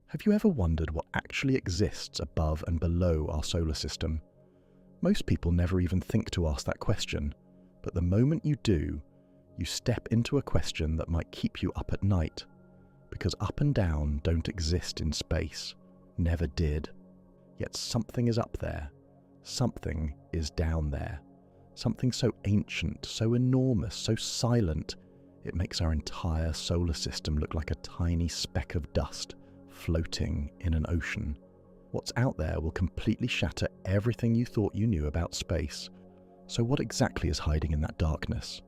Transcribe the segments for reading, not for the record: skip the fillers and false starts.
Have you ever wondered what actually exists above and below our solar system? Most people never even think to ask that question, but the moment you do, you step into a question that might keep you up at night, because up and down don't exist in space, never did. Yet something is up there, something is down there, something so ancient, so enormous, so silent, it makes our entire solar system look like a tiny speck of dust floating in an ocean. What's out there will completely shatter everything you thought you knew about space. So what exactly is hiding in that darkness?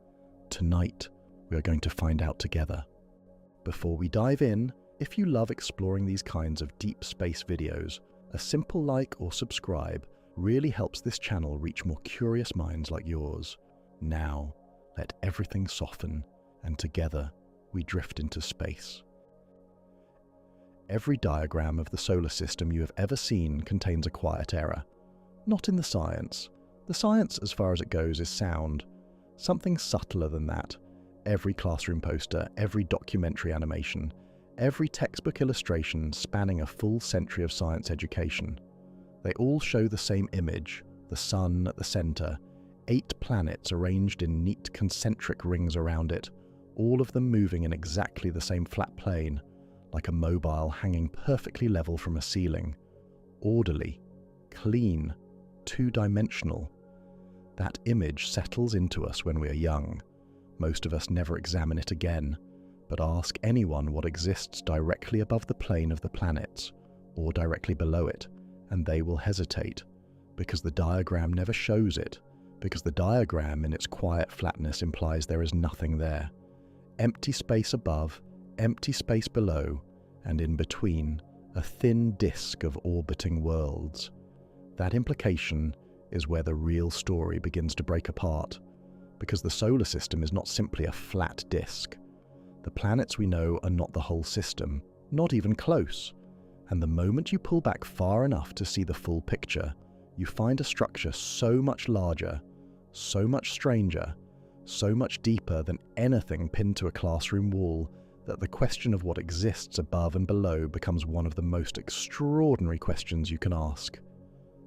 Tonight, we are going to find out together. Before we dive in, if you love exploring these kinds of deep space videos, a simple like or subscribe really helps this channel reach more curious minds like yours. Now, let everything soften, and together we drift into space. Every diagram of the solar system you have ever seen contains a quiet error. Not in the science. The science, as far as it goes, is sound. Something subtler than that. Every classroom poster, every documentary animation, every textbook illustration spanning a full century of science education. They all show the same image, the sun at the center, 8 planets arranged in neat concentric rings around it, all of them moving in exactly the same flat plane, like a mobile hanging perfectly level from a ceiling. Orderly, clean, two-dimensional. That image settles into us when we are young. Most of us never examine it again, but ask anyone what exists directly above the plane of the planets, or directly below it, and they will hesitate, because the diagram never shows it, because the diagram in its quiet flatness implies there is nothing there. Empty space above, empty space below, and in between, a thin disk of orbiting worlds. That implication is where the real story begins to break apart, because the solar system is not simply a flat disk. The planets we know are not the whole system, not even close. And the moment you pull back far enough to see the full picture, you find a structure so much larger, so much stranger, so much deeper than anything pinned to a classroom wall, that the question of what exists above and below becomes one of the most extraordinary questions you can ask.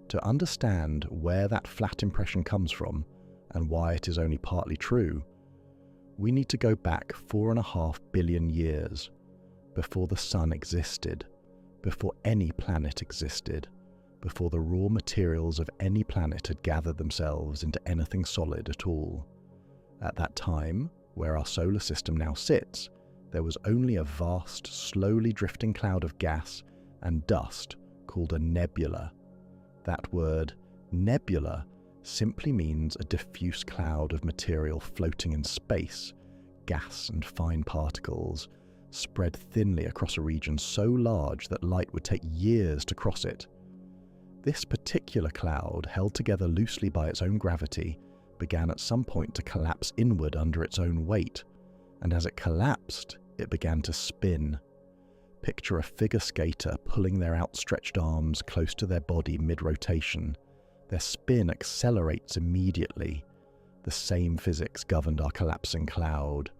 To understand where that flat impression comes from, and why it is only partly true, we need to go back 4.5 billion years, before the sun existed, before any planet existed, before the raw materials of any planet had gathered themselves into anything solid at all. At that time, where our solar system now sits, there was only a vast, slowly drifting cloud of gas and dust called a nebula. That word, nebula, simply means a diffuse cloud of material floating in space, gas and fine particles, spread thinly across a region so large that light would take years to cross it. This particular cloud, held together loosely by its own gravity, began at some point to collapse inward under its own weight, and as it collapsed, it began to spin. Picture a figure skater pulling their outstretched arms close to their body mid-rotation. Their spin accelerates immediately. The same physics governed our collapsing cloud.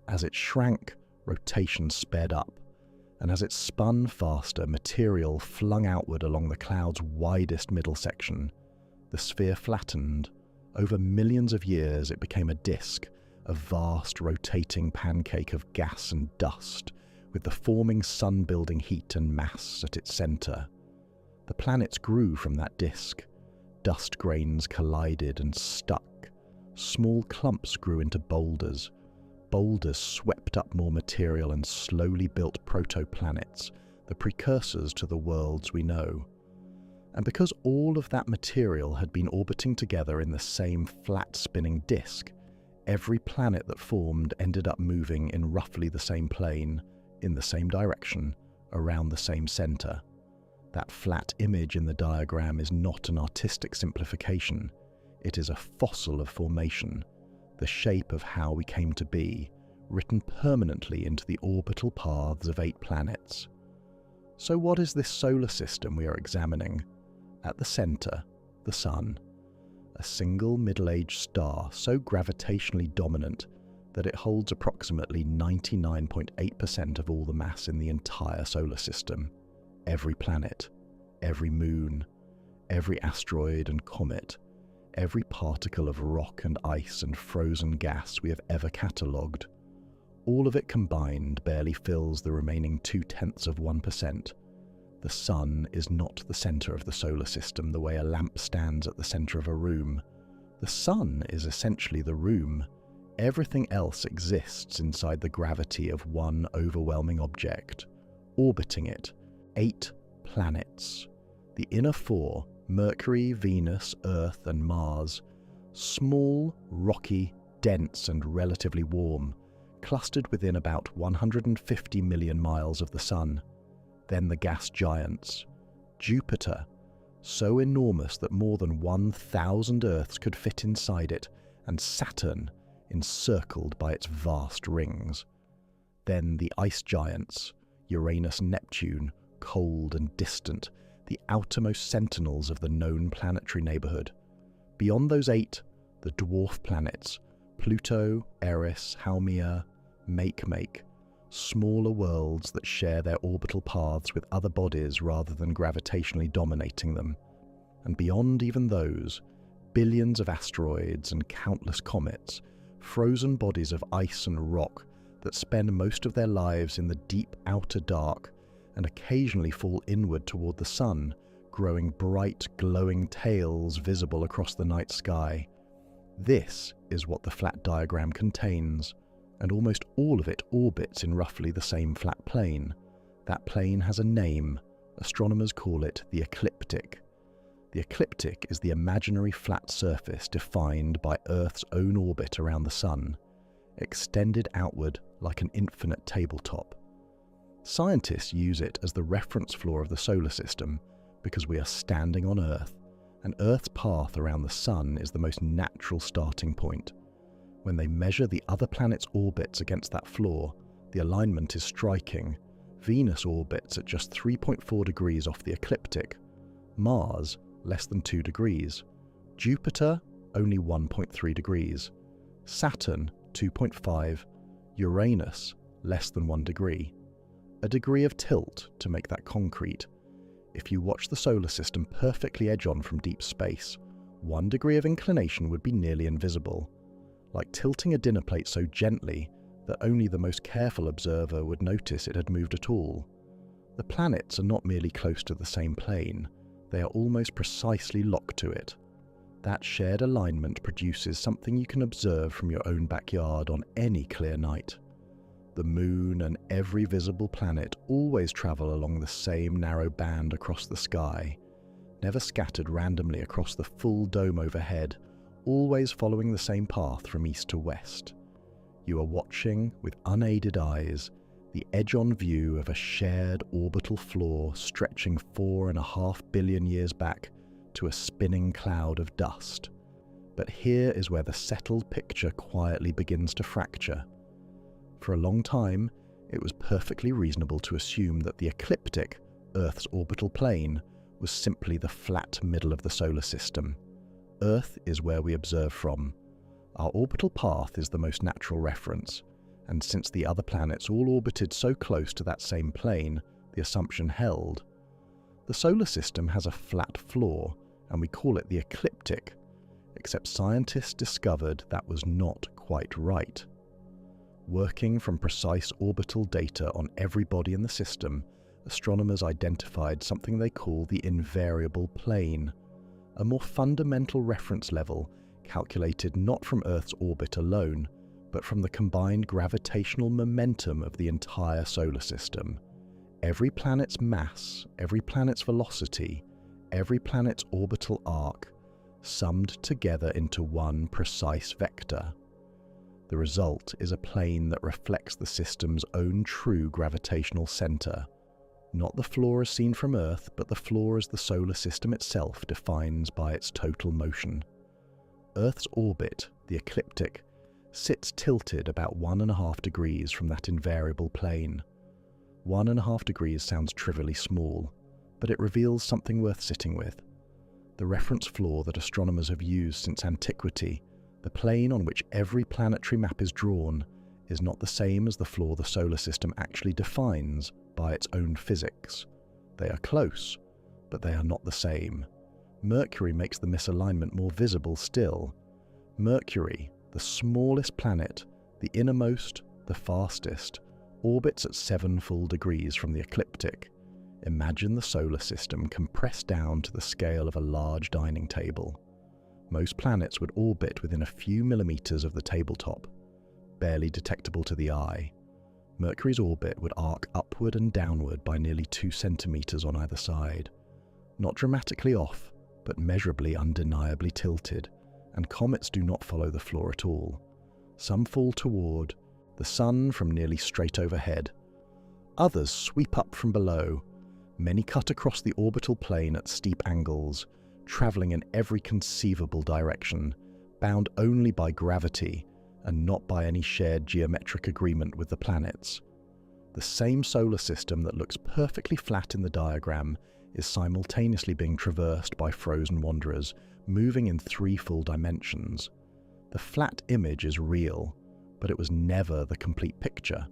As it shrank, rotation sped up, and as it spun faster, material flung outward along the cloud's widest middle section. The sphere flattened. Over millions of years, it became a disk, a vast rotating pancake of gas and dust, with the forming sun-building heat and mass at its center. The planets grew from that disk. Dust grains collided and stuck. Small clumps grew into boulders. Boulders swept up more material and slowly built protoplanets, the precursors to the worlds we know. And because all of that material had been orbiting together in the same flat spinning disk, every planet that formed ended up moving in roughly the same plane, in the same direction, around the same center. That flat image in the diagram is not an artistic simplification. It is a fossil of formation, the shape of how we came to be, written permanently into the orbital paths of 8 planets. So what is this solar system we are examining? At the center, the sun. A single middle-aged star so gravitationally dominant that it holds approximately 99.8% of all the mass in the entire solar system. every planet, every moon, every asteroid and comet, every particle of rock and ice and frozen gas we have ever catalogued. All of it combined barely fills the remaining 0.2%. The Sun is not the centre of the solar system the way a lamp stands at the centre of a room. The Sun is essentially the room. Everything else exists inside the gravity of one overwhelming object, orbiting it, 8 planets. The inner 4, Mercury, Venus, Earth and Mars, small, rocky, dense and relatively warm, clustered within about 150 million miles of the Sun. Then the gas giants. Jupiter, so enormous that more than 1,000 Earths could fit inside it, and Saturn, encircled by its vast rings. Then the ice giants, Uranus, Neptune, cold and distant, the outermost sentinels of the known planetary neighbourhood. Beyond those 8, the dwarf planets, Pluto, Eris, Haumea, Makemake, smaller worlds that share their orbital paths with other bodies rather than gravitationally dominating them. And beyond even those, billions of asteroids and countless comets, frozen bodies of ice and rock that spend most of their lives in the deep outer dark and occasionally fall inward toward the Sun, growing bright, glowing tails visible across the night sky. This is what the flat diagram contains, and almost all of it orbits in roughly the same flat plane. That plane has a name. Astronomers call it the ecliptic. The ecliptic is the imaginary flat surface defined by Earth's own orbit around the Sun, extended outward like an infinite tabletop. Scientists use it as the reference floor of the solar system because we are standing on Earth, and Earth's path around the Sun is the most natural starting point. When they measure the other planets' orbits against that floor, the alignment is striking. Venus orbits at just 3.4 degrees off the ecliptic, Mars less than 2 degrees, Jupiter only 1.3 degrees, Saturn 2.5, Uranus less than 1 degree. A degree of tilt to make that concrete. If you watch the solar system perfectly edge on from deep space, 1 degree of inclination would be nearly invisible, like tilting a dinner plate so gently that only the most careful observer would notice it had moved at all. The planets are not merely close to the same plane, they are almost precisely locked to it. That shared alignment produces something you can observe from your own backyard on any clear night. The moon and every visible planet always travel along the same narrow band across the sky, never scattered randomly across the full dome overhead, always following the same path from east to west. You are watching, with unaided eyes, the edge-on view of a shared orbital floor stretching 4.5 billion years back to a spinning cloud of dust. But here is where the settled picture quietly begins to fracture. For a long time, it was perfectly reasonable to assume that the ecliptic, Earth's orbital plane, was simply the flat middle of the solar system. Earth is where we observe from. Our orbital path is the most natural reference, and since the other planets all orbited so close to that same plane, the assumption held. The solar system has a flat floor, and we call it the ecliptic, except scientists discovered that was not quite right. Working from precise orbital data on every body in the system, astronomers identified something they call the invariable plane, a more fundamental reference level calculated not from Earth's orbit alone, but from the combined gravitational momentum of the entire solar system. Every planet's mass, every planet's velocity, every planet's orbital arc, summed together into one precise vector. The result is a plane that reflects the system's own true gravitational center. Not the floor as seen from Earth, but the floor as the solar system itself defines by its total motion. Earth's orbit, the ecliptic, sits tilted about 1.5 degrees from that invariable plane. 1.5 degrees sounds trivially small, but it reveals something worth sitting with. The reference floor that astronomers have used since antiquity, the plane on which every planetary map is drawn, is not the same as the floor the solar system actually defines by its own physics. They are close, but they are not the same. Mercury makes the misalignment more visible still. Mercury, the smallest planet, the innermost, the fastest, orbits at 7 full degrees from the ecliptic. Imagine the solar system compressed down to the scale of a large dining table. Most planets would orbit within a few millimeters of the tabletop, barely detectable to the eye. Mercury's orbit would arc upward and downward by nearly 2 centimeters on either side. Not dramatically off, but measurably undeniably tilted, and comets do not follow the floor at all. Some fall toward the Sun from nearly straight overhead. Others sweep up from below. Many cut across the orbital plane at steep angles, traveling in every conceivable direction, bound only by gravity and not by any shared geometric agreement with the planets. The same solar system that looks perfectly flat in the diagram is simultaneously being traversed by frozen wanderers, moving in 3 full dimensions. The flat image is real, but it was never the complete picture.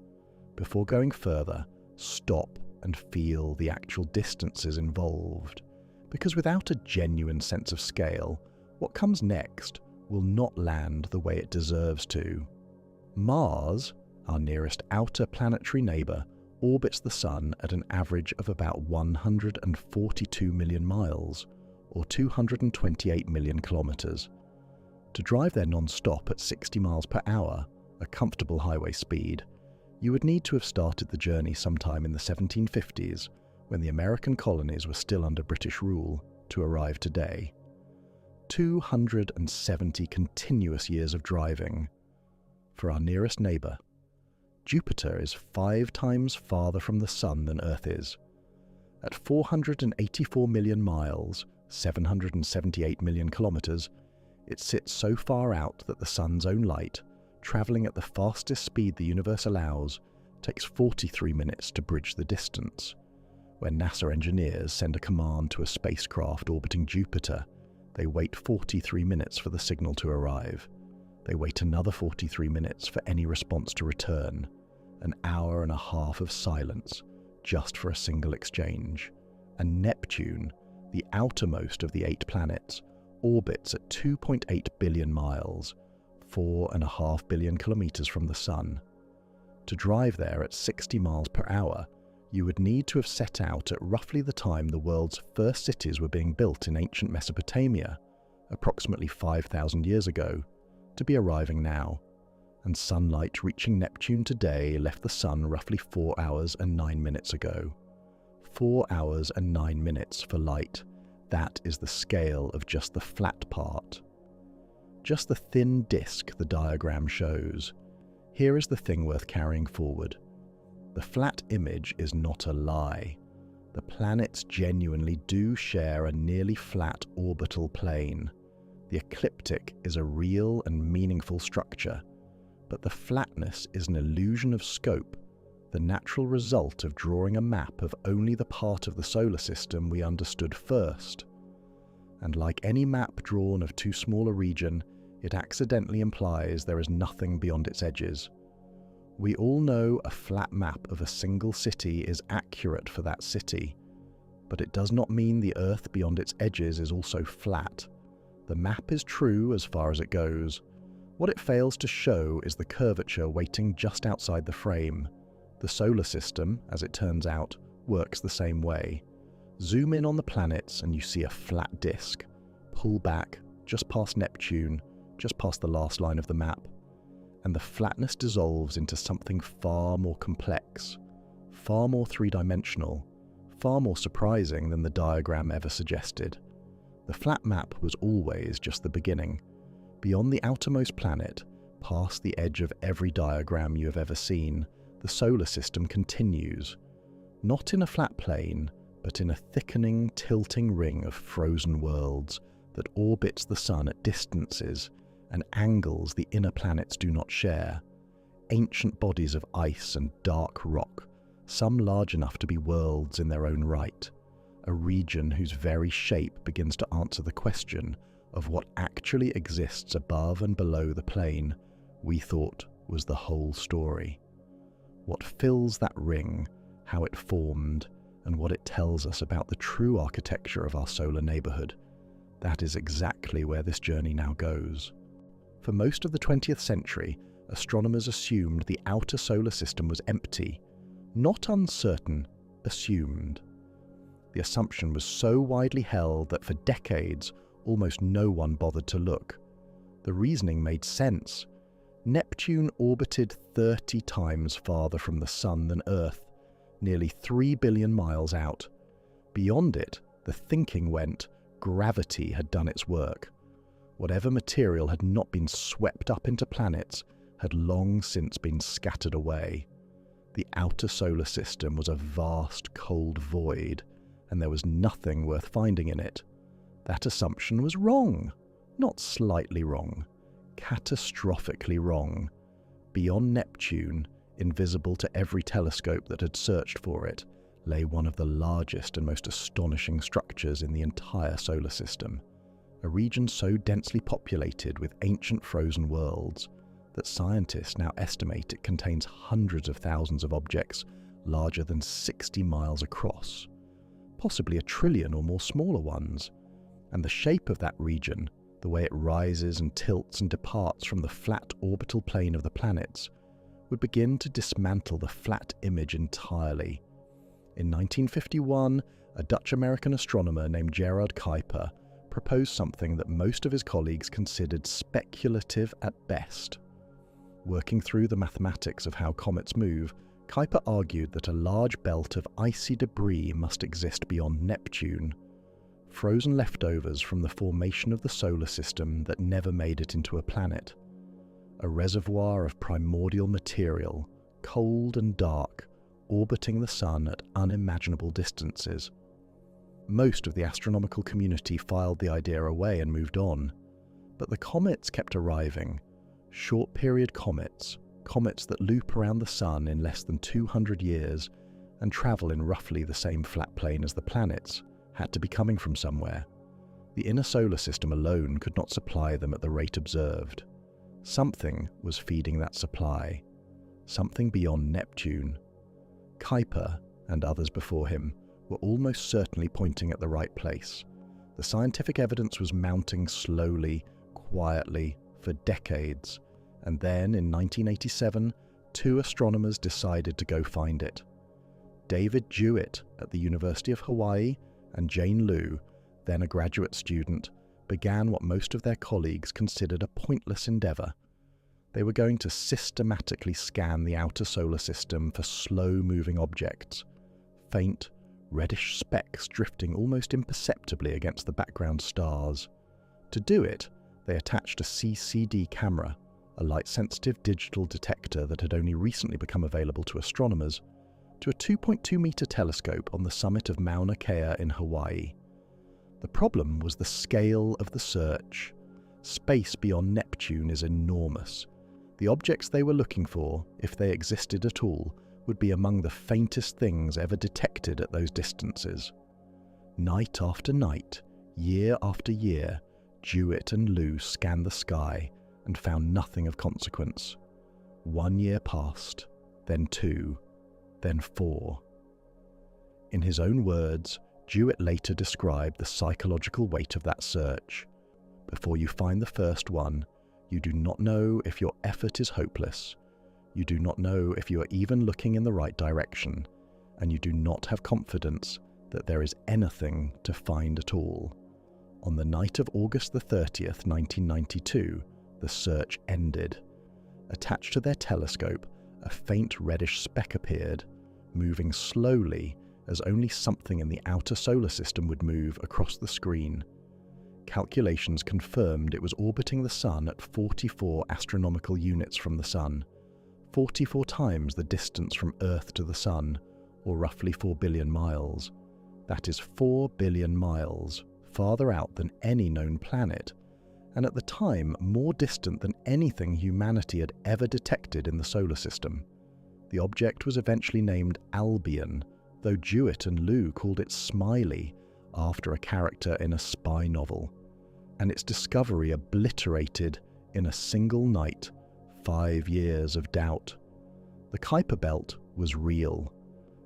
Before going further, stop and feel the actual distances involved. Because without a genuine sense of scale, what comes next will not land the way it deserves to. Mars, our nearest outer planetary neighbour, orbits the Sun at an average of about 142 million miles, or 228 million kilometres. To drive there non-stop at 60 miles per hour, a comfortable highway speed, you would need to have started the journey sometime in the 1750s, when the American colonies were still under British rule, to arrive today. 270 continuous years of driving. For our nearest neighbour, Jupiter is 5 times farther from the Sun than Earth is. At 484 million miles, 778 million kilometres, it sits so far out that the Sun's own light, travelling at the fastest speed the universe allows, takes 43 minutes to bridge the distance. When NASA engineers send a command to a spacecraft orbiting Jupiter, they wait 43 minutes for the signal to arrive. They wait another 43 minutes for any response to return. An hour and a half of silence, just for a single exchange. And Neptune, the outermost of the 8 planets, orbits at 2.8 billion miles, 4.5 billion kilometers from the Sun. To drive there at 60 miles per hour, you would need to have set out at roughly the time the world's first cities were being built in ancient Mesopotamia, approximately 5,000 years ago, to be arriving now. And sunlight reaching Neptune today left the Sun roughly 4 hours and 9 minutes ago. 4 hours and 9 minutes for light. That is the scale of just the flat part. Just the thin disk the diagram shows. Here is the thing worth carrying forward. The flat image is not a lie. The planets genuinely do share a nearly flat orbital plane. The ecliptic is a real and meaningful structure, but the flatness is an illusion of scope, the natural result of drawing a map of only the part of the solar system we understood first. And like any map drawn of too small a region, it accidentally implies there is nothing beyond its edges. We all know a flat map of a single city is accurate for that city, but it does not mean the Earth beyond its edges is also flat. The map is true as far as it goes. What it fails to show is the curvature waiting just outside the frame. The solar system, as it turns out, works the same way. Zoom in on the planets and you see a flat disk. Pull back, just past Neptune, just past the last line of the map, and the flatness dissolves into something far more complex, far more three-dimensional, far more surprising than the diagram ever suggested. The flat map was always just the beginning. Beyond the outermost planet, past the edge of every diagram you have ever seen, the solar system continues. Not in a flat plane, but in a thickening, tilting ring of frozen worlds that orbits the Sun at distances and angles the inner planets do not share. Ancient bodies of ice and dark rock, some large enough to be worlds in their own right. A region whose very shape begins to answer the question of what actually exists above and below the plane we thought was the whole story. What fills that ring, how it formed, and what it tells us about the true architecture of our solar neighbourhood, that is exactly where this journey now goes. For most of the 20th century, astronomers assumed the outer solar system was empty, not uncertain, assumed. The assumption was so widely held that for decades, almost no one bothered to look. The reasoning made sense. Neptune orbited 30 times farther from the Sun than Earth, nearly 3 billion miles out. Beyond it, the thinking went, gravity had done its work. Whatever material had not been swept up into planets had long since been scattered away. The outer solar system was a vast cold void, and there was nothing worth finding in it. That assumption was wrong. Not slightly wrong. Catastrophically wrong. Beyond Neptune, invisible to every telescope that had searched for it, lay one of the largest and most astonishing structures in the entire solar system. A region so densely populated with ancient frozen worlds that scientists now estimate it contains hundreds of thousands of objects larger than 60 miles across, possibly 1 trillion or more smaller ones. And the shape of that region, the way it rises and tilts and departs from the flat orbital plane of the planets, would begin to dismantle the flat image entirely. In 1951, a Dutch-American astronomer named Gerard Kuiper proposed something that most of his colleagues considered speculative at best. Working through the mathematics of how comets move, Kuiper argued that a large belt of icy debris must exist beyond Neptune, frozen leftovers from the formation of the solar system that never made it into a planet. A reservoir of primordial material, cold and dark, orbiting the Sun at unimaginable distances. Most of the astronomical community filed the idea away and moved on, but the comets kept arriving. Short-period comets that loop around the Sun in less than 200 years and travel in roughly the same flat plane as the planets, had to be coming from somewhere. The inner solar system alone could not supply them at the rate observed. Something was feeding that supply. Something beyond Neptune. Kuiper, and others before him, were almost certainly pointing at the right place. The scientific evidence was mounting slowly, quietly, for decades, and then in 1987, 2 astronomers decided to go find it. David Jewett at the University of Hawaii and Jane Liu, then a graduate student, began what most of their colleagues considered a pointless endeavour. They were going to systematically scan the outer solar system for slow-moving objects, faint, reddish specks drifting almost imperceptibly against the background stars. To do it, they attached a CCD camera, a light-sensitive digital detector that had only recently become available to astronomers, to a 2.2-metre telescope on the summit of Mauna Kea in Hawaii. The problem was the scale of the search. Space beyond Neptune is enormous. The objects they were looking for, if they existed at all, would be among the faintest things ever detected at those distances. Night after night, year after year, Jewett and Liu scanned the sky and found nothing of consequence. 1 year passed, then 2, then 4. In his own words, Jewett later described the psychological weight of that search. Before you find the first one, you do not know if your effort is hopeless. You do not know if you are even looking in the right direction, and you do not have confidence that there is anything to find at all. On the night of August the 30th, 1992, the search ended. Attached to their telescope, a faint reddish speck appeared, moving slowly as only something in the outer solar system would move across the screen. Calculations confirmed it was orbiting the Sun at 44 astronomical units from the Sun, 44 times the distance from Earth to the Sun, or roughly 4 billion miles. That is 4 billion miles, farther out than any known planet, and at the time more distant than anything humanity had ever detected in the solar system. The object was eventually named Albion, though Jewett and Liu called it Smiley, after a character in a spy novel, and its discovery obliterated, in a single night, 5 years of doubt. The Kuiper Belt was real.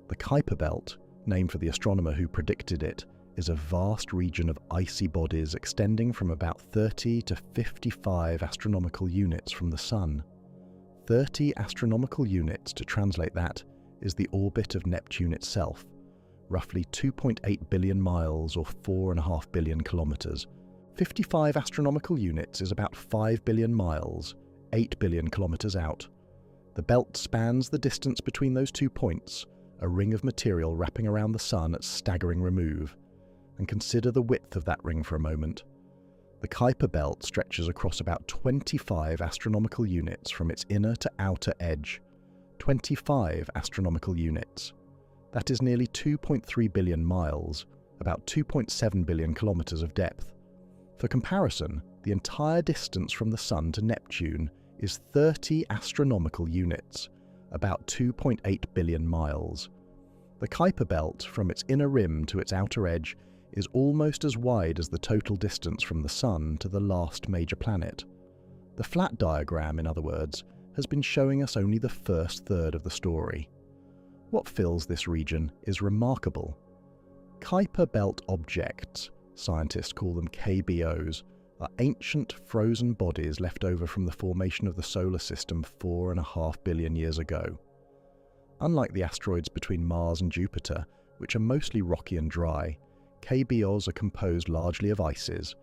The Kuiper Belt named for the astronomer who predicted it, is a vast region of icy bodies extending from about 30 to 55 astronomical units from the Sun. 30 astronomical units, to translate that, is the orbit of Neptune itself, roughly 2.8 billion miles or 4.5 billion kilometers. 55 astronomical units is about 5 billion miles, 8 billion kilometers out. The belt spans the distance between those 2 points, a ring of material wrapping around the Sun at staggering remove. And consider the width of that ring for a moment. The Kuiper belt stretches across about 25 astronomical units from its inner to outer edge. 25 astronomical units. That is nearly 2.3 billion miles, about 2.7 billion kilometers of depth. For comparison, the entire distance from the Sun to Neptune is 30 astronomical units, about 2.8 billion miles. The Kuiper belt, from its inner rim to its outer edge, is almost as wide as the total distance from the Sun to the last major planet. The flat diagram, in other words, has been showing us only the first third of the story. What fills this region is remarkable. Kuiper belt objects, scientists call them KBOs, are ancient frozen bodies left over from the formation of the solar system 4.5 billion years ago. Unlike the asteroids between Mars and Jupiter, which are mostly rocky and dry, KBOs are composed largely of ices,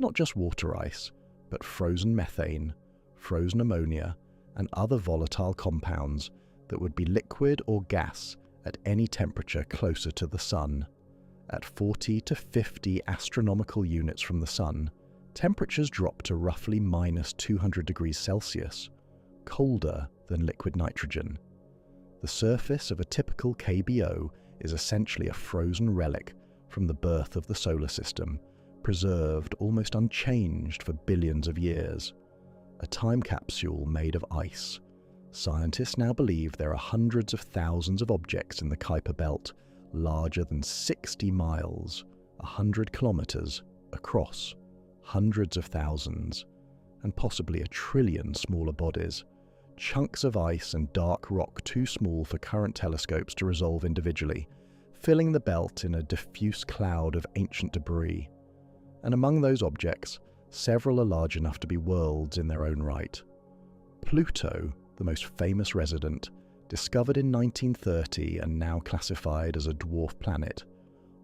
not just water ice, but frozen methane, frozen ammonia, and other volatile compounds that would be liquid or gas at any temperature closer to the Sun. At 40 to 50 astronomical units from the Sun, temperatures drop to roughly minus 200 degrees Celsius, colder than liquid nitrogen. The surface of a typical KBO is essentially a frozen relic from the birth of the solar system, preserved almost unchanged for billions of years. A time capsule made of ice. Scientists now believe there are hundreds of thousands of objects in the Kuiper belt, larger than 60 miles, 100 kilometers, across, hundreds of thousands, and possibly a trillion smaller bodies. Chunks of ice and dark rock too small for current telescopes to resolve individually, filling the belt in a diffuse cloud of ancient debris. And among those objects, several are large enough to be worlds in their own right. Pluto, the most famous resident, discovered in 1930 and now classified as a dwarf planet,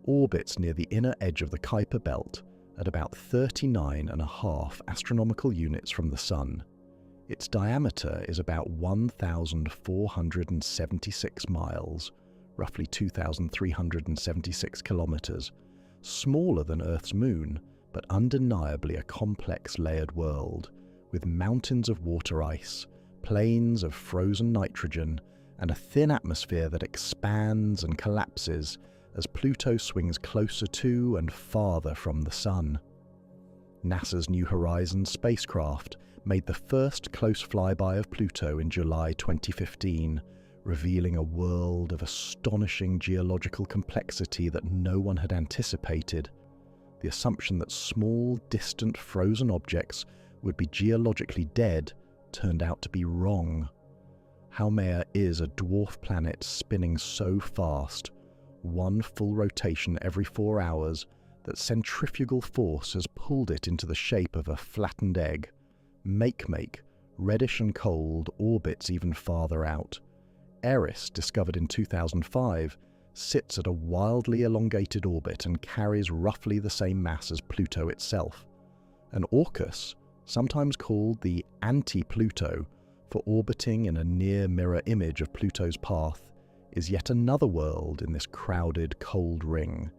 orbits near the inner edge of the Kuiper belt at about 39.5 astronomical units from the Sun. Its diameter is about 1,476 miles, roughly 2,376 kilometers, smaller than Earth's moon, but undeniably a complex layered world, with mountains of water ice, plains of frozen nitrogen, and a thin atmosphere that expands and collapses as Pluto swings closer to and farther from the Sun. NASA's New Horizons spacecraft made the first close flyby of Pluto in July 2015, revealing a world of astonishing geological complexity that no one had anticipated. The assumption that small, distant, frozen objects would be geologically dead turned out to be wrong. Haumea is a dwarf planet spinning so fast, one full rotation every 4 hours, that centrifugal force has pulled it into the shape of a flattened egg. Makemake, reddish and cold, orbits even farther out. Eris, discovered in 2005, sits at a wildly elongated orbit and carries roughly the same mass as Pluto itself. And Orcus, sometimes called the anti-Pluto for orbiting in a near-mirror image of Pluto's path, is yet another world in this crowded, cold ring.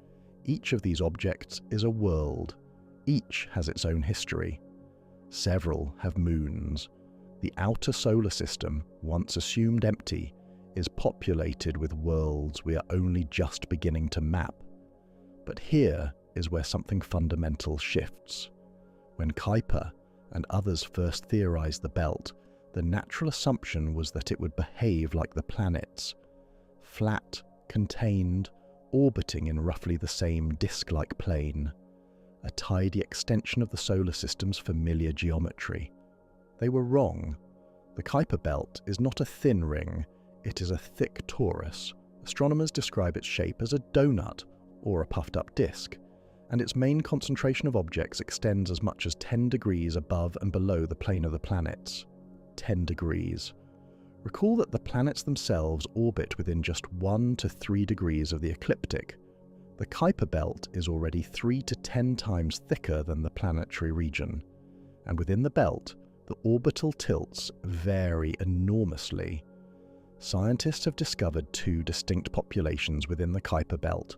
Each of these objects is a world. Each has its own history. Several have moons. The outer solar system, once assumed empty, is populated with worlds we are only just beginning to map. But here is where something fundamental shifts. When Kuiper and others first theorized the belt, the natural assumption was that it would behave like the planets. Flat, contained, orbiting in roughly the same disk-like plane. A tidy extension of the solar system's familiar geometry. They were wrong. The Kuiper belt is not a thin ring, it is a thick torus, Astronomers describe its shape as a donut or a puffed-up disk, and its main concentration of objects extends as much as 10 degrees above and below the plane of the planets. 10 degrees. Recall that the planets themselves orbit within just 1 to 3 degrees of the ecliptic. The Kuiper belt is already 3 to 10 times thicker than the planetary region, and within the belt, the orbital tilts vary enormously. Scientists have discovered 2 distinct populations within the Kuiper belt,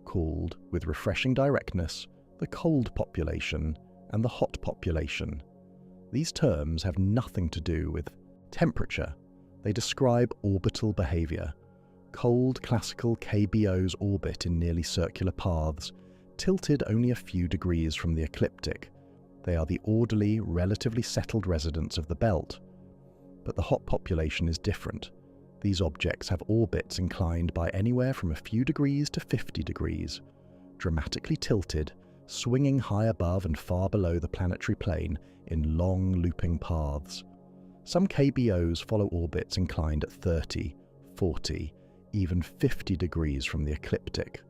called, with refreshing directness, the cold population and the hot population. These terms have nothing to do with temperature. They describe orbital behavior. Cold classical KBOs orbit in nearly circular paths, tilted only a few degrees from the ecliptic. They are the orderly, relatively settled residents of the belt. But the hot population is different. These objects have orbits inclined by anywhere from a few degrees to 50 degrees, dramatically tilted, swinging high above and far below the planetary plane in long looping paths. Some KBOs follow orbits inclined at 30, 40, even 50 degrees from the ecliptic.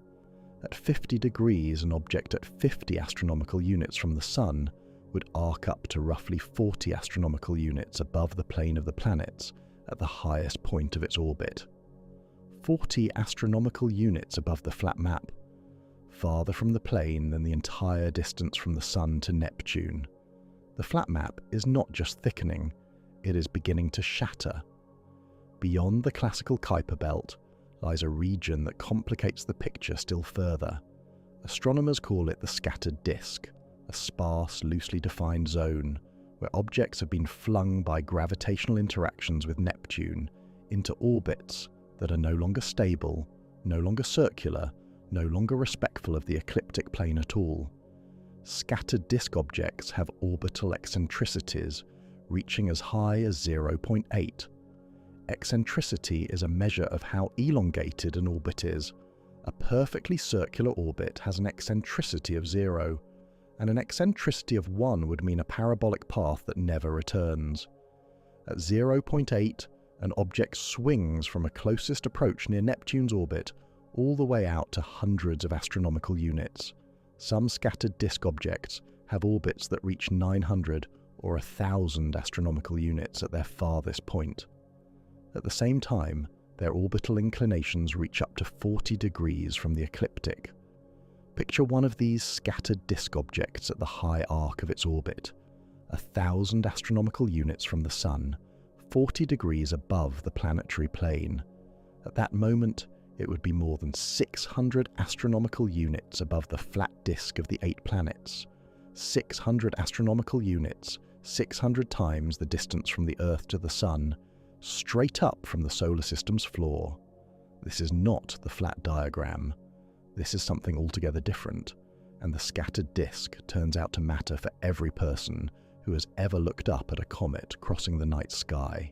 At 50 degrees, an object at 50 astronomical units from the Sun would arc up to roughly 40 astronomical units above the plane of the planets at the highest point of its orbit. 40 astronomical units above the flat map, farther from the plane than the entire distance from the Sun to Neptune. The flat map is not just thickening, it is beginning to shatter. Beyond the classical Kuiper belt lies a region that complicates the picture still further. Astronomers call it the scattered disk, a sparse, loosely defined zone where objects have been flung by gravitational interactions with Neptune into orbits that are no longer stable, no longer circular, no longer respectful of the ecliptic plane at all. Scattered disk objects have orbital eccentricities reaching as high as 0.8. Eccentricity is a measure of how elongated an orbit is. A perfectly circular orbit has an eccentricity of 0, and an eccentricity of 1 would mean a parabolic path that never returns. At 0.8, an object swings from a closest approach near Neptune's orbit all the way out to hundreds of astronomical units. Some scattered disk objects have orbits that reach 900 or 1,000 astronomical units at their farthest point. At the same time, their orbital inclinations reach up to 40 degrees from the ecliptic. Picture one of these scattered disk objects at the high arc of its orbit, 1,000 astronomical units from the Sun, 40 degrees above the planetary plane. At that moment, it would be more than 600 astronomical units above the flat disk of the 8 planets. 600 astronomical units, 600 times the distance from the Earth to the Sun, straight up from the solar system's floor. This is not the flat diagram. This is something altogether different, and the scattered disk turns out to matter for every person who has ever looked up at a comet crossing the night sky.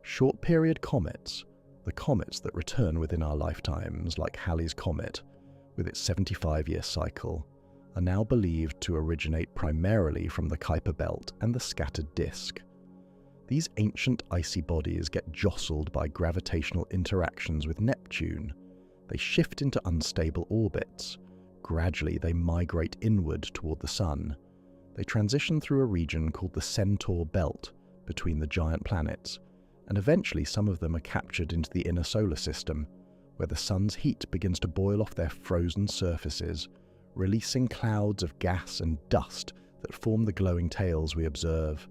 Short-period comets, the comets that return within our lifetimes, like Halley's Comet, with its 75-year cycle, are now believed to originate primarily from the Kuiper belt and the scattered disk. These ancient icy bodies get jostled by gravitational interactions with Neptune. They shift into unstable orbits. Gradually, they migrate inward toward the Sun. They transition through a region called the Centaur Belt between the giant planets, and eventually some of them are captured into the inner solar system, where the Sun's heat begins to boil off their frozen surfaces, releasing clouds of gas and dust that form the glowing tails we observe.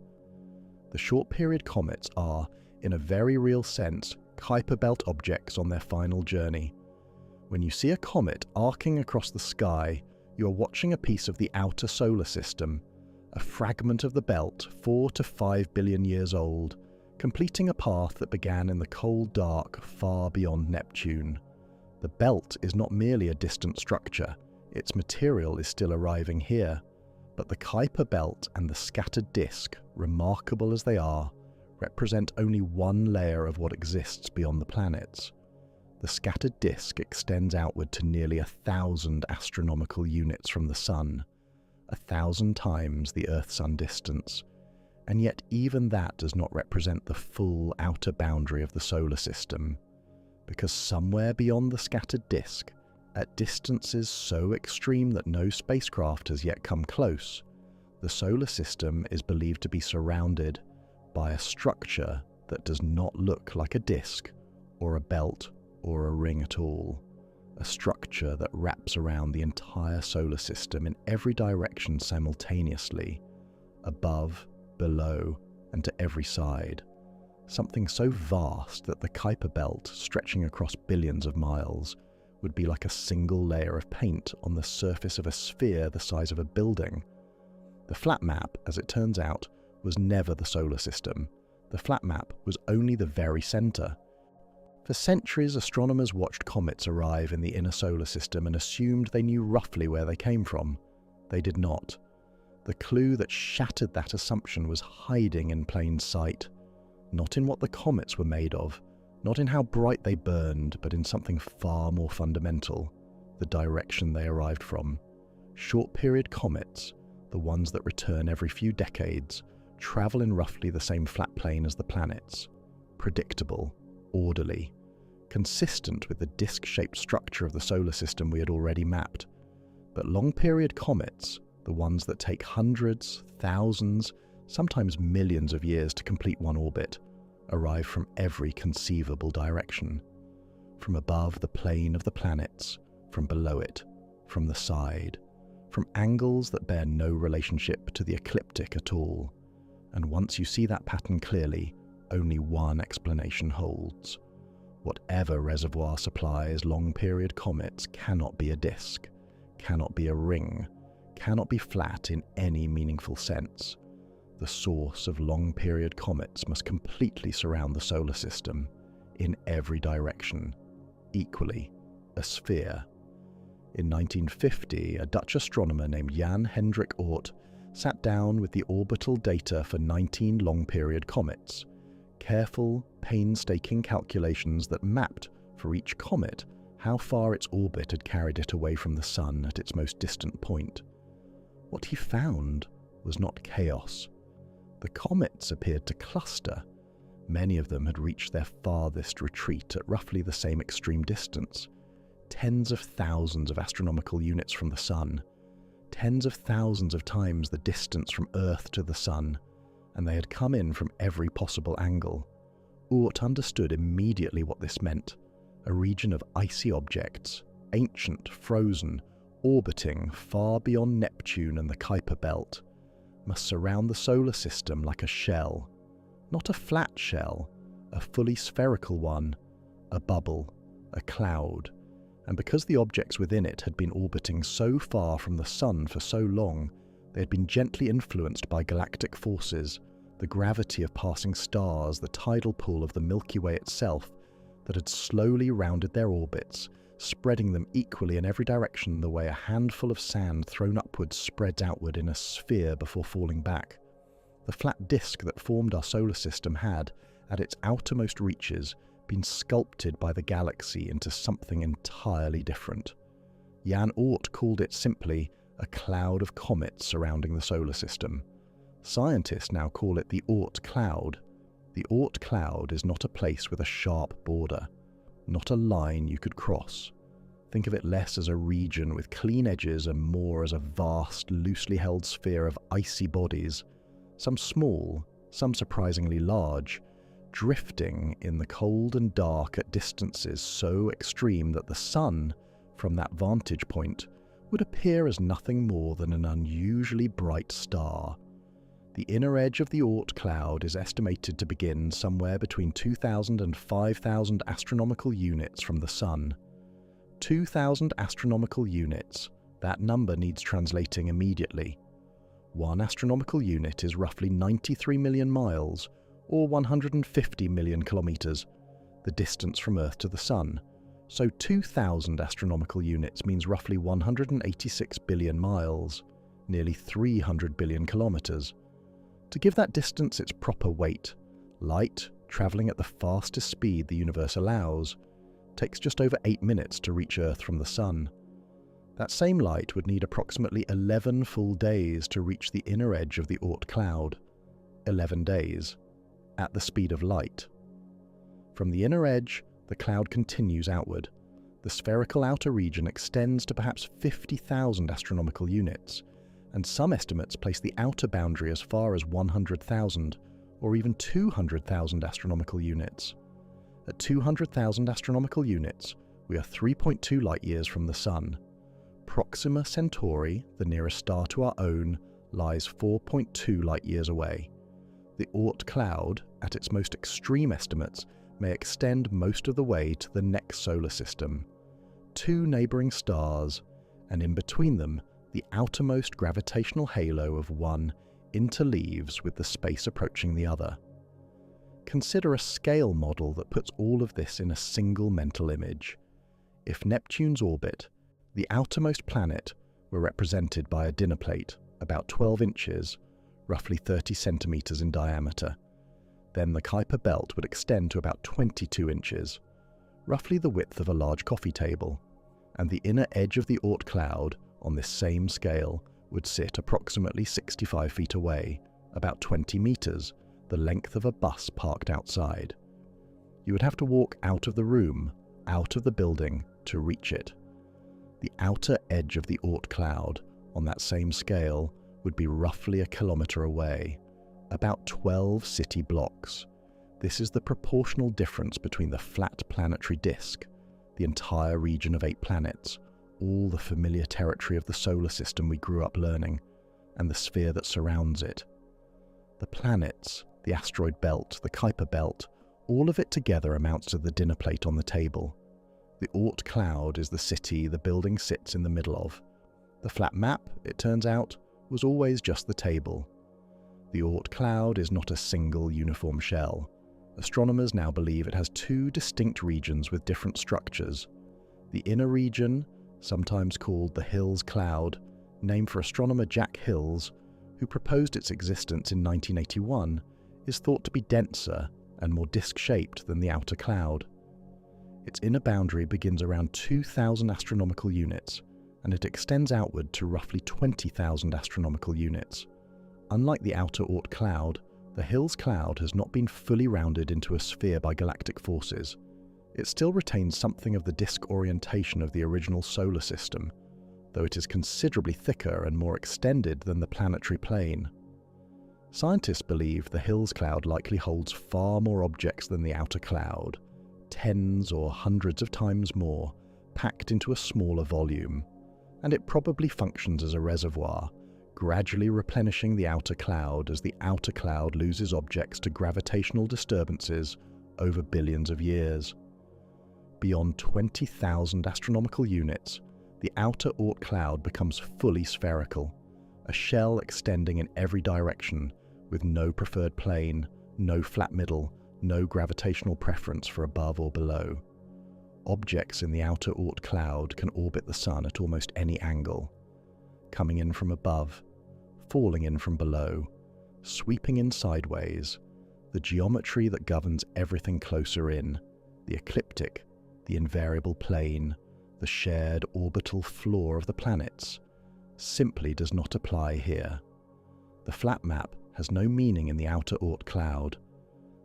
The short-period comets are, in a very real sense, Kuiper belt objects on their final journey. When you see a comet arcing across the sky, you are watching a piece of the outer solar system, a fragment of the belt 4 to 5 billion years old, completing a path that began in the cold dark far beyond Neptune. The belt is not merely a distant structure, its material is still arriving here, but the Kuiper belt and the scattered disk, remarkable as they are, represent only one layer of what exists beyond the planets. The scattered disk extends outward to nearly 1,000 astronomical units from the Sun, 1,000 times the Earth-Sun distance, and yet even that does not represent the full outer boundary of the solar system. Because somewhere beyond the scattered disk, at distances so extreme that no spacecraft has yet come close, the solar system is believed to be surrounded by a structure that does not look like a disk or a belt or a ring at all. A structure that wraps around the entire solar system in every direction simultaneously, above, below, and to every side. Something so vast that the Kuiper belt, stretching across billions of miles, would be like a single layer of paint on the surface of a sphere the size of a building. The flat map, as it turns out, was never the solar system. The flat map was only the very centre. For centuries, astronomers watched comets arrive in the inner solar system and assumed they knew roughly where they came from. They did not. The clue that shattered that assumption was hiding in plain sight. Not in what the comets were made of, not in how bright they burned, but in something far more fundamental: the direction they arrived from. Short-period comets, the ones that return every few decades, travel in roughly the same flat plane as the planets. Predictable, orderly, consistent with the disk-shaped structure of the solar system we had already mapped. But long-period comets, the ones that take hundreds, thousands, sometimes millions of years to complete one orbit, arrive from every conceivable direction. From above the plane of the planets, from below it, from the side, from angles that bear no relationship to the ecliptic at all. And once you see that pattern clearly, only one explanation holds. Whatever reservoir supplies long-period comets cannot be a disk, cannot be a ring, cannot be flat in any meaningful sense. The source of long-period comets must completely surround the solar system, in every direction, equally, a sphere. In 1950, a Dutch astronomer named Jan Hendrik Oort sat down with the orbital data for 19 long-period comets, careful, painstaking calculations that mapped, for each comet, how far its orbit had carried it away from the Sun at its most distant point. What he found was not chaos. The comets appeared to cluster. Many of them had reached their farthest retreat at roughly the same extreme distance, tens of thousands of astronomical units from the Sun, tens of thousands of times the distance from Earth to the Sun, and they had come in from every possible angle. Oort understood immediately what this meant: a region of icy objects, ancient, frozen, orbiting far beyond Neptune and the Kuiper belt, must surround the solar system like a shell. Not a flat shell, a fully spherical one, a bubble, a cloud. And because the objects within it had been orbiting so far from the Sun for so long, they had been gently influenced by galactic forces, the gravity of passing stars, the tidal pull of the Milky Way itself, that had slowly rounded their orbits, spreading them equally in every direction the way a handful of sand thrown upwards spreads outward in a sphere before falling back. The flat disk that formed our solar system had, at its outermost reaches, been sculpted by the galaxy into something entirely different. Jan Oort called it simply a cloud of comets surrounding the solar system. Scientists now call it the Oort cloud. The Oort cloud is not a place with a sharp border, not a line you could cross. Think of it less as a region with clean edges and more as a vast, loosely held sphere of icy bodies, some small, some surprisingly large, drifting in the cold and dark at distances so extreme that the Sun, from that vantage point, would appear as nothing more than an unusually bright star. The inner edge of the Oort cloud is estimated to begin somewhere between 2,000 and 5,000 astronomical units from the Sun. 2,000 astronomical units, that number needs translating immediately. One astronomical unit is roughly 93 million miles, or 150 million kilometers, the distance from Earth to the Sun. So 2,000 astronomical units means roughly 186 billion miles, nearly 300 billion kilometers. To give that distance its proper weight, light, travelling at the fastest speed the universe allows, takes just over 8 minutes to reach Earth from the Sun. That same light would need approximately 11 full days to reach the inner edge of the Oort cloud. 11 days, at the speed of light. From the inner edge, the cloud continues outward. The spherical outer region extends to perhaps 50,000 astronomical units, and some estimates place the outer boundary as far as 100,000 or even 200,000 astronomical units. At 200,000 astronomical units, we are 3.2 light-years from the Sun. Proxima Centauri, the nearest star to our own, lies 4.2 light-years away. The Oort cloud, at its most extreme estimates, may extend most of the way to the next solar system. Two neighbouring stars, and in between them, the outermost gravitational halo of one interleaves with the space approaching the other. Consider a scale model that puts all of this in a single mental image. If Neptune's orbit, the outermost planet, were represented by a dinner plate about 12 inches, roughly 30 centimetres in diameter, then the Kuiper belt would extend to about 22 inches, roughly the width of a large coffee table, and the inner edge of the Oort cloud, on this same scale, would sit approximately 65 feet away, about 20 metres, the length of a bus parked outside. You would have to walk out of the room, out of the building, to reach it. The outer edge of the Oort cloud, on that same scale, would be roughly a kilometre away, about 12 city blocks. This is the proportional difference between the flat planetary disk, the entire region of 8 planets, all the familiar territory of the solar system we grew up learning, and the sphere that surrounds it. The planets, the asteroid belt, the Kuiper belt, all of it together amounts to the dinner plate on the table. The Oort cloud is the city the building sits in the middle of. The flat map, it turns out, was always just the table. The Oort cloud is not a single uniform shell. Astronomers now believe it has 2 distinct regions with different structures. The inner region, sometimes called the Hills cloud, named for astronomer Jack Hills, who proposed its existence in 1981, is thought to be denser and more disc-shaped than the outer cloud. Its inner boundary begins around 2,000 astronomical units, and it extends outward to roughly 20,000 astronomical units. Unlike the outer Oort cloud, the Hills cloud has not been fully rounded into a sphere by galactic forces. It still retains something of the disk orientation of the original solar system, though it is considerably thicker and more extended than the planetary plane. Scientists believe the Hills cloud likely holds far more objects than the outer cloud, tens or hundreds of times more, packed into a smaller volume, and it probably functions as a reservoir, gradually replenishing the outer cloud as the outer cloud loses objects to gravitational disturbances over billions of years. Beyond 20,000 astronomical units, the outer Oort cloud becomes fully spherical, a shell extending in every direction with no preferred plane, no flat middle, no gravitational preference for above or below. Objects in the outer Oort cloud can orbit the Sun at almost any angle, coming in from above, falling in from below, sweeping in sideways, the geometry that governs everything closer in, the ecliptic, the invariable plane, the shared orbital floor of the planets, simply does not apply here. The flat map has no meaning in the outer Oort cloud.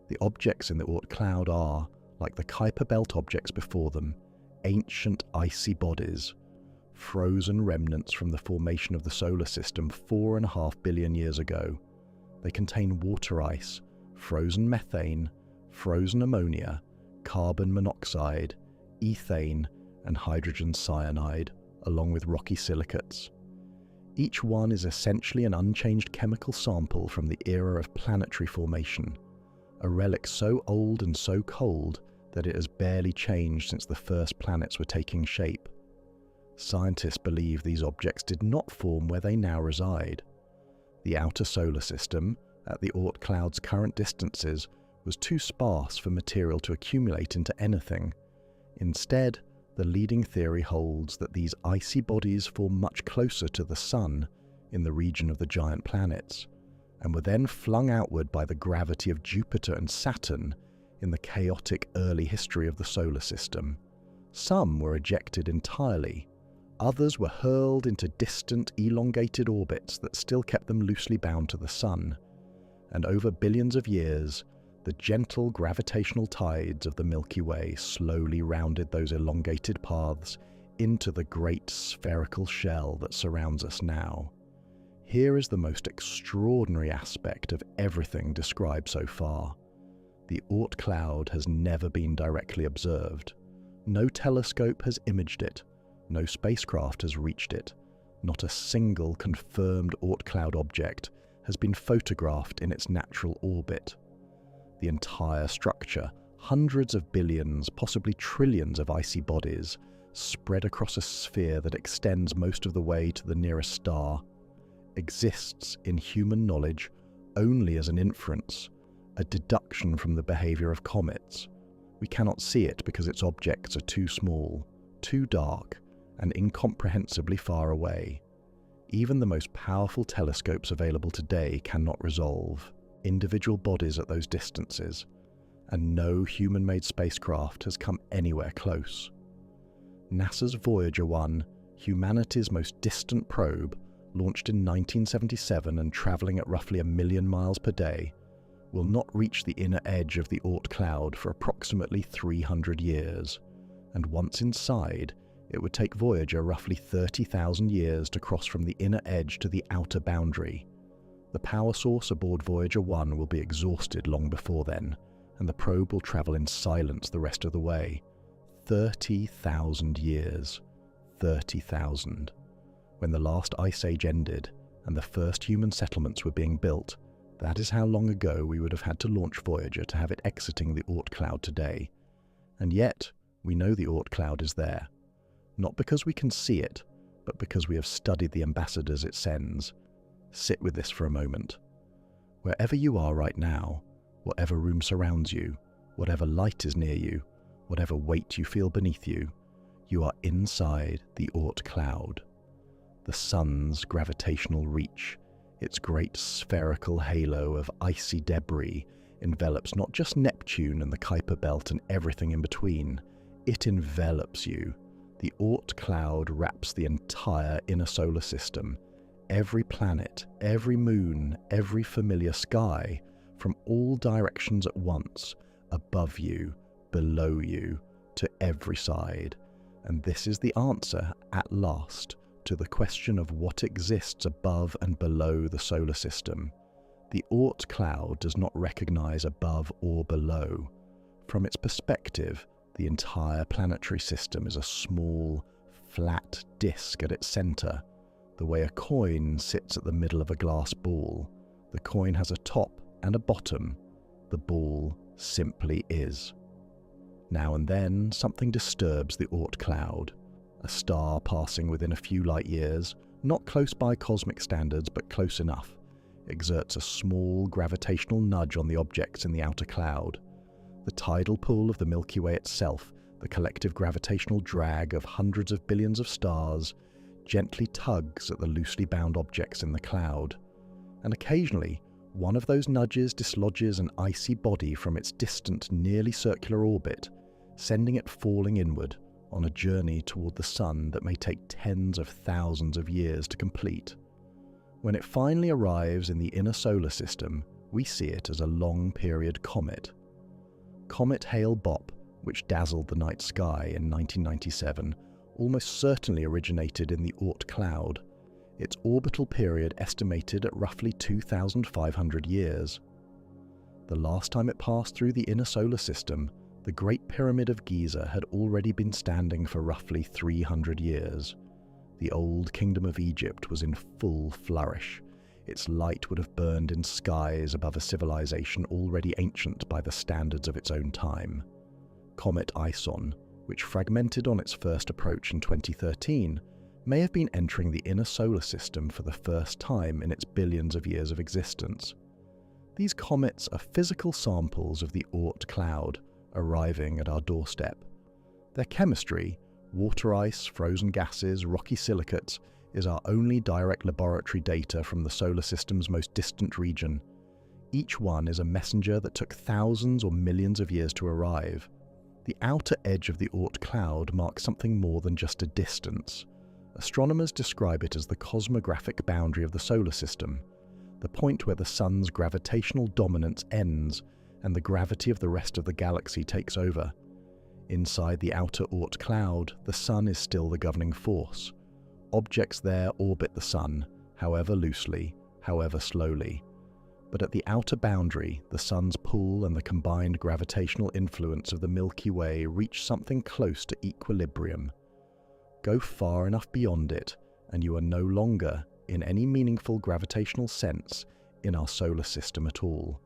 The objects in the Oort cloud are, like the Kuiper belt objects before them, ancient icy bodies, frozen remnants from the formation of the solar system 4.5 billion years ago. They contain water ice, frozen methane, frozen ammonia, carbon monoxide, ethane, and hydrogen cyanide, along with rocky silicates. Each one is essentially an unchanged chemical sample from the era of planetary formation, a relic so old and so cold that it has barely changed since the first planets were taking shape. Scientists believe these objects did not form where they now reside. The outer solar system, at the Oort cloud's current distances, was too sparse for material to accumulate into anything. Instead, the leading theory holds that these icy bodies form much closer to the Sun in the region of the giant planets, and were then flung outward by the gravity of Jupiter and Saturn in the chaotic early history of the solar system. Some were ejected entirely, others were hurled into distant, elongated orbits that still kept them loosely bound to the Sun, and over billions of years, The gentle gravitational tides of the Milky Way slowly rounded those elongated paths into the great spherical shell that surrounds us now. Here is the most extraordinary aspect of everything described so far. The Oort cloud has never been directly observed. No telescope has imaged it. No spacecraft has reached it. Not a single confirmed Oort cloud object has been photographed in its natural orbit. The entire structure, hundreds of billions, possibly trillions of icy bodies, spread across a sphere that extends most of the way to the nearest star, exists in human knowledge only as an inference, a deduction from the behavior of comets. We cannot see it because its objects are too small, too dark, and incomprehensibly far away. Even the most powerful telescopes available today cannot resolve individual bodies at those distances, and no human-made spacecraft has come anywhere close. NASA's Voyager 1, humanity's most distant probe, launched in 1977 and travelling at roughly 1 million miles per day, will not reach the inner edge of the Oort cloud for approximately 300 years, and once inside, it would take Voyager roughly 30,000 years to cross from the inner edge to the outer boundary. The power source aboard Voyager 1 will be exhausted long before then, and the probe will travel in silence the rest of the way. 30,000 years. 30,000. When the last ice age ended and the first human settlements were being built, that is how long ago we would have had to launch Voyager to have it exiting the Oort cloud today. And yet, we know the Oort cloud is there. Not because we can see it, but because we have studied the ambassadors it sends. Sit with this for a moment. Wherever you are right now, whatever room surrounds you, whatever light is near you, whatever weight you feel beneath you, you are inside the Oort cloud. The sun's gravitational reach, its great spherical halo of icy debris, envelops not just Neptune and the Kuiper Belt and everything in between, it envelops you. The Oort cloud wraps the entire inner solar system, every planet, every moon, every familiar sky, from all directions at once, above you, below you, to every side. And this is the answer, at last, to the question of what exists above and below the solar system. The Oort cloud does not recognize above or below. From its perspective, the entire planetary system is a small, flat disk at its center. The way a coin sits at the middle of a glass ball. The coin has a top and a bottom. The ball simply is. Now and then, something disturbs the Oort cloud. A star passing within a few light years, not close by cosmic standards but close enough, exerts a small gravitational nudge on the objects in the outer cloud. The tidal pool of the Milky Way itself, the collective gravitational drag of hundreds of billions of stars, gently tugs at the loosely bound objects in the cloud. And occasionally, one of those nudges dislodges an icy body from its distant, nearly circular orbit, sending it falling inward on a journey toward the sun that may take tens of thousands of years to complete. When it finally arrives in the inner solar system, we see it as a long-period comet. Comet Hale-Bopp, which dazzled the night sky in 1997, almost certainly originated in the Oort cloud, its orbital period estimated at roughly 2,500 years. The last time it passed through the inner solar system, the Great Pyramid of Giza had already been standing for roughly 300 years. The old Kingdom of Egypt was in full flourish. Its light would have burned in skies above a civilization already ancient by the standards of its own time. Comet Ison, which fragmented on its first approach in 2013, may have been entering the inner solar system for the first time in its billions of years of existence. These comets are physical samples of the Oort cloud, arriving at our doorstep. Their chemistry, water ice, frozen gases, rocky silicates, is our only direct laboratory data from the solar system's most distant region. Each one is a messenger that took thousands or millions of years to arrive. The outer edge of the Oort cloud marks something more than just a distance. Astronomers describe it as the cosmographic boundary of the solar system, the point where the sun's gravitational dominance ends and the gravity of the rest of the galaxy takes over. Inside the outer Oort cloud, the Sun is still the governing force. Objects there orbit the Sun, however loosely, however slowly. But at the outer boundary, the Sun's pull and the combined gravitational influence of the Milky Way reach something close to equilibrium. Go far enough beyond it, and you are no longer, in any meaningful gravitational sense, in our solar system at all.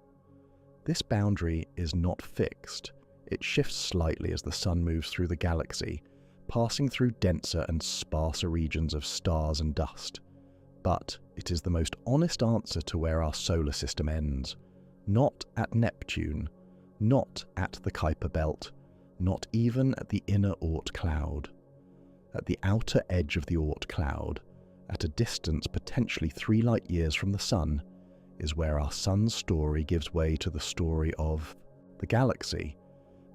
This boundary is not fixed. It shifts slightly as the Sun moves through the galaxy, passing through denser and sparser regions of stars and dust. But it is the most honest answer to where our solar system ends. Not at Neptune, not at the Kuiper Belt, not even at the inner Oort cloud. At the outer edge of the Oort cloud, at a distance potentially 3 light-years from the Sun, is where our Sun's story gives way to the story of the galaxy.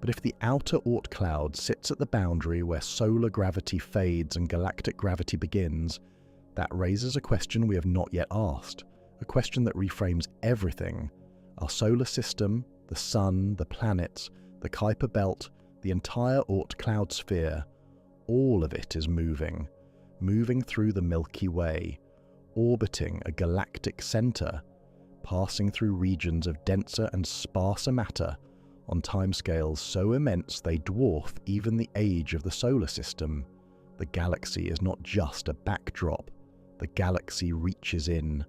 But if the outer Oort cloud sits at the boundary where solar gravity fades and galactic gravity begins, that raises a question we have not yet asked, a question that reframes everything. Our solar system, the Sun, the planets, the Kuiper Belt, the entire Oort cloud sphere, all of it is moving through the Milky Way, orbiting a galactic center, passing through regions of denser and sparser matter on timescales so immense they dwarf even the age of the solar system. The galaxy is not just a backdrop. The galaxy reaches in.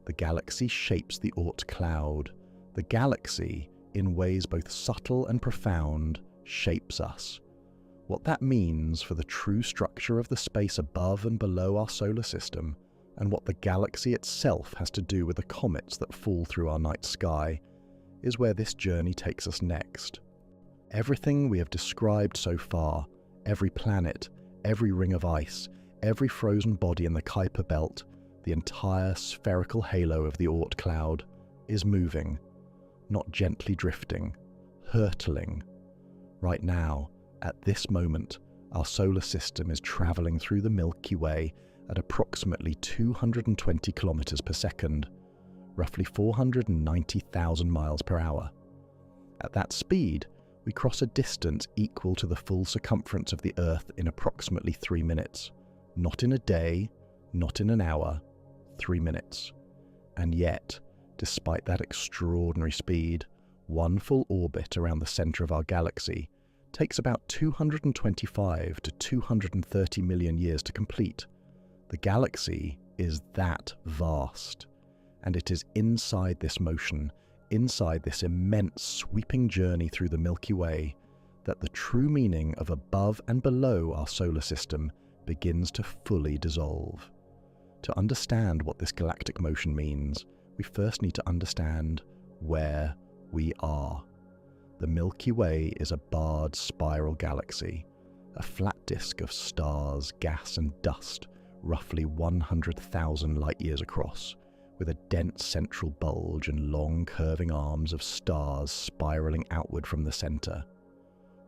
The galaxy shapes the Oort cloud. The galaxy, in ways both subtle and profound, shapes us. What that means for the true structure of the space above and below our solar system, and what the galaxy itself has to do with the comets that fall through our night sky, is where this journey takes us next. Everything we have described so far, every planet, every ring of ice, every frozen body in the Kuiper Belt, the entire spherical halo of the Oort cloud, is moving, not gently drifting, hurtling. Right now, at this moment, our solar system is traveling through the Milky Way at approximately 220 kilometers per second, roughly 490,000 miles per hour. At that speed, we cross a distance equal to the full circumference of the Earth in approximately 3 minutes. Not in a day, not in an hour, 3 minutes. And yet, despite that extraordinary speed, one full orbit around the center of our galaxy takes about 225 to 230 million years to complete. The galaxy is that vast, and it is inside this motion, inside this immense sweeping journey through the Milky Way, that the true meaning of above and below our solar system begins to fully dissolve. To understand what this galactic motion means, we first need to understand where we are. The Milky Way is a barred spiral galaxy, a flat disk of stars, gas and dust, roughly 100,000 light-years across, with a dense central bulge and long curving arms of stars spiraling outward from the center.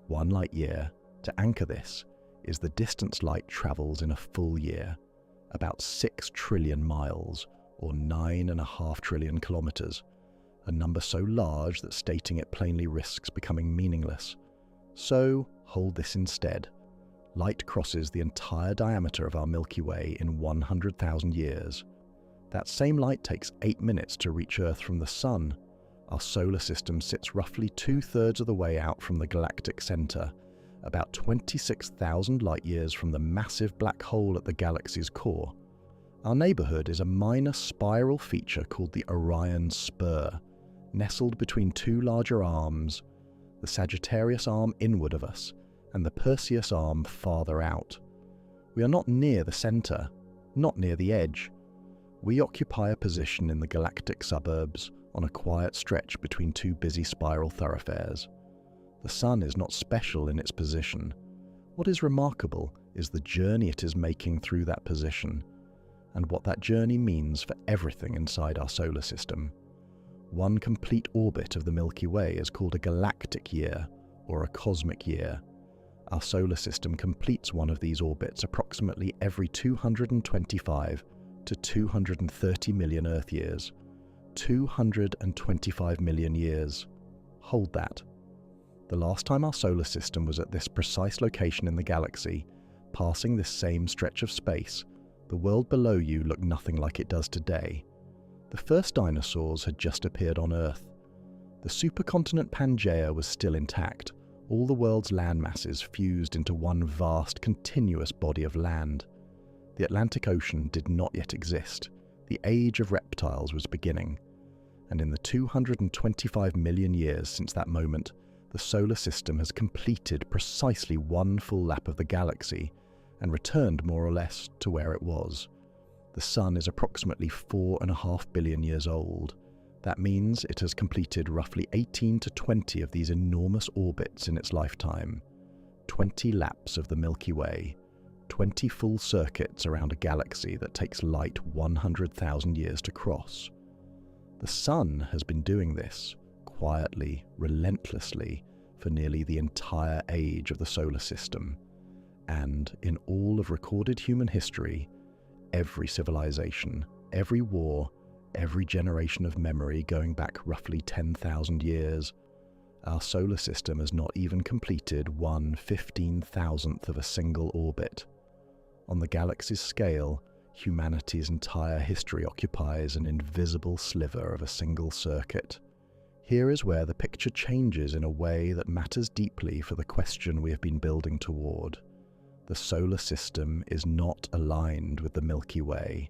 1 light-year, to anchor this, is the distance light travels in a full year, about 6 trillion miles, or 9.5 trillion kilometers, a number so large that stating it plainly risks becoming meaningless. So, hold this instead. Light crosses the entire diameter of our Milky Way in 100,000 years. That same light takes 8 minutes to reach Earth from the Sun. Our solar system sits roughly 2/3 of the way out from the galactic center, about 26,000 light-years from the massive black hole at the galaxy's core. Our neighborhood is a minor spiral feature called the Orion Spur, nestled between 2 larger arms, the Sagittarius arm inward of us, and the Perseus arm farther out. We are not near the center, not near the edge. We occupy a position in the galactic suburbs, on a quiet stretch between 2 busy spiral thoroughfares. The Sun is not special in its position. What is remarkable is the journey it is making through that position, and what that journey means for everything inside our solar system. One complete orbit of the Milky Way is called a galactic year, or a cosmic year. Our solar system completes one of these orbits approximately every 225 to 230 million Earth years. 225 million years. hold that. The last time our solar system was at this precise location in the galaxy, passing this same stretch of space, the world below you looked nothing like it does today. The first dinosaurs had just appeared on Earth. The supercontinent Pangaea was still intact, all the world's land masses fused into one vast, continuous body of land. The Atlantic Ocean did not yet exist. The age of reptiles was beginning. And in the 225 million years since that moment, the solar system has completed precisely one full lap of the galaxy and returned more or less to where it was. The Sun is approximately 4.5 billion years old. That means it has completed roughly 18 to 20 of these enormous orbits in its lifetime. 20 laps of the Milky Way, 20 full circuits around a galaxy that takes light 100,000 years to cross. The Sun has been doing this, quietly, relentlessly, for nearly the entire age of the solar system. And in all of recorded human history, every civilization, every war, every generation of memory going back roughly 10,000 years, our solar system has not even completed 1/15,000th of a single orbit. On the galaxy's scale, humanity's entire history occupies an invisible sliver of a single circuit. Here is where the picture changes in a way that matters deeply for the question we have been building toward. The solar system is not aligned with the Milky Way.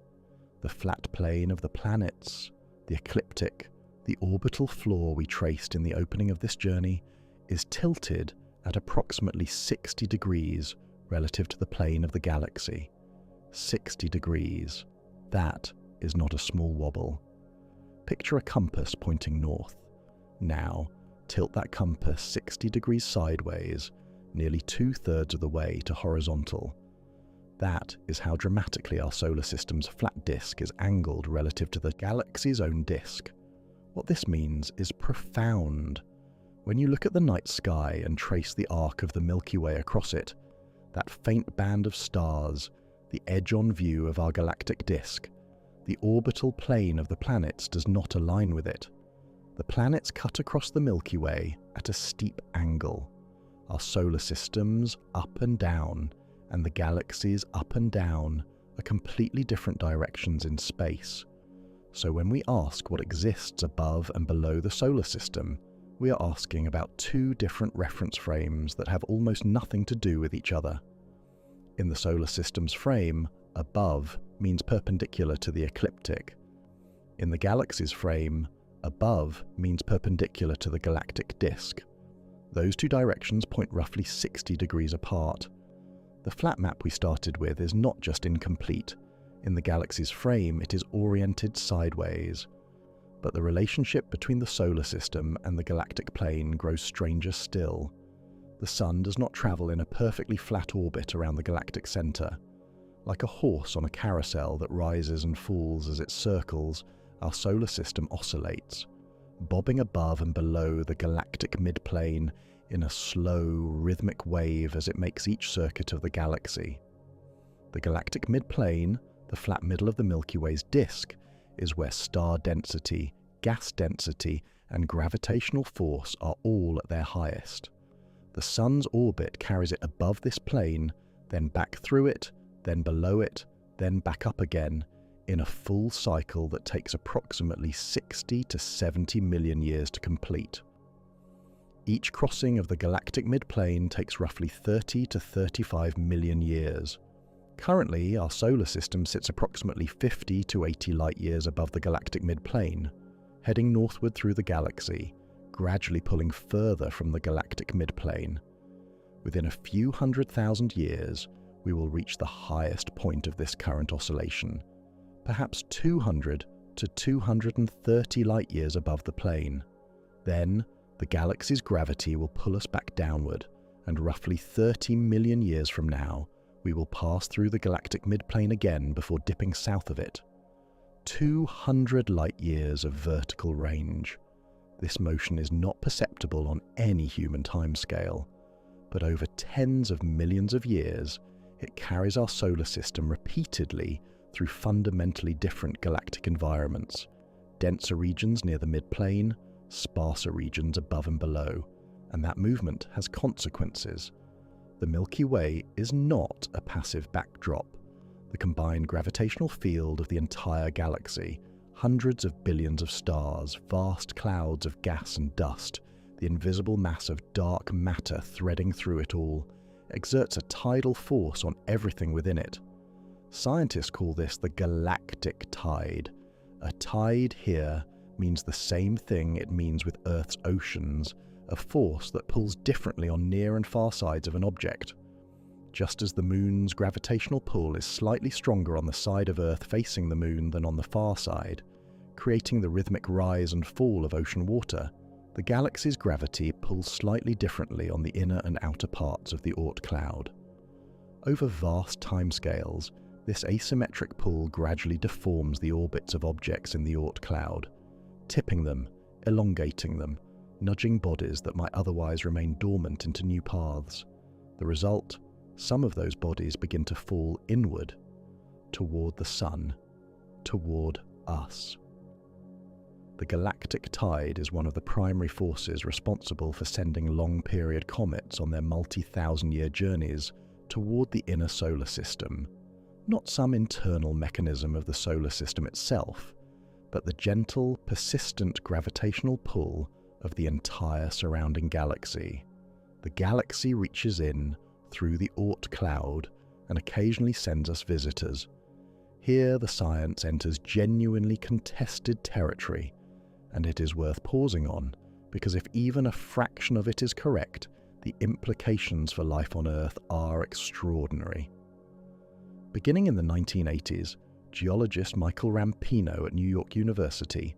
The flat plane of the planets, the ecliptic, the orbital floor we traced in the opening of this journey is tilted at approximately 60 degrees relative to the plane of the galaxy. 60 degrees. That is not a small wobble. Picture a compass pointing north. Now, tilt that compass 60 degrees sideways, nearly 2/3 of the way to horizontal. That is how dramatically our solar system's flat disk is angled relative to the galaxy's own disk. What this means is profound. When you look at the night sky and trace the arc of the Milky Way across it, that faint band of stars, the edge-on view of our galactic disk, the orbital plane of the planets does not align with it. The planets cut across the Milky Way at a steep angle. Our solar systems up and down, and the galaxies up and down are completely different directions in space. So when we ask what exists above and below the solar system, we are asking about two different reference frames that have almost nothing to do with each other. In the solar system's frame, above means perpendicular to the ecliptic. In the galaxy's frame, above means perpendicular to the galactic disk. Those two directions point roughly 60 degrees apart. The flat map we started with is not just incomplete. In the galaxy's frame, it is oriented sideways. But the relationship between the solar system and the galactic plane grows stranger still. The Sun does not travel in a perfectly flat orbit around the galactic center. Like a horse on a carousel that rises and falls as it circles, our solar system oscillates, bobbing above and below the galactic midplane in a slow, rhythmic wave as it makes each circuit of the galaxy. The galactic midplane, the flat middle of the Milky Way's disk, is where star density, gas density, and gravitational force are all at their highest. The Sun's orbit carries it above this plane, then back through it, then below it, then back up again, in a full cycle that takes approximately 60 to 70 million years to complete. Each crossing of the galactic midplane takes roughly 30 to 35 million years. Currently, our solar system sits approximately 50 to 80 light-years above the galactic midplane, heading northward through the galaxy, gradually pulling further from the galactic midplane. Within a few 100,000 years, we will reach the highest point of this current oscillation, perhaps 200 to 230 light-years above the plane. Then, the galaxy's gravity will pull us back downward, and roughly 30 million years from now, we will pass through the galactic midplane again before dipping south of it. 200 light-years of vertical range. This motion is not perceptible on any human timescale, but over tens of millions of years, it carries our solar system repeatedly through fundamentally different galactic environments, denser regions near the midplane, sparser regions above and below, and that movement has consequences. The Milky Way is not a passive backdrop. The combined gravitational field of the entire galaxy, hundreds of billions of stars, vast clouds of gas and dust, the invisible mass of dark matter threading through it all, exerts a tidal force on everything within it. Scientists call this the galactic tide. A tide here means the same thing it means with Earth's oceans, a force that pulls differently on near and far sides of an object. Just as the moon's gravitational pull is slightly stronger on the side of Earth facing the moon than on the far side, creating the rhythmic rise and fall of ocean water, the galaxy's gravity pulls slightly differently on the inner and outer parts of the Oort cloud. Over vast timescales, this asymmetric pull gradually deforms the orbits of objects in the Oort cloud, tipping them, elongating them, nudging bodies that might otherwise remain dormant into new paths. The result? Some of those bodies begin to fall inward, toward the sun, toward us. The galactic tide is one of the primary forces responsible for sending long-period comets on their multi-thousand-year journeys toward the inner solar system. Not some internal mechanism of the solar system itself, but the gentle, persistent gravitational pull of the entire surrounding galaxy. The galaxy reaches in through the Oort cloud and occasionally sends us visitors. Here the science enters genuinely contested territory, and it is worth pausing on, because if even a fraction of it is correct, the implications for life on Earth are extraordinary. Beginning in the 1980s, geologist Michael Rampino at New York University,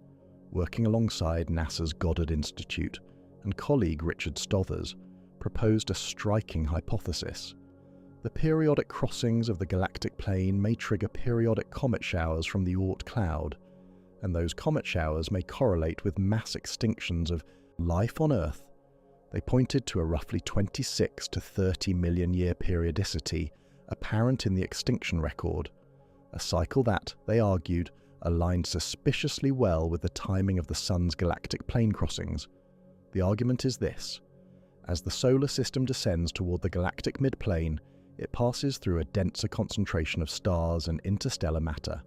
working alongside NASA's Goddard Institute, and colleague Richard Stothers, proposed a striking hypothesis. The periodic crossings of the galactic plane may trigger periodic comet showers from the Oort cloud, and those comet showers may correlate with mass extinctions of life on Earth. They pointed to a roughly 26 to 30 million year periodicity apparent in the extinction record, a cycle that, they argued, aligned suspiciously well with the timing of the Sun's galactic plane crossings. The argument is this: as the solar system descends toward the galactic midplane, it passes through a denser concentration of stars and interstellar matter.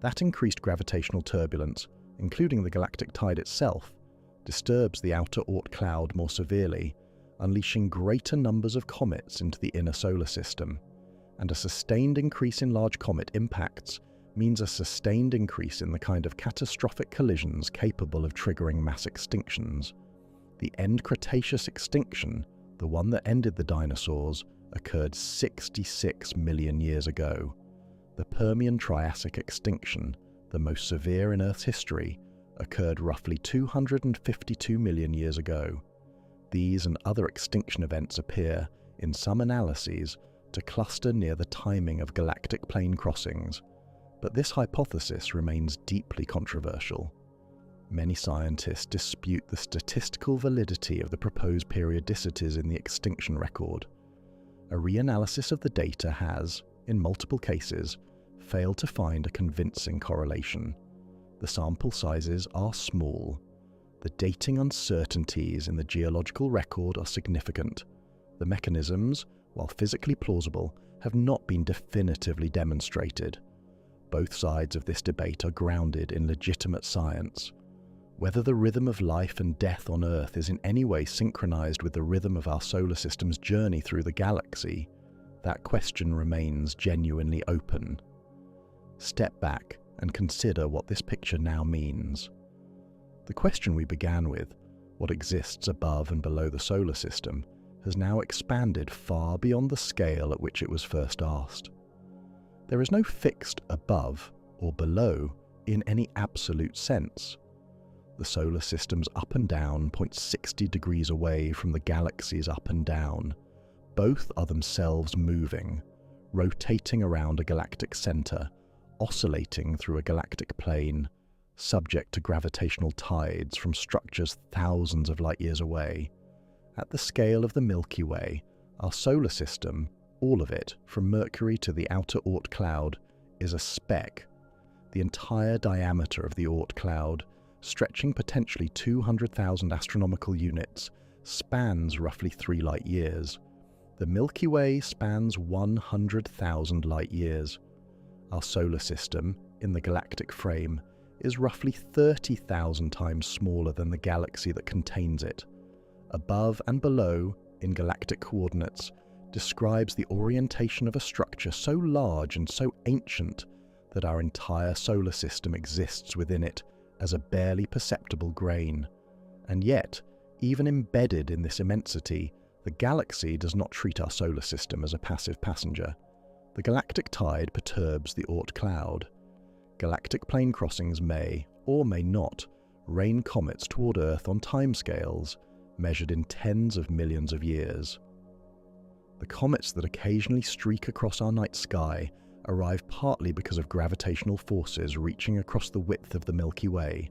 That increased gravitational turbulence, including the galactic tide itself, disturbs the outer Oort cloud more severely, unleashing greater numbers of comets into the inner solar system. And a sustained increase in large comet impacts means a sustained increase in the kind of catastrophic collisions capable of triggering mass extinctions. The end Cretaceous extinction, the one that ended the dinosaurs, occurred 66 million years ago. The Permian-Triassic extinction, the most severe in Earth's history, occurred roughly 252 million years ago. These and other extinction events appear, in some analyses, to cluster near the timing of galactic plane crossings, but this hypothesis remains deeply controversial. Many scientists dispute the statistical validity of the proposed periodicities in the extinction record. A reanalysis of the data has, in multiple cases, failed to find a convincing correlation. The sample sizes are small. The dating uncertainties in the geological record are significant. The mechanisms, while physically plausible, have not been definitively demonstrated. Both sides of this debate are grounded in legitimate science. Whether the rhythm of life and death on Earth is in any way synchronized with the rhythm of our solar system's journey through the galaxy, that question remains genuinely open. Step back and consider what this picture now means. The question we began with, what exists above and below the solar system, has now expanded far beyond the scale at which it was first asked. There is no fixed above or below in any absolute sense. The solar system's up and down point 60 degrees away from the galaxy's up and down. Both are themselves moving, rotating around a galactic center, oscillating through a galactic plane, subject to gravitational tides from structures thousands of light years away. At the scale of the Milky Way, our solar system, all of it, from Mercury to the outer Oort cloud, is a speck. The entire diameter of the Oort cloud, stretching potentially 200,000 astronomical units, spans roughly 3 light-years. The Milky Way spans 100,000 light-years. Our solar system, in the galactic frame, is roughly 30,000 times smaller than the galaxy that contains it. Above and below, in galactic coordinates, describes the orientation of a structure so large and so ancient that our entire solar system exists within it as a barely perceptible grain. And yet, even embedded in this immensity, the galaxy does not treat our solar system as a passive passenger. The galactic tide perturbs the Oort cloud. Galactic plane crossings may, or may not, rain comets toward Earth on timescales measured in tens of millions of years. The comets that occasionally streak across our night sky arrive partly because of gravitational forces reaching across the width of the Milky Way,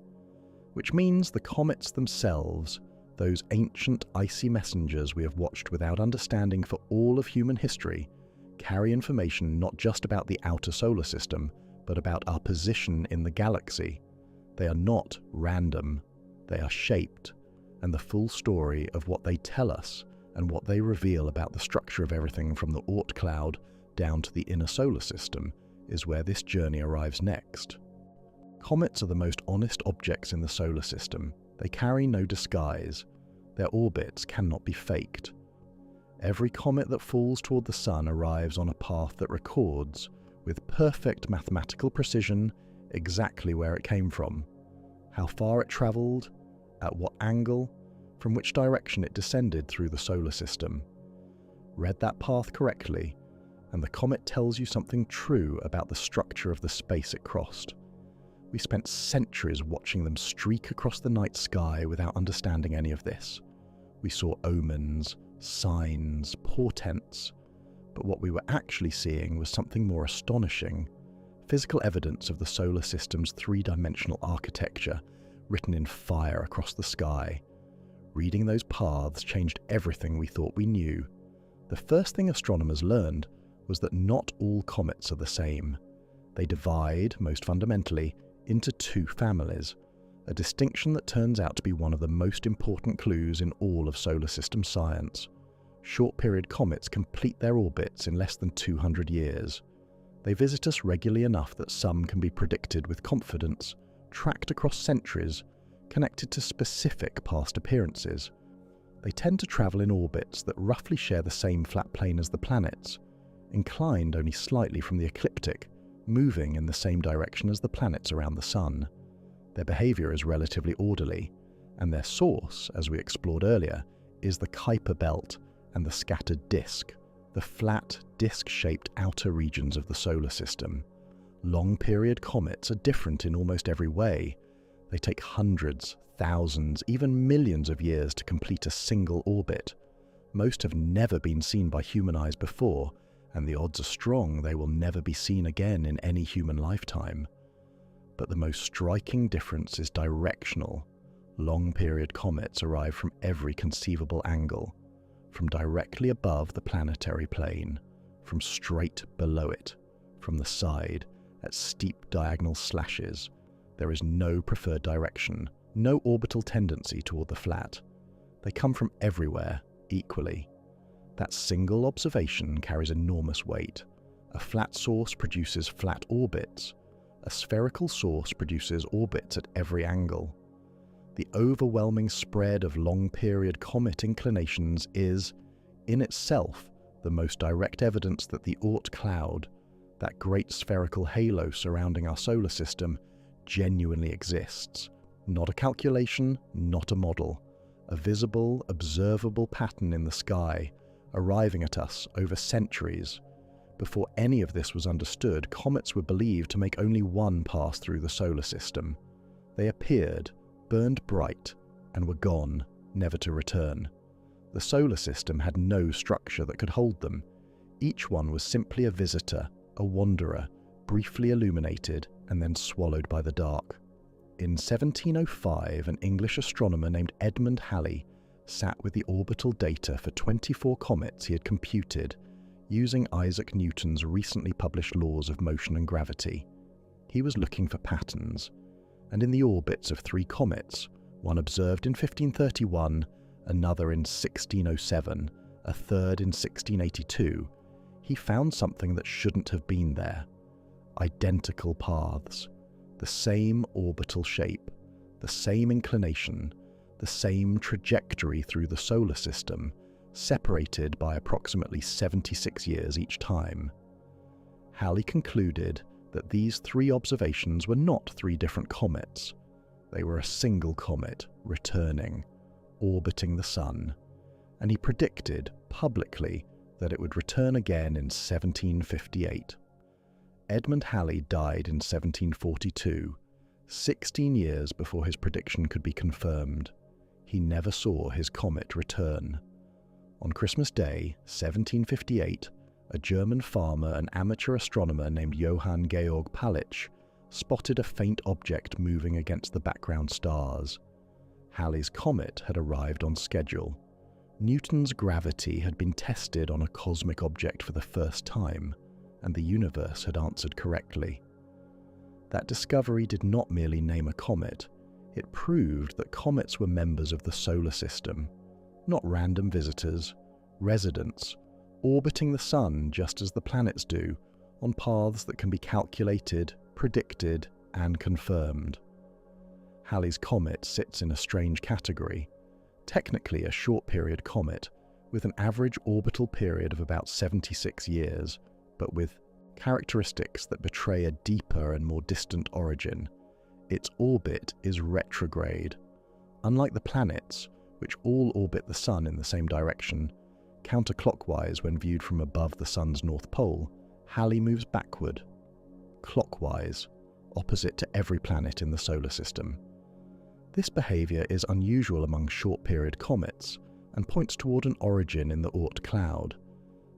which means the comets themselves, those ancient icy messengers we have watched without understanding for all of human history, carry information not just about the outer solar system, but about our position in the galaxy. They are not random, they are shaped, and the full story of what they tell us and what they reveal about the structure of everything from the Oort cloud down to the inner solar system is where this journey arrives next. Comets are the most honest objects in the solar system. They carry no disguise. Their orbits cannot be faked. Every comet that falls toward the Sun arrives on a path that records, with perfect mathematical precision, exactly where it came from, how far it travelled, at what angle, from which direction it descended through the solar system. Read that path correctly, and the comet tells you something true about the structure of the space it crossed. We spent centuries watching them streak across the night sky without understanding any of this. We saw omens, signs, portents, but what we were actually seeing was something more astonishing: physical evidence of the solar system's three-dimensional architecture written in fire across the sky. Reading those paths changed everything we thought we knew. The first thing astronomers learned was that not all comets are the same. They divide, most fundamentally, into two families, a distinction that turns out to be one of the most important clues in all of solar system science. Short-period comets complete their orbits in less than 200 years. They visit us regularly enough that some can be predicted with confidence, tracked across centuries, connected to specific past appearances. They tend to travel in orbits that roughly share the same flat plane as the planets, inclined only slightly from the ecliptic, moving in the same direction as the planets around the Sun. Their behaviour is relatively orderly, and their source, as we explored earlier, is the Kuiper belt and the scattered disk, the flat, disk-shaped outer regions of the solar system. Long-period comets are different in almost every way. They take hundreds, thousands, even millions of years to complete a single orbit. Most have never been seen by human eyes before, and the odds are strong they will never be seen again in any human lifetime. But the most striking difference is directional. Long-period comets arrive from every conceivable angle, from directly above the planetary plane, from straight below it, from the side, at steep diagonal slashes. There is no preferred direction, no orbital tendency toward the flat. They come from everywhere, equally. That single observation carries enormous weight. A flat source produces flat orbits. A spherical source produces orbits at every angle. The overwhelming spread of long-period comet inclinations is, in itself, the most direct evidence that the Oort cloud, that great spherical halo surrounding our solar system, genuinely exists. Not a calculation, not a model. A visible, observable pattern in the sky, arriving at us over centuries. Before any of this was understood, comets were believed to make only one pass through the solar system. They appeared, burned bright, and were gone, never to return. The solar system had no structure that could hold them. Each one was simply a visitor, a wanderer, briefly illuminated and then swallowed by the dark. In 1705, an English astronomer named Edmund Halley sat with the orbital data for 24 comets he had computed using Isaac Newton's recently published laws of motion and gravity. He was looking for patterns, and in the orbits of 3 comets, one observed in 1531, another in 1607, a third in 1682, he found something that shouldn't have been there. Identical paths, the same orbital shape, the same inclination, the same trajectory through the solar system, separated by approximately 76 years each time. Halley concluded that these 3 observations were not 3 different comets. They were a single comet returning, orbiting the Sun, and he predicted publicly that it would return again in 1758. Edmund Halley died in 1742, 16 years before his prediction could be confirmed. He never saw his comet return. On Christmas Day, 1758, a German farmer and amateur astronomer named Johann Georg Palitsch spotted a faint object moving against the background stars. Halley's comet had arrived on schedule. Newton's gravity had been tested on a cosmic object for the first time, and the universe had answered correctly. That discovery did not merely name a comet, it proved that comets were members of the solar system, not random visitors, residents, orbiting the Sun just as the planets do, on paths that can be calculated, predicted, and confirmed. Halley's comet sits in a strange category, technically a short-period comet, with an average orbital period of about 76 years, but with characteristics that betray a deeper and more distant origin. Its orbit is retrograde. Unlike the planets, which all orbit the Sun in the same direction, counterclockwise when viewed from above the Sun's north pole, Halley moves backward, clockwise, opposite to every planet in the solar system. This behaviour is unusual among short-period comets and points toward an origin in the Oort cloud.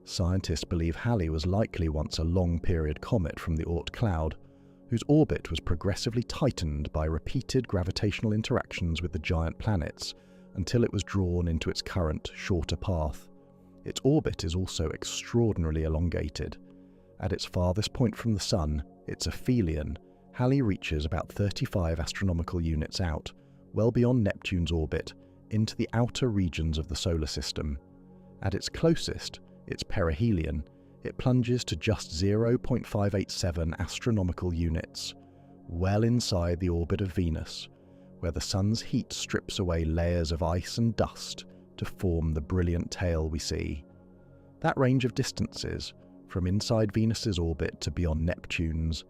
Scientists believe Halley was likely once a long-period comet from the Oort cloud, whose orbit was progressively tightened by repeated gravitational interactions with the giant planets until it was drawn into its current, shorter path. Its orbit is also extraordinarily elongated. At its farthest point from the Sun, its aphelion, Halley reaches about 35 astronomical units out, well beyond Neptune's orbit, into the outer regions of the solar system. At its closest, its perihelion, it plunges to just 0.587 astronomical units, well inside the orbit of Venus, where the Sun's heat strips away layers of ice and dust to form the brilliant tail we see. That range of distances, from inside Venus's orbit to beyond Neptune's,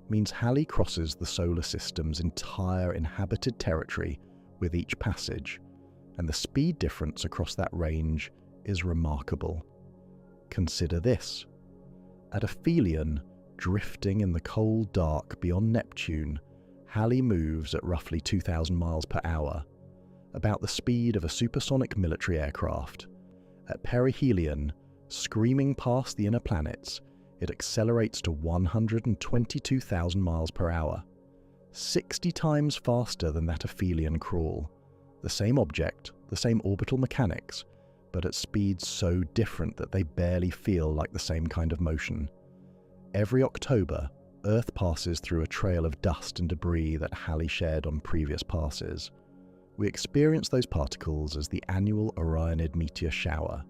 means Halley crosses the solar system's entire inhabited territory with each passage, and the speed difference across that range is remarkable. Consider this. At aphelion, drifting in the cold dark beyond Neptune, Halley moves at roughly 2,000 miles per hour, about the speed of a supersonic military aircraft. At perihelion, screaming past the inner planets, it accelerates to 122,000 miles per hour, 60 times faster than that aphelion crawl. The same object, the same orbital mechanics, but at speeds so different that they barely feel like the same kind of motion. Every October, Earth passes through a trail of dust and debris that Halley shared on previous passes. We experience those particles as the annual Orionid meteor shower.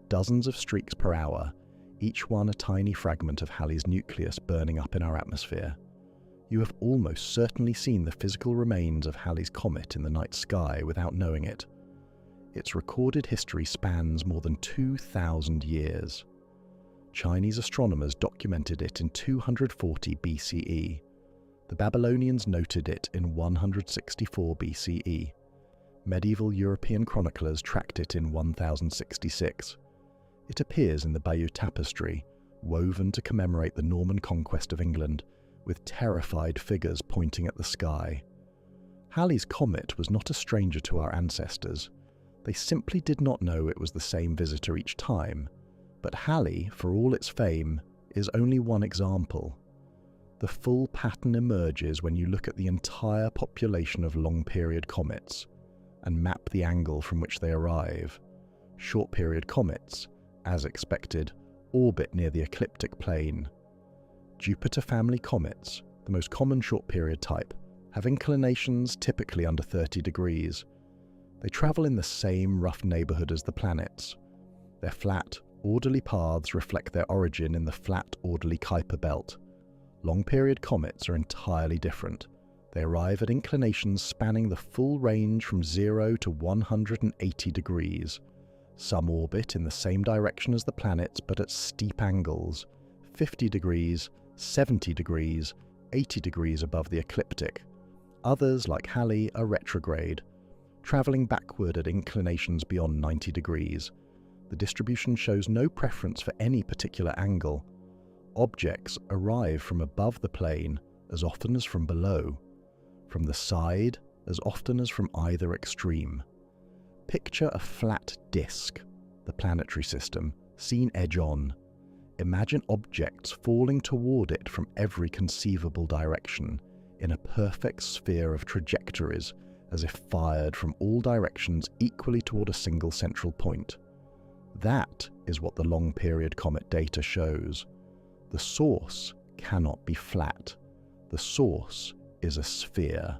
Dozens of streaks per hour, each one a tiny fragment of Halley's nucleus burning up in our atmosphere. You have almost certainly seen the physical remains of Halley's comet in the night sky without knowing it. Its recorded history spans more than 2,000 years. Chinese astronomers documented it in 240 BCE. The Babylonians noted it in 164 BCE. Medieval European chroniclers tracked it in 1066. It appears in the Bayeux Tapestry, woven to commemorate the Norman conquest of England, with terrified figures pointing at the sky. Halley's comet was not a stranger to our ancestors. They simply did not know it was the same visitor each time. But Halley, for all its fame, is only one example. The full pattern emerges when you look at the entire population of long-period comets and map the angle from which they arrive. Short-period comets, as expected, orbit near the ecliptic plane. Jupiter family comets, the most common short-period type, have inclinations typically under 30 degrees. They travel in the same rough neighborhood as the planets. Their flat, orderly paths reflect their origin in the flat, orderly Kuiper belt. Long-period comets are entirely different. They arrive at inclinations spanning the full range from 0 to 180 degrees. Some orbit in the same direction as the planets but at steep angles, 50 degrees, 70 degrees, 80 degrees above the ecliptic. Others, like Halley, are retrograde, travelling backward at inclinations beyond 90 degrees. The distribution shows no preference for any particular angle. Objects arrive from above the plane as often as from below, from the side as often as from either extreme. Picture a flat disk, the planetary system, seen edge-on. Imagine objects falling toward it from every conceivable direction, in a perfect sphere of trajectories, as if fired from all directions equally toward a single central point. That is what the long-period comet data shows. The source cannot be flat. The source is a sphere.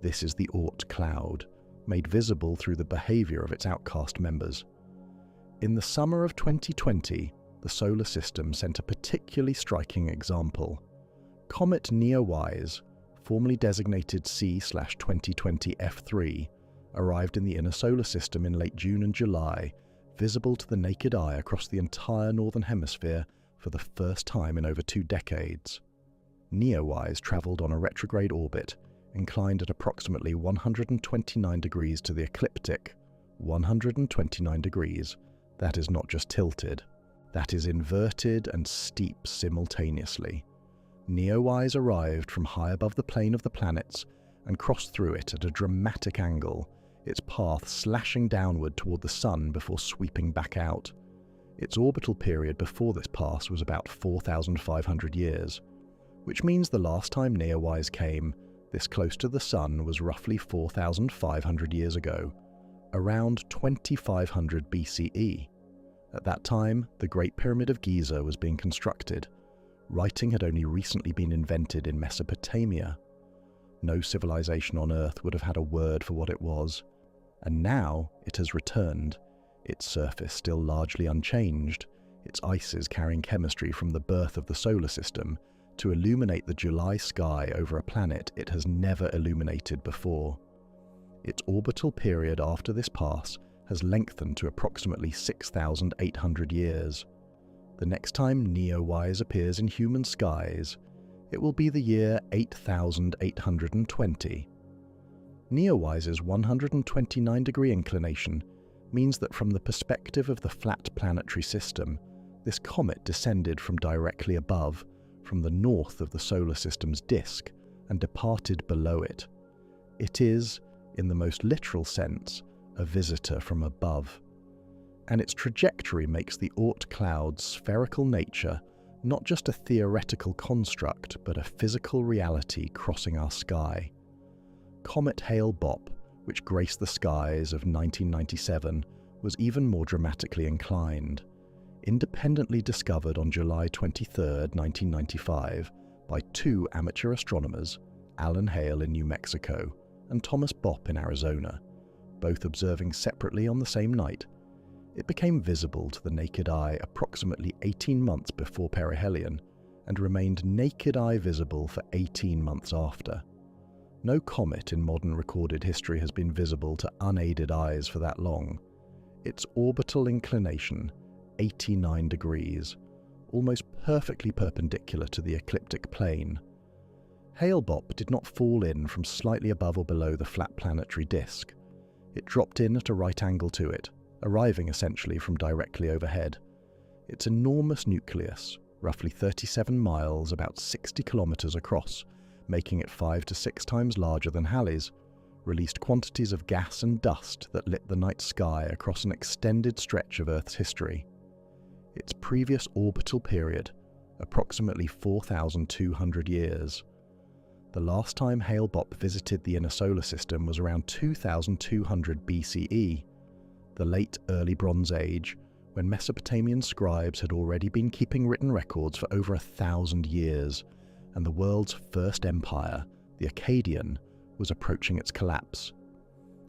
This is the Oort cloud, made visible through the behavior of its outcast members. In the summer of 2020, the solar system sent a particularly striking example. Comet Neowise, formerly designated C/2020 F3, arrived in the inner solar system in late June and July, visible to the naked eye across the entire northern hemisphere for the first time in over 2 decades. Neowise travelled on a retrograde orbit, inclined at approximately 129 degrees to the ecliptic. 129 degrees. That is not just tilted. That is inverted and steep simultaneously. Neowise arrived from high above the plane of the planets and crossed through it at a dramatic angle, its path slashing downward toward the Sun before sweeping back out. Its orbital period before this pass was about 4,500 years, which means the last time Neowise came this close to the Sun was roughly 4,500 years ago, around 2500 BCE. At that time, the Great Pyramid of Giza was being constructed. Writing had only recently been invented in Mesopotamia. No civilization on Earth would have had a word for what it was. And now it has returned, its surface still largely unchanged, its ices carrying chemistry from the birth of the solar system to illuminate the July sky over a planet it has never illuminated before. Its orbital period after this pass has lengthened to approximately 6,800 years. The next time Neowise appears in human skies, it will be the year 8,820. Neowise's 129-degree inclination means that from the perspective of the flat planetary system, this comet descended from directly above, from the north of the solar system's disk, and departed below it. It is, in the most literal sense, a visitor from above. And its trajectory makes the Oort cloud's spherical nature not just a theoretical construct, but a physical reality crossing our sky. Comet Hale-Bopp, which graced the skies of 1997, was even more dramatically inclined. Independently discovered on July 23, 1995, by 2 amateur astronomers, Alan Hale in New Mexico and Thomas Bopp in Arizona, both observing separately on the same night, it became visible to the naked eye approximately 18 months before perihelion and remained naked eye visible for 18 months after. No comet in modern recorded history has been visible to unaided eyes for that long. Its orbital inclination, 89 degrees, almost perfectly perpendicular to the ecliptic plane. Hale-Bopp did not fall in from slightly above or below the flat planetary disk. It dropped in at a right angle to it, arriving essentially from directly overhead. Its enormous nucleus, roughly 37 miles, about 60 kilometers across, making it 5 to 6 times larger than Halley's, released quantities of gas and dust that lit the night sky across an extended stretch of Earth's history. Its previous orbital period, approximately 4,200 years. The last time Hale-Bopp visited the inner solar system was around 2,200 BCE, the late Early Bronze Age, when Mesopotamian scribes had already been keeping written records for over 1,000 years, and the world's first empire, The Akkadian was approaching its collapse.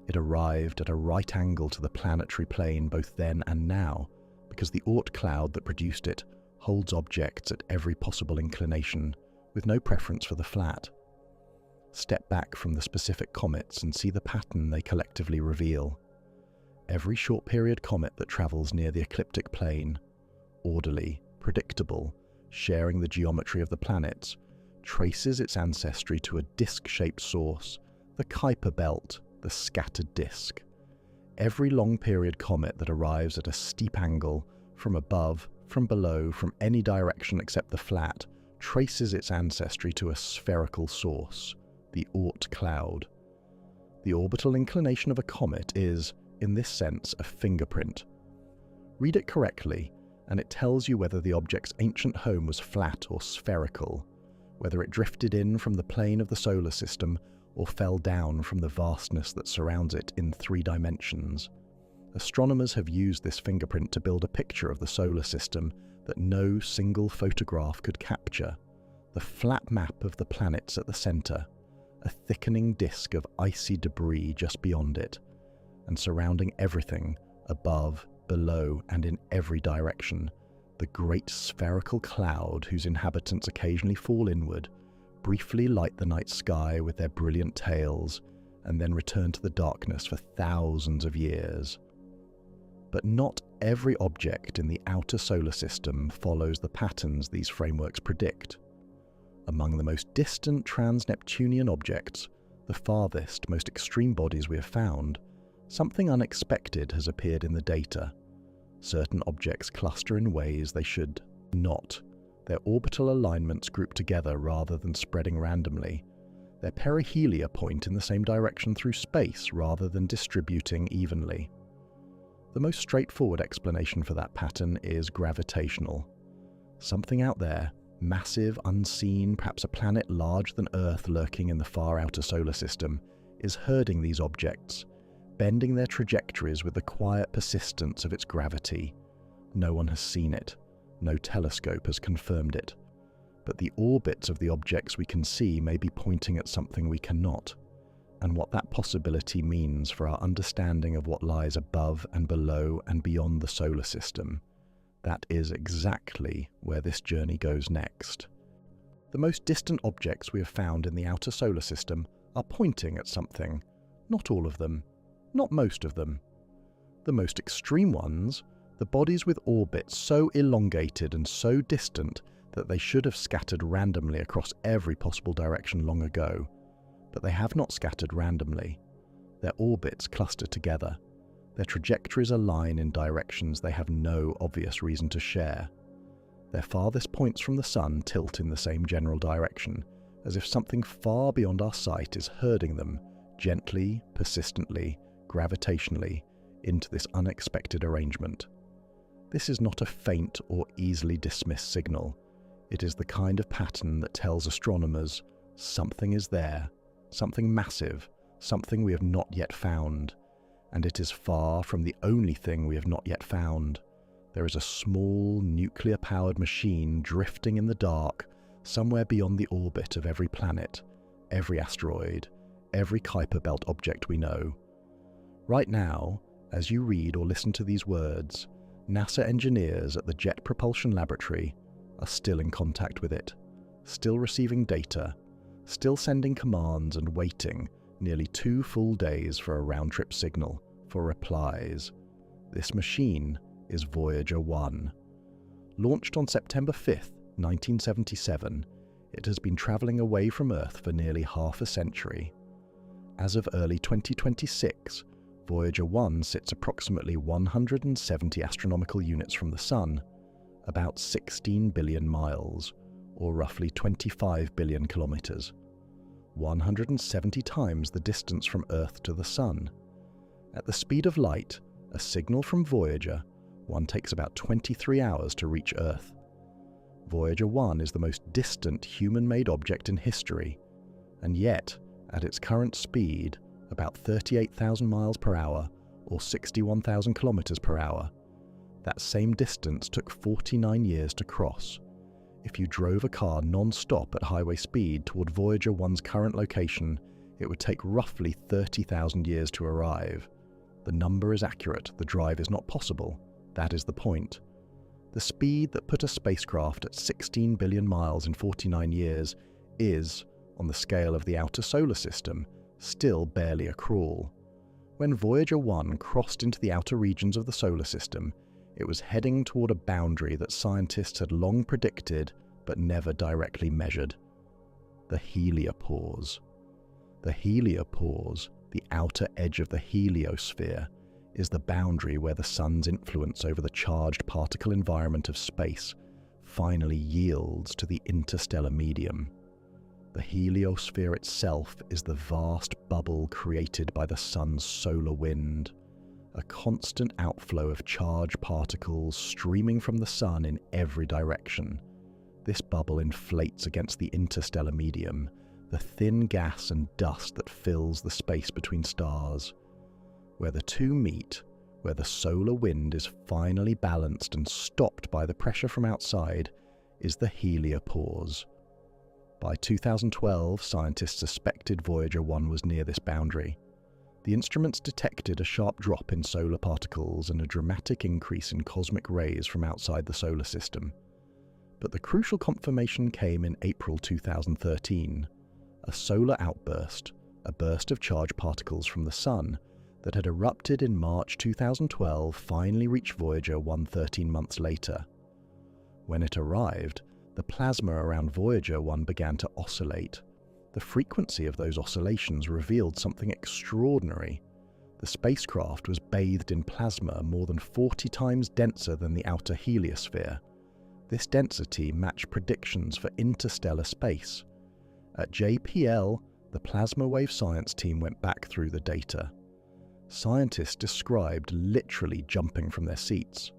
It arrived at a right angle to the planetary plane both then and now, because the Oort cloud that produced it holds objects at every possible inclination, with no preference for the flat. Step back from the specific comets and see the pattern they collectively reveal. Every short-period comet that travels near the ecliptic plane, orderly, predictable, sharing the geometry of the planets, traces its ancestry to a disc-shaped source, the Kuiper belt, the scattered disk. Every long-period comet that arrives at a steep angle, from above, from below, from any direction except the flat, traces its ancestry to a spherical source, the Oort cloud. The orbital inclination of a comet is, in this sense, a fingerprint. Read it correctly, and it tells you whether the object's ancient home was flat or spherical, whether it drifted in from the plane of the solar system or fell down from the vastness that surrounds it in 3 dimensions. Astronomers have used this fingerprint to build a picture of the solar system that no single photograph could capture. The flat map of the planets at the center, a thickening disk of icy debris just beyond it, and surrounding everything, above, below, and in every direction, the great spherical cloud whose inhabitants occasionally fall inward, briefly light the night sky with their brilliant tails, and then return to the darkness for thousands of years. But not every object in the outer solar system follows the patterns these frameworks predict. Among the most distant trans-Neptunian objects, the farthest, most extreme bodies we have found, something unexpected has appeared in the data. Certain objects cluster in ways they should not. Their orbital alignments group together rather than spreading randomly. Their perihelia point in the same direction through space rather than distributing evenly. The most straightforward explanation for that pattern is gravitational. Something out there, massive, unseen, perhaps a planet larger than Earth lurking in the far outer solar system, is herding these objects, bending their trajectories with the quiet persistence of its gravity. No one has seen it. No telescope has confirmed it. But the orbits of the objects we can see may be pointing at something we cannot, and what that possibility means for our understanding of what lies above and below and beyond the solar system. That is exactly where this journey goes next. The most distant objects we have found in the outer solar system are pointing at something. Not all of them. Not most of them. The most extreme ones, the bodies with orbits so elongated and so distant that they should have scattered randomly across every possible direction long ago. But they have not scattered randomly. Their orbits cluster together. Their trajectories align in directions they have no obvious reason to share. Their farthest points from the Sun tilt in the same general direction, as if something far beyond our sight is herding them, gently, persistently, gravitationally, into this unexpected arrangement. This is not a faint or easily dismissed signal. It is the kind of pattern that tells astronomers something is there, something massive, something we have not yet found. And it is far from the only thing we have not yet found. There is a small, nuclear-powered machine drifting in the dark, somewhere beyond the orbit of every planet, every asteroid, every Kuiper belt object we know. Right now, as you read or listen to these words, NASA engineers at the Jet Propulsion Laboratory are still in contact with it, still receiving data, still sending commands and waiting nearly 2 full days for a round-trip signal, for replies. This machine is Voyager 1. Launched on September 5th, 1977, it has been travelling away from Earth for nearly half a century. As of early 2026, Voyager 1 sits approximately 170 astronomical units from the Sun, about 16 billion miles, or roughly 25 billion kilometres. 170 times the distance from Earth to the Sun. At the speed of light, a signal from Voyager 1 takes about 23 hours to reach Earth. Voyager 1 is the most distant human-made object in history, and yet, at its current speed, about 38,000 miles per hour or 61,000 kilometers per hour, that same distance took 49 years to cross. If you drove a car non-stop at highway speed toward Voyager 1's current location, it would take roughly 30,000 years to arrive. The number is accurate, the drive is not possible. That is the point. The speed that put a spacecraft at 16 billion miles in 49 years is, on the scale of the outer solar system, still barely a crawl. When Voyager 1 crossed into the outer regions of the solar system, it was heading toward a boundary that scientists had long predicted but never directly measured. The heliopause. The heliopause, the outer edge of the heliosphere, is the boundary where the sun's influence over the charged particle environment of space finally yields to the interstellar medium. The heliosphere itself is the vast bubble created by the sun's solar wind, a constant outflow of charged particles streaming from the sun in every direction. This bubble inflates against the interstellar medium, the thin gas and dust that fills the space between stars. Where the two meet, where the solar wind is finally balanced and stopped by the pressure from outside, is the heliopause. By 2012, scientists suspected Voyager 1 was near this boundary. The instruments detected a sharp drop in solar particles and a dramatic increase in cosmic rays from outside the solar system. But the crucial confirmation came in April 2013. A solar outburst, a burst of charged particles from the Sun, that had erupted in March 2012 finally reached Voyager 1 13 months later. When it arrived, the plasma around Voyager 1 began to oscillate. The frequency of those oscillations revealed something extraordinary. The spacecraft was bathed in plasma more than 40 times denser than the outer heliosphere. This density matched predictions for interstellar space. At JPL, the plasma wave science team went back through the data. Scientists described literally jumping from their seats.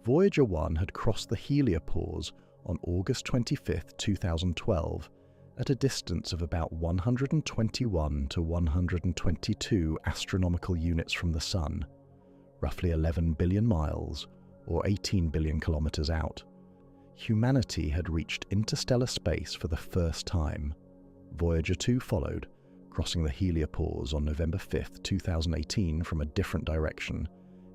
Voyager 1 had crossed the heliopause on August 25, 2012, at a distance of about 121 to 122 astronomical units from the Sun, roughly 11 billion miles, or 18 billion kilometers out. Humanity had reached interstellar space for the first time. Voyager 2 followed, crossing the heliopause on November 5, 2018 from a different direction,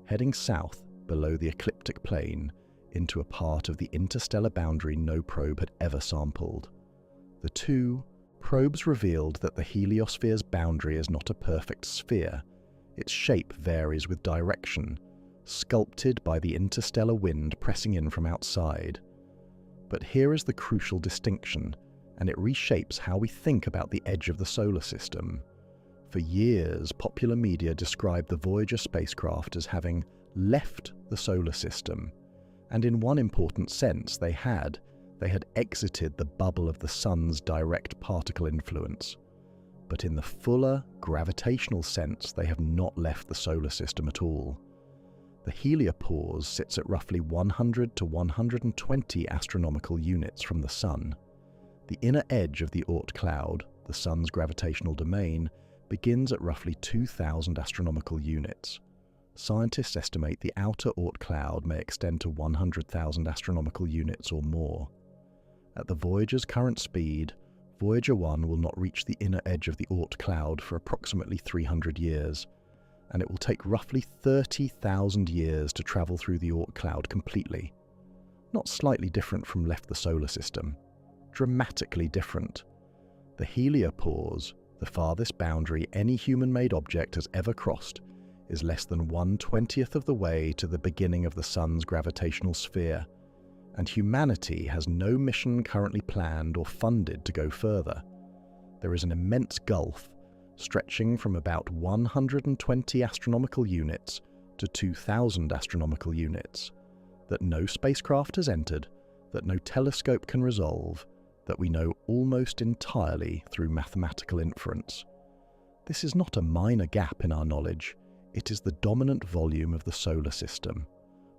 heading south below the ecliptic plane into a part of the interstellar boundary no probe had ever sampled. The two probes revealed that the heliosphere's boundary is not a perfect sphere. Its shape varies with direction, sculpted by the interstellar wind pressing in from outside. But here is the crucial distinction, and it reshapes how we think about the edge of the solar system. For years, popular media described the Voyager spacecraft as having left the solar system, and in one important sense they had exited the bubble of the sun's direct particle influence. But in the fuller, gravitational sense, they have not left the solar system at all. The heliopause sits at roughly 100 to 120 astronomical units from the Sun. The inner edge of the Oort cloud, the Sun's gravitational domain, begins at roughly 2,000 astronomical units. Scientists estimate the outer Oort cloud may extend to 100,000 astronomical units or more. At the Voyager's current speed, Voyager 1 will not reach the inner edge of the Oort cloud for approximately 300 years, and it will take roughly 30,000 years to travel through the Oort cloud completely. Not slightly different from left the solar system, dramatically different. The heliopause, the farthest boundary any human-made object has ever crossed, is less than 1/20th of the way to the beginning of the Sun's gravitational sphere, and humanity has no mission currently planned or funded to go further. There is an immense gulf, stretching from about 120 astronomical units to 2,000 astronomical units, that no spacecraft has entered, that no telescope can resolve, that we know almost entirely through mathematical inference. This is not a minor gap in our knowledge, it is the dominant volume of the solar system.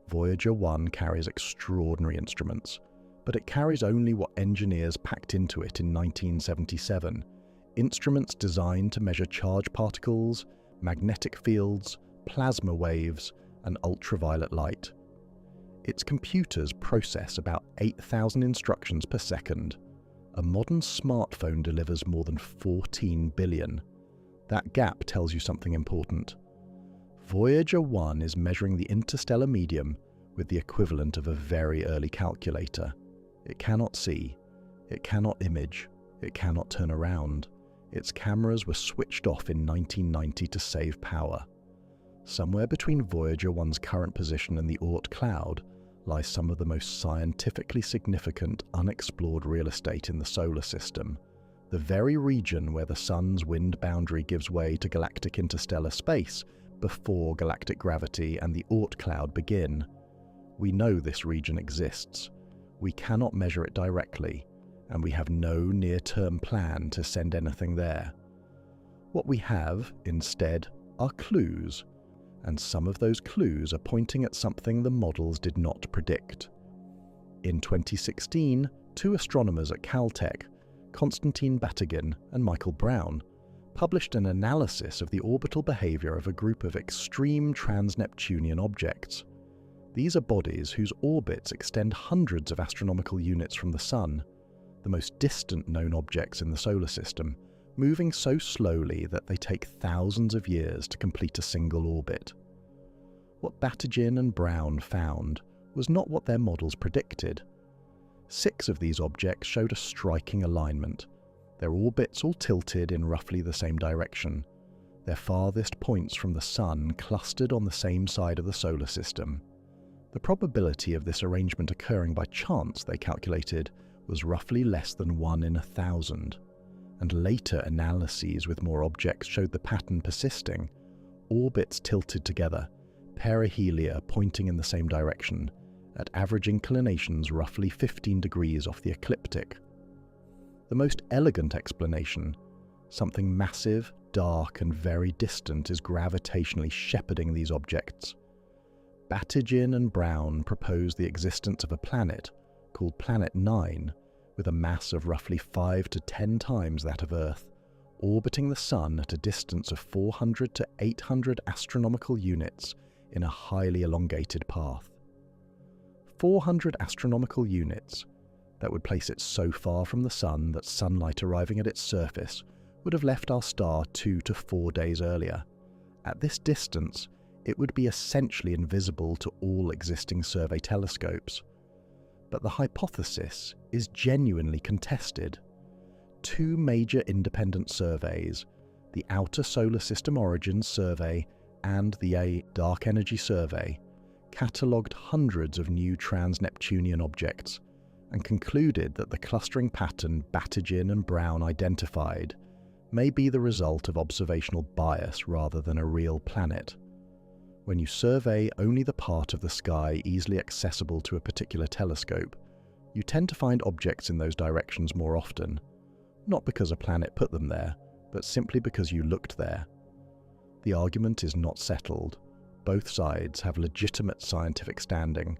Voyager 1 carries extraordinary instruments, but it carries only what engineers packed into it in 1977, instruments designed to measure charged particles, magnetic fields, plasma waves, and ultraviolet light. Its computers process about 8,000 instructions per second. A modern smartphone delivers more than 14 billion. That gap tells you something important. Voyager 1 is measuring the interstellar medium with the equivalent of a very early calculator. It cannot see, it cannot image, it cannot turn around. Its cameras were switched off in 1990 to save power. Somewhere between Voyager 1's current position and the Oort cloud lies some of the most scientifically significant unexplored real estate in the solar system, the very region where the Sun's wind boundary gives way to galactic interstellar space before galactic gravity and the Oort cloud begin. We know this region exists. We cannot measure it directly, and we have no near-term plan to send anything there. What we have, instead, are clues, and some of those clues are pointing at something the models did not predict. In 2016, two astronomers at Caltech, Konstantin Batygin and Michael Brown, published an analysis of the orbital behavior of a group of extreme trans-Neptunian objects. These are bodies whose orbits extend hundreds of astronomical units from the Sun, the most distant known objects in the solar system, moving so slowly that they take thousands of years to complete a single orbit. What Batygin and Brown found was not what their models predicted. 6 of these objects showed a striking alignment, their orbits all tilted in roughly the same direction, their farthest points from the Sun clustered on the same side of the solar system. The probability of this arrangement occurring by chance, they calculated, was roughly less than 1 in 1,000, and later analyses with more objects showed the pattern persisting, orbits tilted together, perihelia pointing in the same direction, at average inclinations roughly 15 degrees off the ecliptic. The most elegant explanation, something massive, dark and very distant, is gravitationally shepherding these objects. Batygin and Brown proposed the existence of a planet called Planet 9, with a mass of roughly 5 to 10 times that of Earth, orbiting the Sun at a distance of 400 to 800 astronomical units in a highly elongated path. 400 astronomical units, that would place it so far from the Sun that sunlight arriving at its surface would have left our star 2 to 4 days earlier. At this distance, it would be essentially invisible to all existing survey telescopes. But the hypothesis is genuinely contested. 2 major independent surveys, the Outer Solar System Origins Survey and the Dark Energy Survey, catalogued hundreds of new trans-Neptunian objects and concluded that the clustering pattern Batygin and Brown identified may be the result of observational bias rather than a real planet. When you survey only the part of the sky easily accessible to a particular telescope, you tend to find objects in those directions more often, not because a planet put them there, but simply because you looked there. The argument is not settled. Both sides have legitimate scientific standing.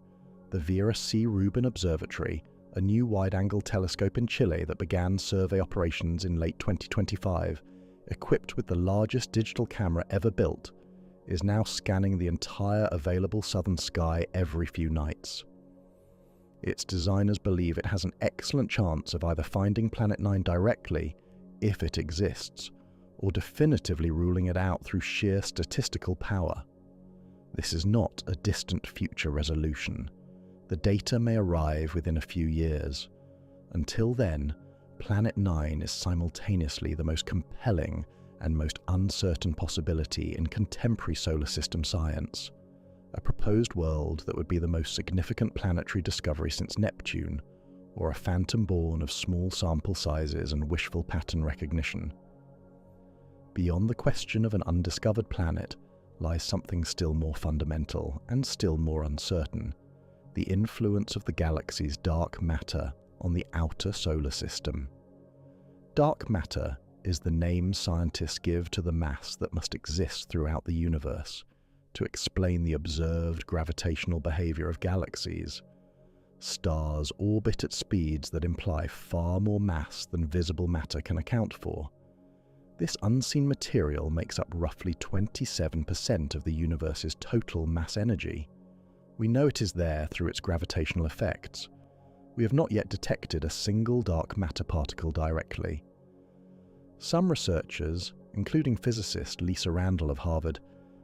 The Vera C. Rubin Observatory, a new wide-angle telescope in Chile that began survey operations in late 2025, equipped with the largest digital camera ever built, is now scanning the entire available southern sky every few nights. Its designers believe it has an excellent chance of either finding Planet 9 directly, if it exists, or definitively ruling it out through sheer statistical power. This is not a distant future resolution. The data may arrive within a few years. Until then, Planet 9 is simultaneously the most compelling and most uncertain possibility in contemporary solar system science, a proposed world that would be the most significant planetary discovery since Neptune, or a phantom born of small sample sizes and wishful pattern recognition. Beyond the question of an undiscovered planet lies something still more fundamental and still more uncertain: the influence of the galaxy's dark matter on the outer solar system. Dark matter is the name scientists give to the mass that must exist throughout the universe to explain the observed gravitational behavior of galaxies. Stars orbit at speeds that imply far more mass than visible matter can account for. This unseen material makes up roughly 27% of the universe's total mass energy. We know it is there through its gravitational effects. We have not yet detected a single dark matter particle directly. Some researchers, including physicist Lisa Randall of Harvard,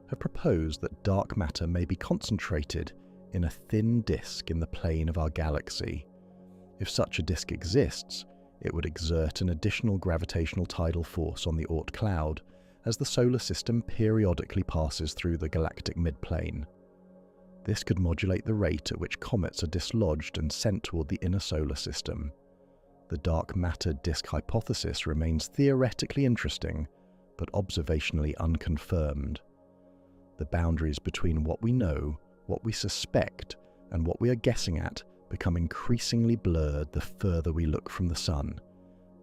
have proposed that dark matter may be concentrated in a thin disk in the plane of our galaxy. If such a disk exists, it would exert an additional gravitational tidal force on the Oort cloud as the solar system periodically passes through the galactic midplane. This could modulate the rate at which comets are dislodged and sent toward the inner solar system. The dark matter disk hypothesis remains theoretically interesting, but observationally unconfirmed. The boundaries between what we know, what we suspect, and what we are guessing at become increasingly blurred the further we look from the Sun.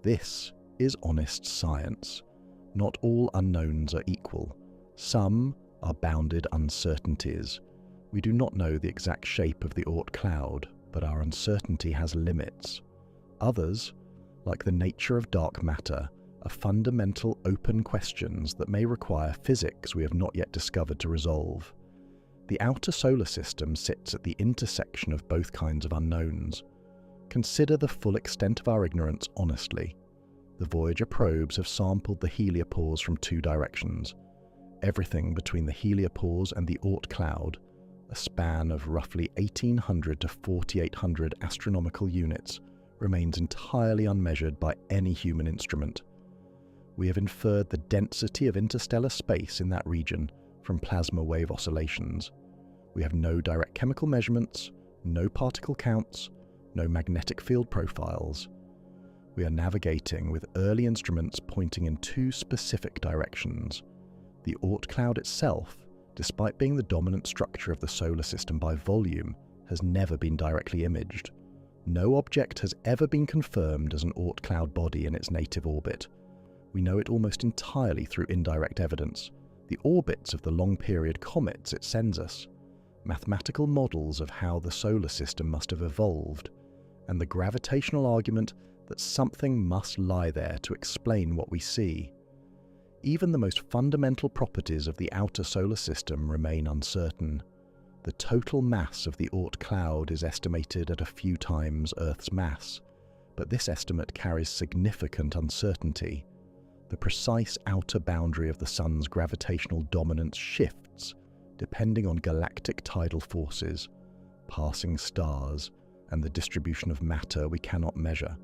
This is honest science. Not all unknowns are equal. Some are bounded uncertainties. We do not know the exact shape of the Oort cloud, but our uncertainty has limits. Others, like the nature of dark matter, are fundamental open questions that may require physics we have not yet discovered to resolve. The outer solar system sits at the intersection of both kinds of unknowns. Consider the full extent of our ignorance honestly. The Voyager probes have sampled the heliopause from two directions. Everything between the heliopause and the Oort cloud, a span of roughly 1800 to 4800 astronomical units, remains entirely unmeasured by any human instrument. We have inferred the density of interstellar space in that region from plasma wave oscillations. We have no direct chemical measurements, no particle counts, no magnetic field profiles. We are navigating with early instruments pointing in two specific directions. The Oort cloud itself, despite being the dominant structure of the solar system by volume, has never been directly imaged. No object has ever been confirmed as an Oort cloud body in its native orbit. We know it almost entirely through indirect evidence, the orbits of the long-period comets it sends us, mathematical models of how the solar system must have evolved, and the gravitational argument that something must lie there to explain what we see. Even the most fundamental properties of the outer solar system remain uncertain. The total mass of the Oort cloud is estimated at a few times Earth's mass, but this estimate carries significant uncertainty. The precise outer boundary of the Sun's gravitational dominance shifts depending on galactic tidal forces, passing stars, and the distribution of matter we cannot measure.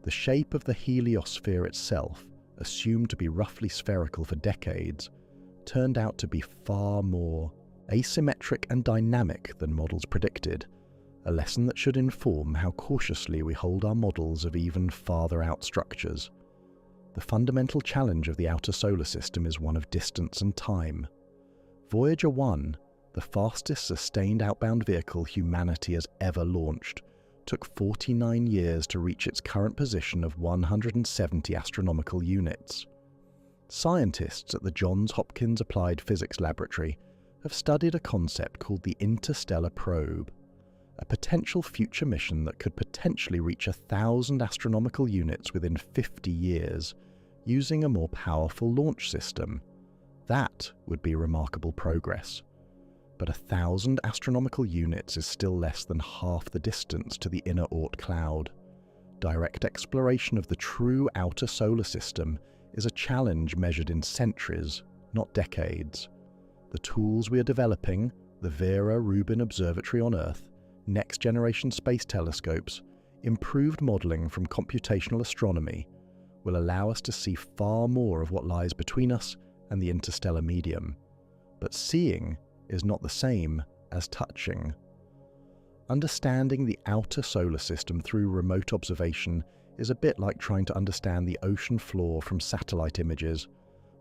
The shape of the heliosphere itself, assumed to be roughly spherical for decades, turned out to be far more asymmetric and dynamic than models predicted, a lesson that should inform how cautiously we hold our models of even farther out structures. The fundamental challenge of the outer solar system is one of distance and time. Voyager 1, the fastest sustained outbound vehicle humanity has ever launched, took 49 years to reach its current position of 170 astronomical units. Scientists at the Johns Hopkins Applied Physics Laboratory have studied a concept called the interstellar probe, a potential future mission that could potentially reach 1,000 astronomical units within 50 years, using a more powerful launch system. That would be remarkable progress. But 1,000 astronomical units is still less than half the distance to the inner Oort cloud. Direct exploration of the true outer solar system is a challenge measured in centuries, not decades. The tools we are developing, the Vera-Rubin Observatory on Earth, next-generation space telescopes, improved modelling from computational astronomy, will allow us to see far more of what lies between us and the interstellar medium. But seeing is not the same as touching. Understanding the outer solar system through remote observation is a bit like trying to understand the ocean floor from satellite images.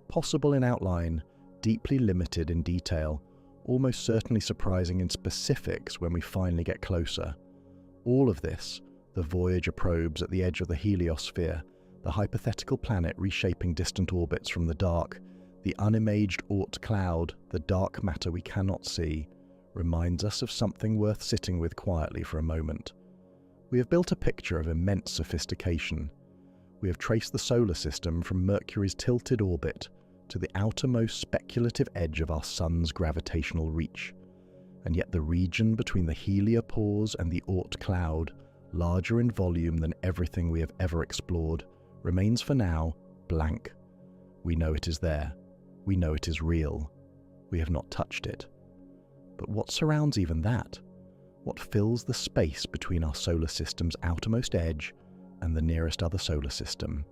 Possible in outline, deeply limited in detail, almost certainly surprising in specifics when we finally get closer. All of this, the Voyager probes at the edge of the heliosphere, the hypothetical planet reshaping distant orbits from the dark, the unimaged Oort cloud, the dark matter we cannot see, reminds us of something worth sitting with quietly for a moment. We have built a picture of immense sophistication. We have traced the solar system from Mercury's tilted orbit to the outermost speculative edge of our Sun's gravitational reach. and yet the region between the heliopause and the Oort cloud, larger in volume than everything we have ever explored, remains for now blank. We know it is there. We know it is real. We have not touched it. But what surrounds even that? What fills the space between our solar system's outermost edge and the nearest other solar system?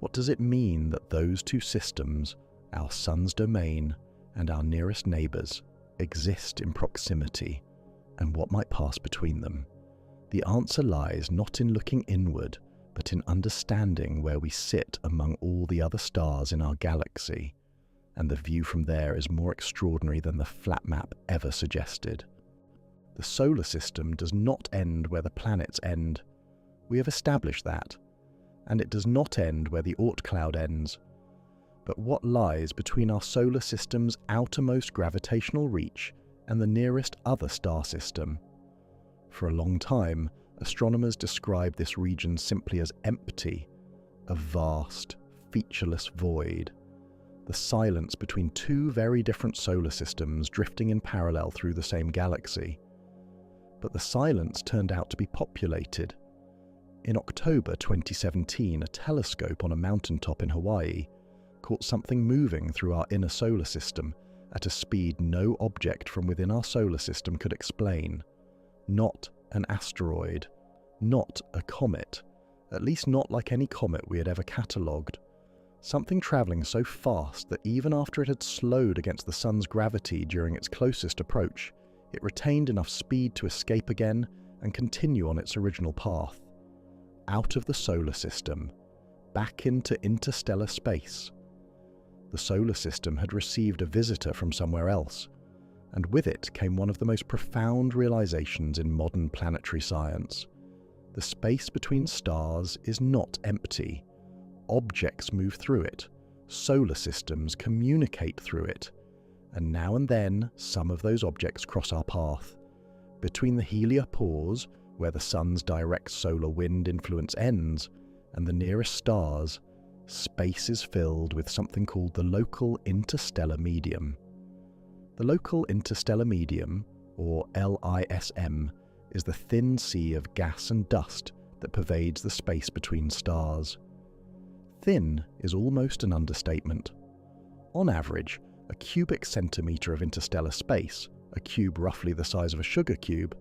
What does it mean that those two systems, our sun's domain and our nearest neighbours, exist in proximity, and what might pass between them? The answer lies not in looking inward, but in understanding where we sit among all the other stars in our galaxy, and the view from there is more extraordinary than the flat map ever suggested. The solar system does not end where the planets end. We have established that. And it does not end where the Oort cloud ends. But what lies between our solar system's outermost gravitational reach and the nearest other star system? For a long time, astronomers described this region simply as empty, a vast, featureless void, the silence between two very different solar systems drifting in parallel through the same galaxy. But the silence turned out to be populated. In October 2017, a telescope on a mountaintop in Hawaii caught something moving through our inner solar system at a speed no object from within our solar system could explain. Not an asteroid, not a comet, at least not like any comet we had ever catalogued. Something travelling so fast that even after it had slowed against the sun's gravity during its closest approach, it retained enough speed to escape again and continue on its original path. Out of the solar system, back into interstellar space. The solar system had received a visitor from somewhere else, and with it came one of the most profound realizations in modern planetary science. The space between stars is not empty. Objects move through it, solar systems communicate through it, and now and then some of those objects cross our path. Between the heliopause, where the sun's direct solar wind influence ends, and the nearest stars, space is filled with something called the local interstellar medium. The local interstellar medium, or LISM, is the thin sea of gas and dust that pervades the space between stars. Thin is almost an understatement. On average, a cubic centimetre of interstellar space, a cube roughly the size of a sugar cube,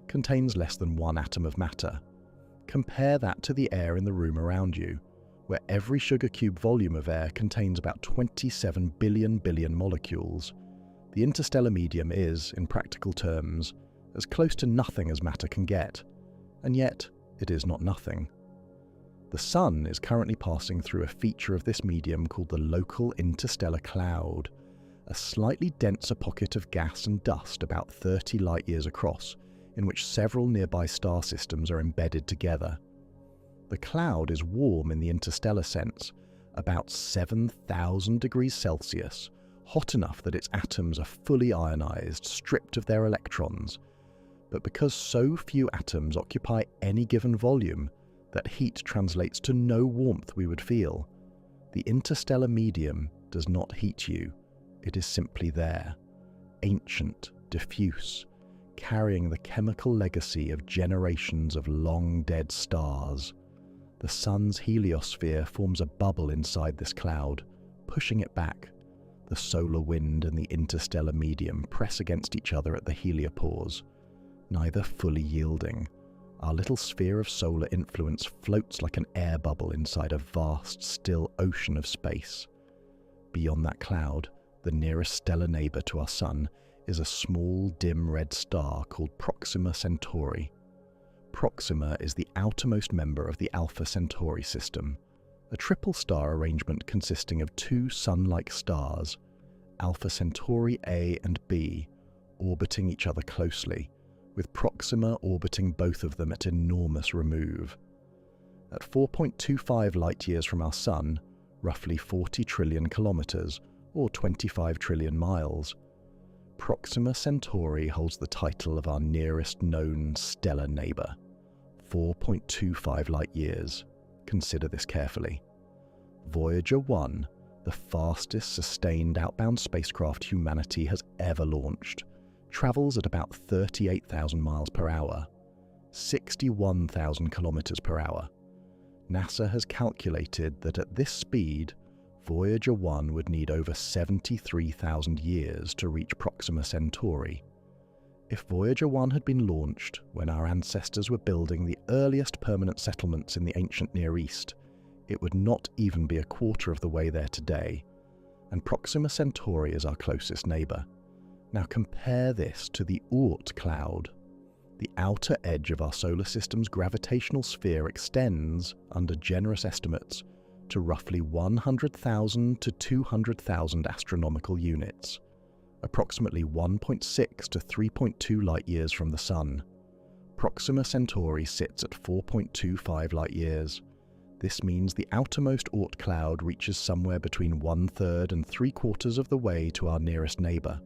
contains less than one atom of matter. Compare that to the air in the room around you, where every sugar cube volume of air contains about 27 billion molecules. The interstellar medium is, in practical terms, as close to nothing as matter can get, and yet it is not nothing. The Sun is currently passing through a feature of this medium called the local interstellar cloud, a slightly denser pocket of gas and dust about 30 light-years across, in which several nearby star systems are embedded together. The cloud is warm in the interstellar sense, about 7,000 degrees Celsius, hot enough that its atoms are fully ionized, stripped of their electrons. But because so few atoms occupy any given volume, that heat translates to no warmth we would feel. The interstellar medium does not heat you. It is simply there, ancient, diffuse, carrying the chemical legacy of generations of long-dead stars. The sun's heliosphere forms a bubble inside this cloud, pushing it back. The solar wind and the interstellar medium press against each other at the heliopause, neither fully yielding. Our little sphere of solar influence floats like an air bubble inside a vast, still ocean of space. Beyond that cloud, the nearest stellar neighbour to our Sun is a small, dim red star called Proxima Centauri. Proxima is the outermost member of the Alpha Centauri system, a triple star arrangement consisting of two Sun-like stars, Alpha Centauri A and B, orbiting each other closely, with Proxima orbiting both of them at enormous remove. At 4.25 light-years from our Sun, roughly 40 trillion kilometres, or 25 trillion miles, Proxima Centauri holds the title of our nearest known stellar neighbour, 4.25 light-years. Consider this carefully. Voyager 1, the fastest sustained outbound spacecraft humanity has ever launched, travels at about 38,000 miles per hour, 61,000 kilometers per hour. NASA has calculated that at this speed, Voyager 1 would need over 73,000 years to reach Proxima Centauri. If Voyager 1 had been launched when our ancestors were building the earliest permanent settlements in the ancient Near East, it would not even be a quarter of the way there today, and Proxima Centauri is our closest neighbour. Now compare this to the Oort cloud. The outer edge of our solar system's gravitational sphere extends, under generous estimates, to roughly 100,000 to 200,000 astronomical units, approximately 1.6 to 3.2 light-years from the Sun. Proxima Centauri sits at 4.25 light-years. This means the outermost Oort cloud reaches somewhere between 1/3 and 3/4 of the way to our nearest neighbour.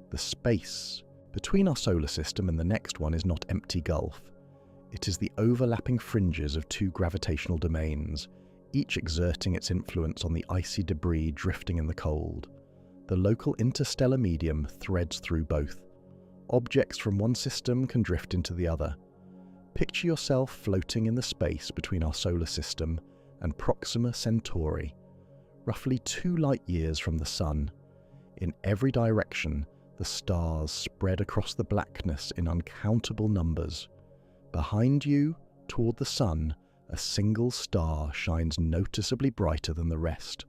The space between our solar system and the next one is not empty gulf. It is the overlapping fringes of two gravitational domains, each exerting its influence on the icy debris drifting in the cold. The local interstellar medium threads through both. Objects from one system can drift into the other. Picture yourself floating in the space between our solar system and Proxima Centauri, roughly 2 light-years from the Sun. In every direction, the stars spread across the blackness in uncountable numbers. Behind you, toward the Sun, a single star shines noticeably brighter than the rest.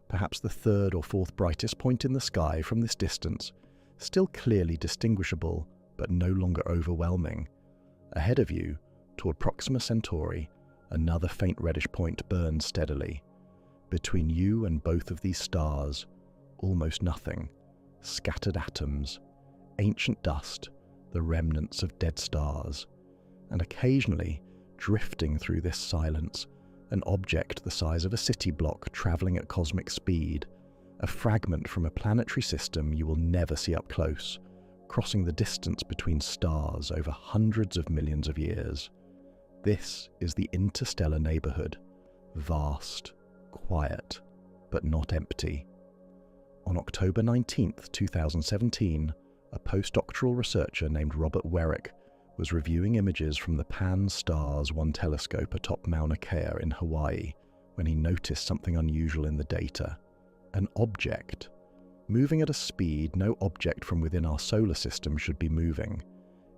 Perhaps the 3rd or 4th brightest point in the sky from this distance, still clearly distinguishable, but no longer overwhelming. Ahead of you, toward Proxima Centauri, another faint reddish point burns steadily. Between you and both of these stars, almost nothing. Scattered atoms, ancient dust, the remnants of dead stars, and occasionally, drifting through this silence, an object the size of a city block travelling at cosmic speed, a fragment from a planetary system you will never see up close, crossing the distance between stars over hundreds of millions of years. This is the interstellar neighbourhood, vast, quiet, but not empty. On October 19, 2017, a postdoctoral researcher named Robert Werrick was reviewing images from the Pan-STARRS 1 telescope atop Mauna Kea in Hawaii when he noticed something unusual in the data. An object. Moving at a speed no object from within our solar system should be moving.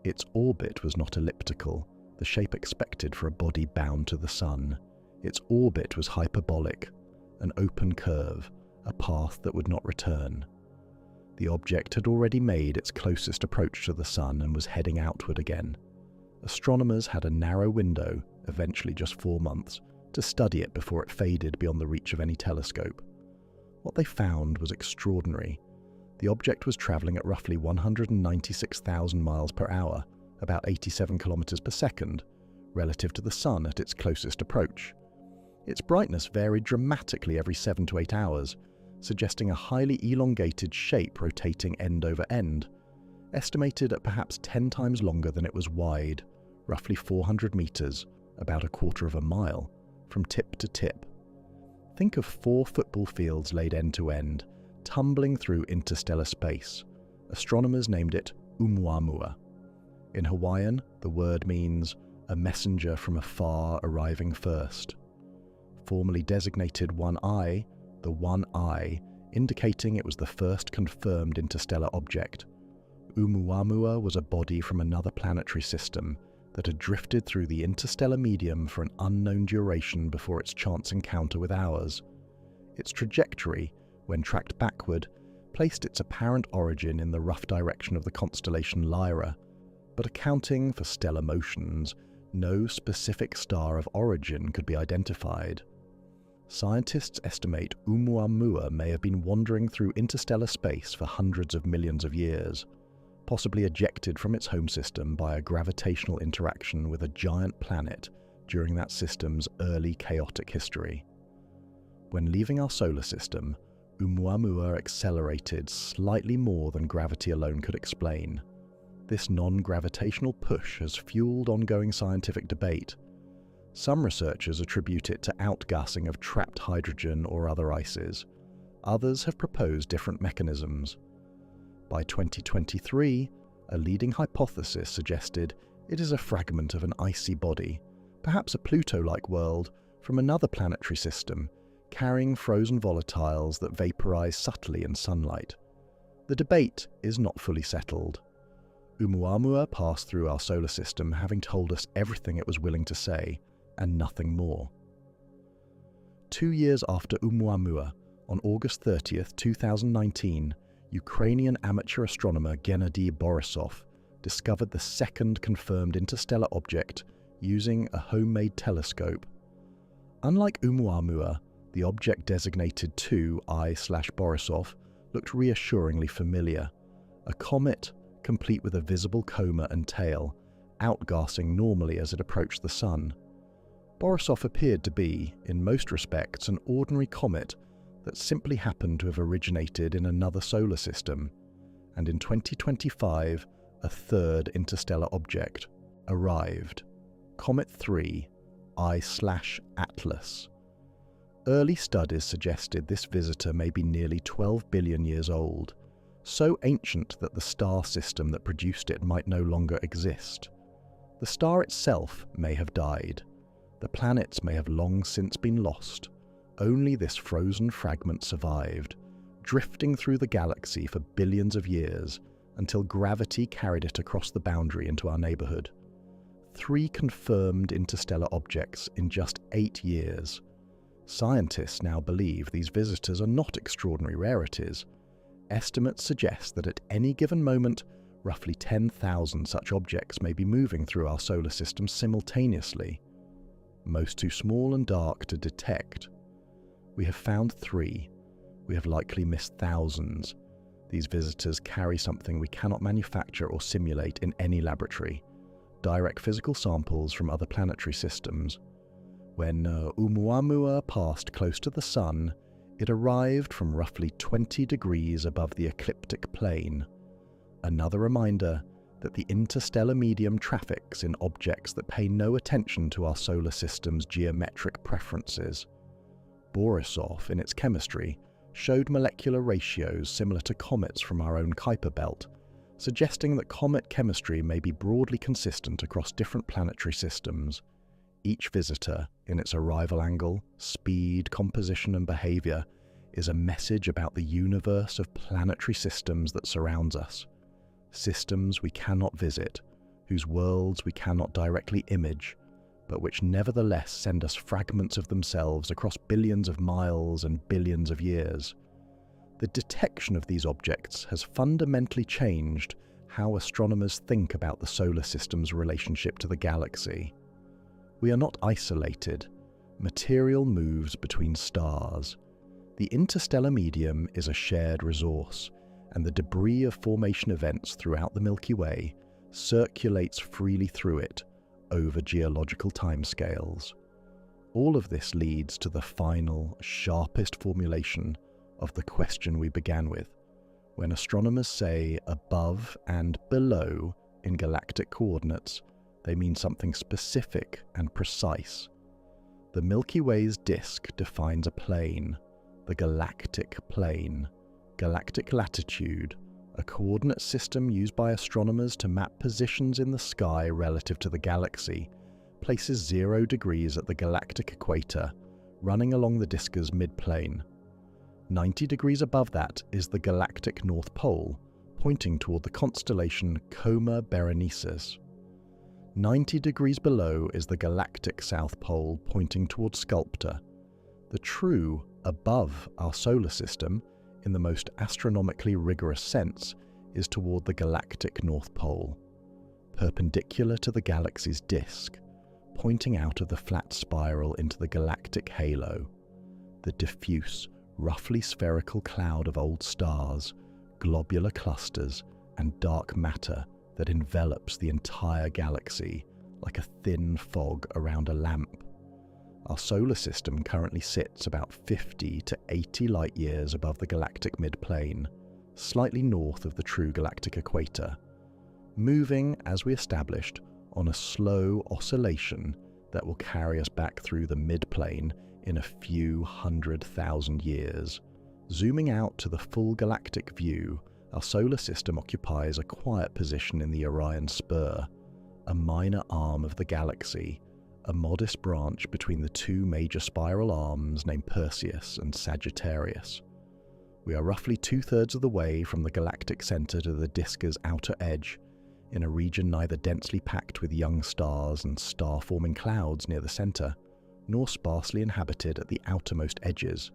Its orbit was not elliptical, the shape expected for a body bound to the Sun. Its orbit was hyperbolic, an open curve, a path that would not return. The object had already made its closest approach to the Sun and was heading outward again. Astronomers had a narrow window, eventually just 4 months, to study it before it faded beyond the reach of any telescope. What they found was extraordinary. The object was travelling at roughly 196,000 miles per hour, about 87 kilometers per second, relative to the Sun at its closest approach. Its brightness varied dramatically every 7 to 8 hours, suggesting a highly elongated shape rotating end over end, estimated at perhaps 10 times longer than it was wide, roughly 400 meters, about 1/4 of a mile, from tip to tip. Think of 4 football fields laid end to end, tumbling through interstellar space. Astronomers named it Oumuamua. In Hawaiian, the word means a messenger from afar arriving first. Formally designated 1I, the 1I, indicating it was the first confirmed interstellar object. Oumuamua was a body from another planetary system that had drifted through the interstellar medium for an unknown duration before its chance encounter with ours. Its trajectory, when tracked backward, placed its apparent origin in the rough direction of the constellation Lyra, but accounting for stellar motions, no specific star of origin could be identified. Scientists estimate Oumuamua may have been wandering through interstellar space for hundreds of millions of years, possibly ejected from its home system by a gravitational interaction with a giant planet during that system's early chaotic history. When leaving our solar system, Oumuamua accelerated slightly more than gravity alone could explain. This non-gravitational push has fueled ongoing scientific debate. Some researchers attribute it to outgassing of trapped hydrogen or other ices. Others have proposed different mechanisms. By 2023, a leading hypothesis suggested it is a fragment of an icy body, perhaps a Pluto-like world from another planetary system, carrying frozen volatiles that vaporize subtly in sunlight. The debate is not fully settled. Oumuamua passed through our solar system having told us everything it was willing to say, and nothing more. 2 years after Oumuamua, on August 30th, 2019, Ukrainian amateur astronomer Gennady Borisov discovered the second confirmed interstellar object using a homemade telescope. Unlike Oumuamua, the object designated 2I/Borisov looked reassuringly familiar, a comet complete with a visible coma and tail, outgassing normally as it approached the Sun. Borisov appeared to be, in most respects, an ordinary comet that simply happened to have originated in another solar system, and in 2025, a third interstellar object arrived, Comet 3 I/Atlas. Early studies suggested this visitor may be nearly 12 billion years old, so ancient that the star system that produced it might no longer exist. The star itself may have died. The planets may have long since been lost. Only this frozen fragment survived, drifting through the galaxy for billions of years until gravity carried it across the boundary into our neighborhood. 3 confirmed interstellar objects in just 8 years. Scientists now believe these visitors are not extraordinary rarities. Estimates suggest that at any given moment, roughly 10,000 such objects may be moving through our solar system simultaneously. Most too small and dark to detect. We have found 3. We have likely missed thousands. These visitors carry something we cannot manufacture or simulate in any laboratory. Direct physical samples from other planetary systems. When Oumuamua passed close to the Sun, it arrived from roughly 20 degrees above the ecliptic plane. Another reminder that the interstellar medium traffics in objects that pay no attention to our solar system's geometric preferences. Borisov, in its chemistry, showed molecular ratios similar to comets from our own Kuiper belt, suggesting that comet chemistry may be broadly consistent across different planetary systems. Each visitor, in its arrival angle, speed, composition, and behavior, is a message about the universe of planetary systems that surrounds us. Systems we cannot visit, whose worlds we cannot directly image, but which nevertheless send us fragments of themselves across billions of miles and billions of years. The detection of these objects has fundamentally changed how astronomers think about the solar system's relationship to the galaxy. We are not isolated. Material moves between stars. The interstellar medium is a shared resource, and the debris of formation events throughout the Milky Way circulates freely through it over geological timescales. All of this leads to the final, sharpest formulation of the question we began with. When astronomers say above and below in galactic coordinates, they mean something specific and precise. The Milky Way's disk defines a plane, the galactic plane. Galactic latitude, a coordinate system used by astronomers to map positions in the sky relative to the galaxy, places 0 degrees at the galactic equator, running along the disk's midplane. 90 degrees above that is the galactic North Pole, pointing toward the constellation Coma Berenices. 90 degrees below is the galactic South Pole, pointing toward Sculptor. The true above our solar system, in the most astronomically rigorous sense, is toward the galactic North Pole, perpendicular to the galaxy's disk, pointing out of the flat spiral into the galactic halo, the diffuse, roughly spherical cloud of old stars, globular clusters, and dark matter that envelops the entire galaxy like a thin fog around a lamp. Our solar system currently sits about 50 to 80 light-years above the galactic midplane, slightly north of the true galactic equator, moving, as we established, on a slow oscillation that will carry us back through the midplane in a few 100,000 years. Zooming out to the full galactic view, Our solar system occupies a quiet position in the Orion Spur, a minor arm of the galaxy, a modest branch between the two major spiral arms named Perseus and Sagittarius. We are roughly 2/3 of the way from the galactic center to the disk's outer edge, in a region neither densely packed with young stars and star-forming clouds near the center, nor sparsely inhabited at the outermost edges.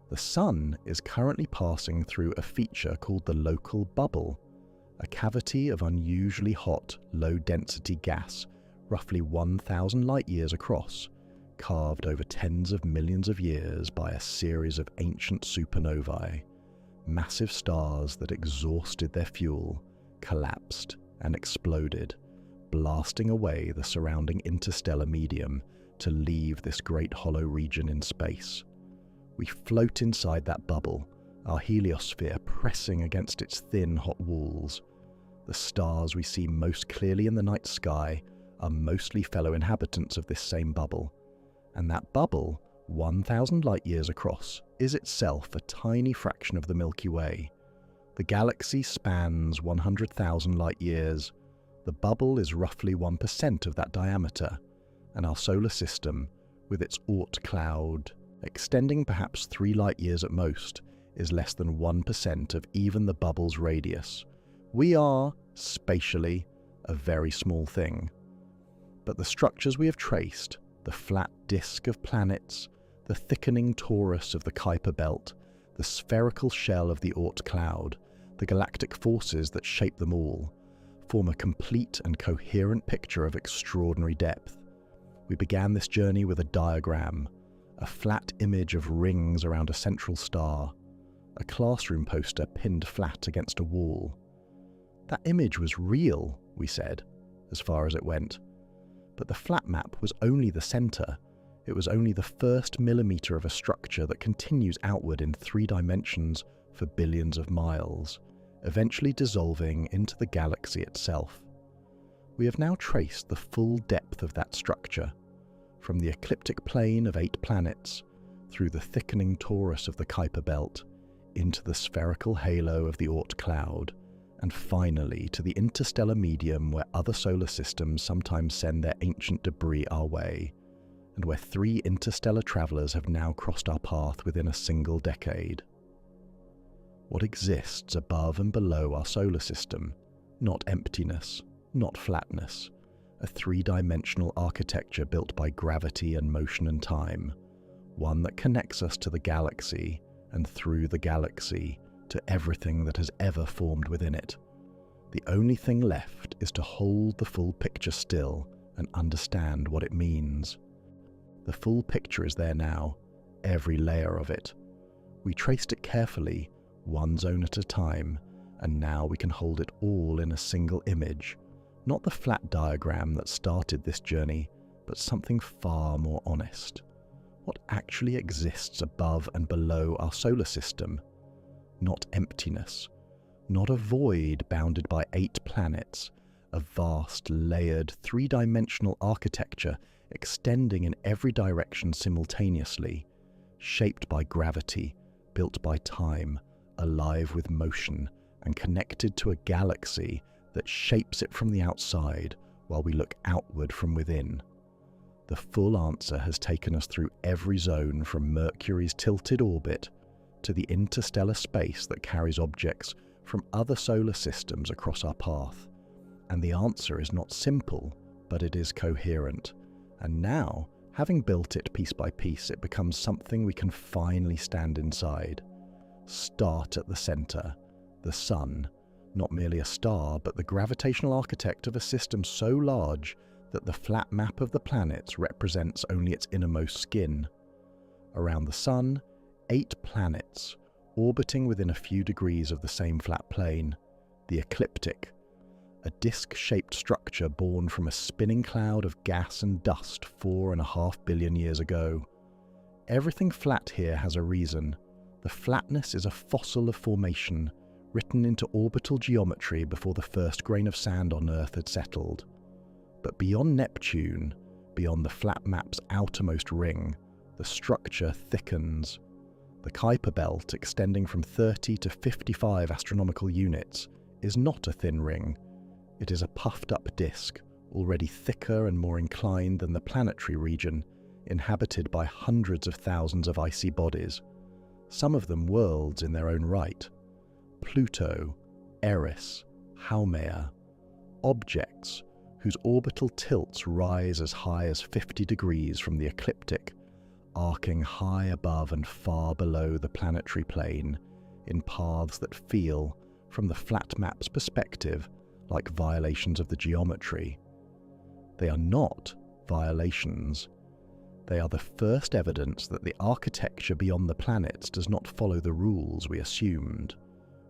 The Sun is currently passing through a feature called the local bubble, a cavity of unusually hot, low-density gas, roughly 1,000 light-years across, carved over tens of millions of years by a series of ancient supernovae, massive stars that exhausted their fuel, collapsed, and exploded, blasting away the surrounding interstellar medium to leave this great hollow region in space. We float inside that bubble, our heliosphere pressing against its thin, hot walls. The stars we see most clearly in the night sky are mostly fellow inhabitants of this same bubble, and that bubble, 1,000 light-years across, is itself a tiny fraction of the Milky Way. The galaxy spans 100,000 light-years. The bubble is roughly 1% of that diameter, and our solar system, with its Oort cloud, extending perhaps 3 light-years at most, is less than 1% of even the bubble's radius. We are, spatially, a very small thing. But the structures we have traced, the flat disk of planets, the thickening torus of the Kuiper belt, the spherical shell of the Oort cloud, the galactic forces that shape them all, form a complete and coherent picture of extraordinary depth. We began this journey with a diagram, a flat image of rings around a central star, a classroom poster pinned flat against a wall. That image was real, we said, as far as it went. But the flat map was only the center. It was only the first millimeter of a structure that continues outward in 3 dimensions for billions of miles, eventually dissolving into the galaxy itself. We have now traced the full depth of that structure, from the ecliptic plane of 8 planets, through the thickening torus of the Kuiper belt, into the spherical halo of the Oort cloud, and finally to the interstellar medium where other solar systems sometimes send their ancient debris our way, and where 3 interstellar travelers have now crossed our path within a single decade. What exists above and below our solar system? Not emptiness, not flatness, a 3-dimensional architecture built by gravity and motion and time, one that connects us to the galaxy and through the galaxy to everything that has ever formed within it. The only thing left is to hold the full picture still and understand what it means. The full picture is there now, every layer of it. We traced it carefully, one zone at a time, and now we can hold it all in a single image. Not the flat diagram that started this journey, but something far more honest. What actually exists above and below our solar system? Not emptiness, not a void bounded by 8 planets, a vast, layered, 3-dimensional architecture extending in every direction simultaneously, shaped by gravity, built by time, alive with motion, and connected to a galaxy that shapes it from the outside while we look outward from within. The full answer has taken us through every zone from Mercury's tilted orbit to the interstellar space that carries objects from other solar systems across our path. And the answer is not simple, but it is coherent. And now, having built it piece by piece, it becomes something we can finally stand inside. Start at the center, the Sun, not merely a star, but the gravitational architect of a system so large that the flat map of the planets represents only its innermost skin. Around the Sun, 8 planets, orbiting within a few degrees of the same flat plane, the ecliptic, a disc-shaped structure born from a spinning cloud of gas and dust 4.5 billion years ago. Everything flat here has a reason. The flatness is a fossil of formation, written into orbital geometry before the first grain of sand on Earth had settled. But beyond Neptune, beyond the flat map's outermost ring, the structure thickens. The Kuiper belt, extending from 30 to 55 astronomical units, is not a thin ring. It is a puffed-up disk, already thicker and more inclined than the planetary region, inhabited by hundreds of thousands of icy bodies, some of them worlds in their own right. Pluto, Eris, Haumea, objects whose orbital tilts rise as high as 50 degrees from the ecliptic, arcing high above and far below the planetary plane in paths that feel, from the flat map's perspective, like violations of the geometry. They are not violations. They are the first evidence that the architecture beyond the planets does not follow the rules we assumed.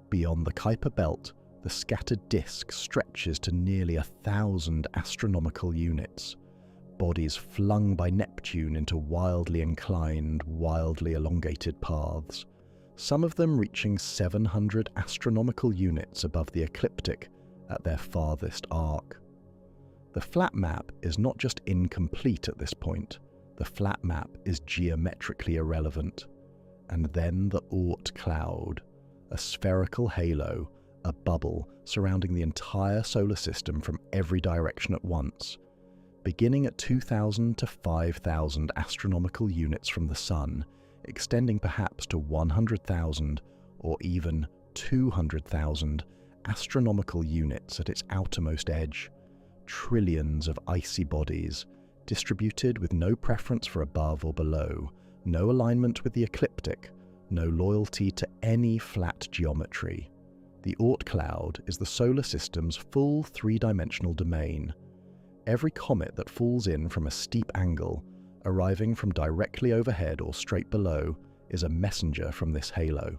Beyond the Kuiper belt, the scattered disk stretches to nearly 1,000 astronomical units, bodies flung by Neptune into wildly inclined, wildly elongated paths, some of them reaching 700 astronomical units above the ecliptic at their farthest arc. The flat map is not just incomplete at this point, the flat map is geometrically irrelevant. And then the Oort cloud, a spherical halo, a bubble surrounding the entire solar system from every direction at once, beginning at 2,000 to 5,000 astronomical units from the Sun, extending perhaps to 100,000 or even 200,000 astronomical units at its outermost edge, trillions of icy bodies, distributed with no preference for above or below, no alignment with the ecliptic, no loyalty to any flat geometry. The Oort cloud is the solar system's full three-dimensional domain. Every comet that falls in from a steep angle, arriving from directly overhead or straight below, is a messenger from this halo.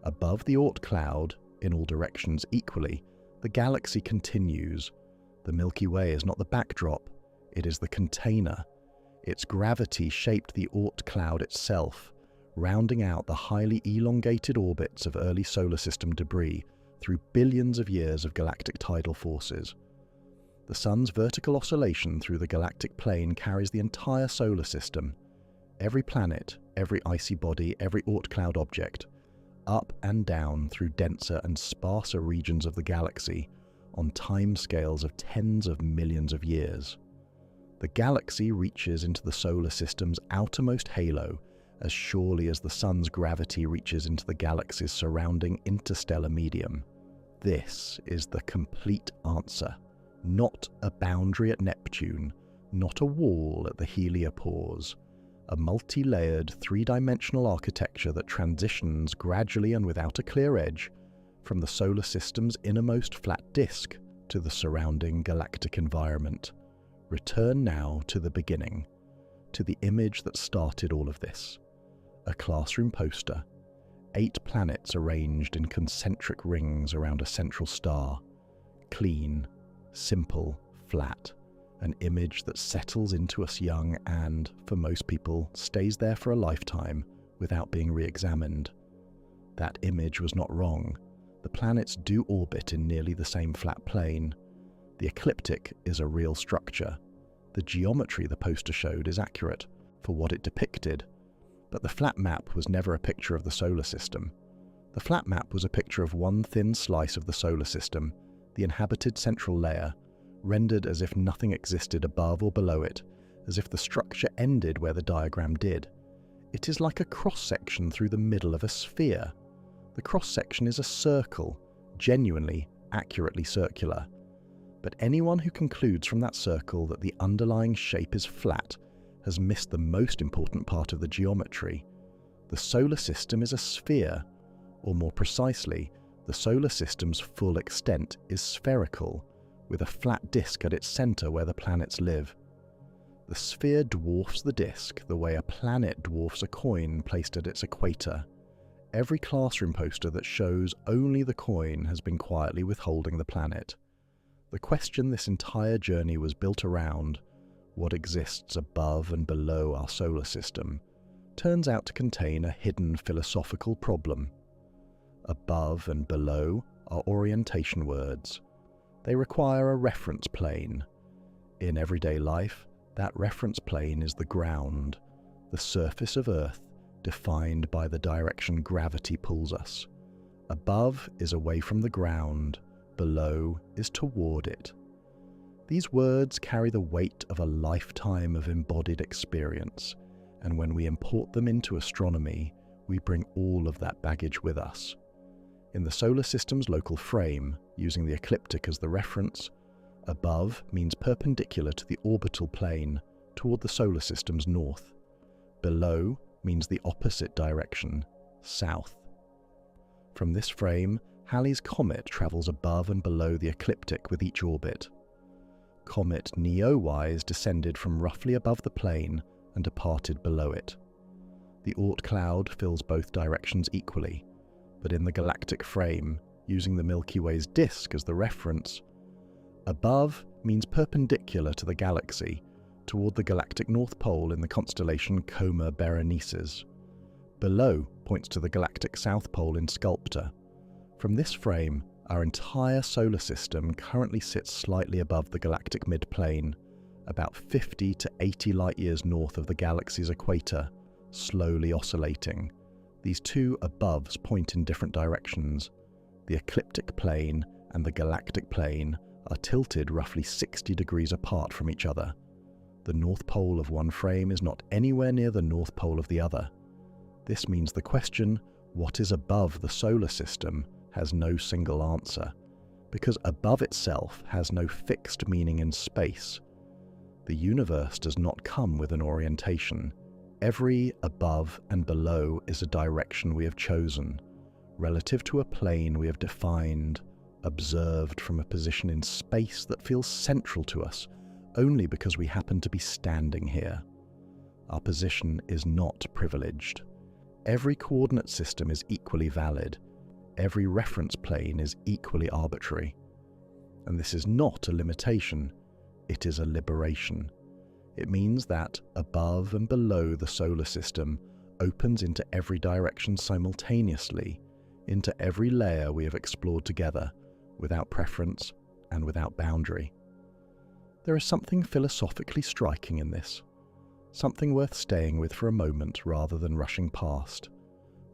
Above the Oort cloud, in all directions equally, the galaxy continues. The Milky Way is not the backdrop, it is the container. Its gravity shaped the Oort cloud itself, rounding out the highly elongated orbits of early solar system debris through billions of years of galactic tidal forces. The Sun's vertical oscillation through the galactic plane carries the entire solar system, every planet, every icy body, every Oort cloud object, up and down through denser and sparser regions of the galaxy on timescales of tens of millions of years. The galaxy reaches into the solar system's outermost halo as surely as the Sun's gravity reaches into the galaxy's surrounding interstellar medium. This is the complete answer, not a boundary at Neptune, not a wall at the heliopause, a multi-layered three-dimensional architecture that transitions gradually and without a clear edge from the solar system's innermost flat disk to the surrounding galactic environment. Return now to the beginning, to the image that started all of this. A classroom poster, 8 planets arranged in concentric rings around a central star. Clean, simple, flat, an image that settles into us young and, for most people, stays there for a lifetime without being re-examined. That image was not wrong. The planets do orbit in nearly the same flat plane. The ecliptic is a real structure. The geometry the poster showed is accurate for what it depicted, but the flat map was never a picture of the solar system. The flat map was a picture of one thin slice of the solar system, the inhabited central layer, rendered as if nothing existed above or below it, as if the structure ended where the diagram did. It is like a cross-section through the middle of a sphere. The cross-section is a circle, genuinely, accurately circular. But anyone who concludes from that circle that the underlying shape is flat has missed the most important part of the geometry. The solar system is a sphere, or more precisely, the solar system's full extent is spherical, with a flat disk at its center where the planets live. The sphere dwarfs the disk the way a planet dwarfs a coin placed at its equator. Every classroom poster that shows only the coin has been quietly withholding the planet. The question this entire journey was built around, what exists above and below our solar system, turns out to contain a hidden philosophical problem. Above and below are orientation words. They require a reference plane. In everyday life, that reference plane is the ground, the surface of Earth, defined by the direction gravity pulls us. Above is away from the ground, below is toward it. These words carry the weight of a lifetime of embodied experience, and when we import them into astronomy, we bring all of that baggage with us. In the solar system's local frame, using the ecliptic as the reference, above means perpendicular to the orbital plane toward the solar system's north. Below means the opposite direction, south. From this frame, Halley's comet travels above and below the ecliptic with each orbit. Comet Neowise descended from roughly above the plane and departed below it. The Oort cloud fills both directions equally, but in the galactic frame, using the Milky Way's disk as the reference, above means perpendicular to the galaxy, toward the galactic North Pole in the constellation Coma Berenices. Below points to the galactic South Pole in Sculptor. From this frame, our entire solar system currently sits slightly above the galactic midplane, about 50 to 80 light-years north of the galaxy's equator, slowly oscillating. These two aboves point in different directions. The ecliptic plane and the galactic plane are tilted roughly 60 degrees apart from each other. The North Pole of one frame is not anywhere near the North Pole of the other. This means the question, what is above the solar system, has no single answer, because above itself has no fixed meaning in space. The universe does not come with an orientation. Every above and below is a direction we have chosen, relative to a plane we have defined, observed from a position in space that feels central to us, only because we happen to be standing here. Our position is not privileged. Every coordinate system is equally valid. Every reference plane is equally arbitrary. And this is not a limitation, it is a liberation. It means that above and below the solar system opens into every direction simultaneously, into every layer we have explored together, without preference and without boundary. There is something philosophically striking in this, something worth staying with for a moment rather than rushing past.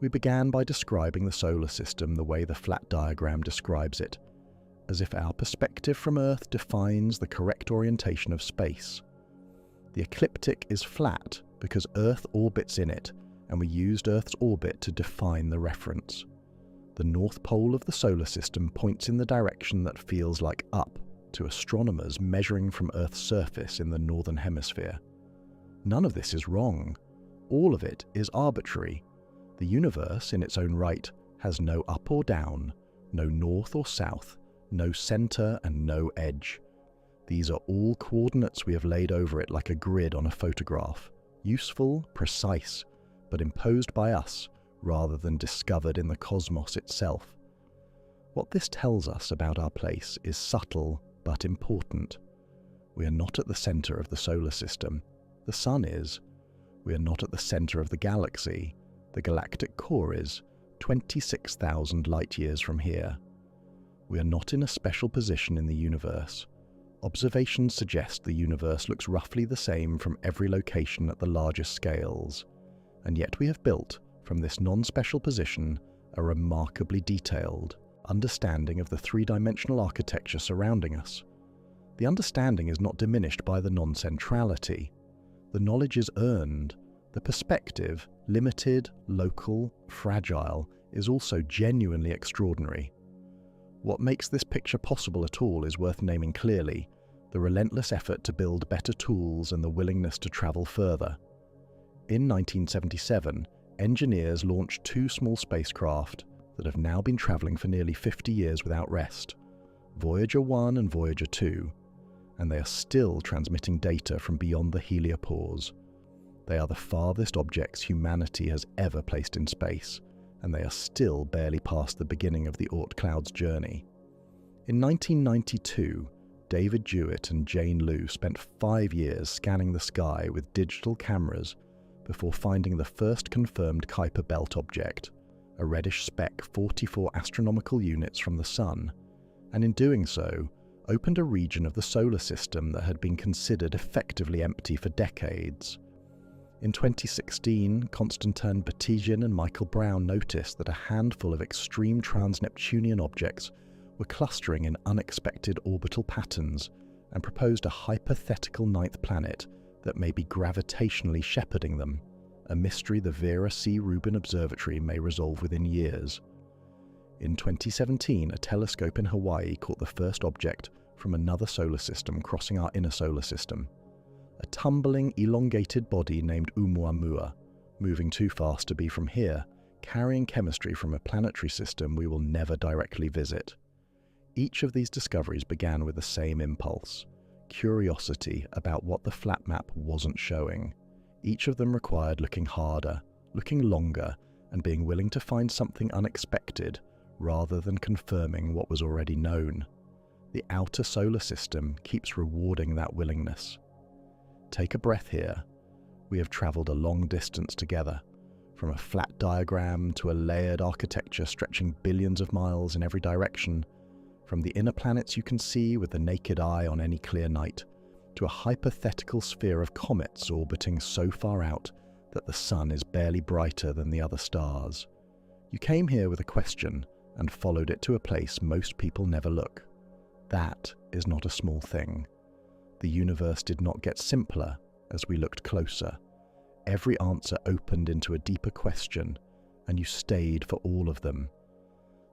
We began by describing the solar system the way the flat diagram describes it, as if our perspective from Earth defines the correct orientation of space. The ecliptic is flat because Earth orbits in it, and we used Earth's orbit to define the reference. The North Pole of the solar system points in the direction that feels like up to astronomers measuring from Earth's surface in the northern hemisphere. None of this is wrong. All of it is arbitrary. The universe, in its own right, has no up or down, no north or south, no center and no edge. These are all coordinates we have laid over it like a grid on a photograph, useful, precise, but imposed by us rather than discovered in the cosmos itself. What this tells us about our place is subtle but important. We are not at the center of the solar system. The sun is. We are not at the center of the galaxy. The galactic core is 26,000 light-years from here. We are not in a special position in the universe. Observations suggest the universe looks roughly the same from every location at the largest scales, and yet we have built, from this non-special position, a remarkably detailed understanding of the three-dimensional architecture surrounding us. The understanding is not diminished by the non-centrality. The knowledge is earned. The perspective, limited, local, fragile, is also genuinely extraordinary. What makes this picture possible at all is worth naming clearly: the relentless effort to build better tools and the willingness to travel further. In 1977, engineers launched two small spacecraft that have now been traveling for nearly 50 years without rest, Voyager 1 and Voyager 2, and they are still transmitting data from beyond the heliopause. They are the farthest objects humanity has ever placed in space, and they are still barely past the beginning of the Oort cloud's journey. In 1992, David Jewett and Jane Liu spent 5 years scanning the sky with digital cameras before finding the first confirmed Kuiper Belt object, a reddish speck 44 astronomical units from the Sun, and in doing so, opened a region of the solar system that had been considered effectively empty for decades. In 2016, Konstantin Batygin and Michael Brown noticed that a handful of extreme trans-Neptunian objects were clustering in unexpected orbital patterns and proposed a hypothetical ninth planet that may be gravitationally shepherding them, a mystery the Vera C. Rubin Observatory may resolve within years. In 2017, a telescope in Hawaii caught the first object from another solar system crossing our inner solar system, a tumbling, elongated body named Oumuamua, moving too fast to be from here, carrying chemistry from a planetary system we will never directly visit. Each of these discoveries began with the same impulse: curiosity about what the flat map wasn't showing. Each of them required looking harder, looking longer, and being willing to find something unexpected rather than confirming what was already known. The outer solar system keeps rewarding that willingness. Take a breath here. We have travelled a long distance together, from a flat diagram to a layered architecture stretching billions of miles in every direction, from the inner planets you can see with the naked eye on any clear night, to a hypothetical sphere of comets orbiting so far out that the sun is barely brighter than the other stars. You came here with a question and followed it to a place most people never look. That is not a small thing. The universe did not get simpler as we looked closer. Every answer opened into a deeper question, and you stayed for all of them.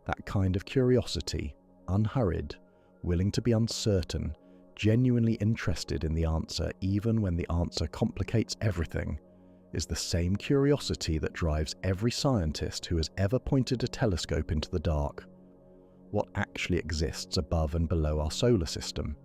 That kind of curiosity, unhurried, willing to be uncertain, genuinely interested in the answer even when the answer complicates everything, is the same curiosity that drives every scientist who has ever pointed a telescope into the dark. What actually exists above and below our solar system?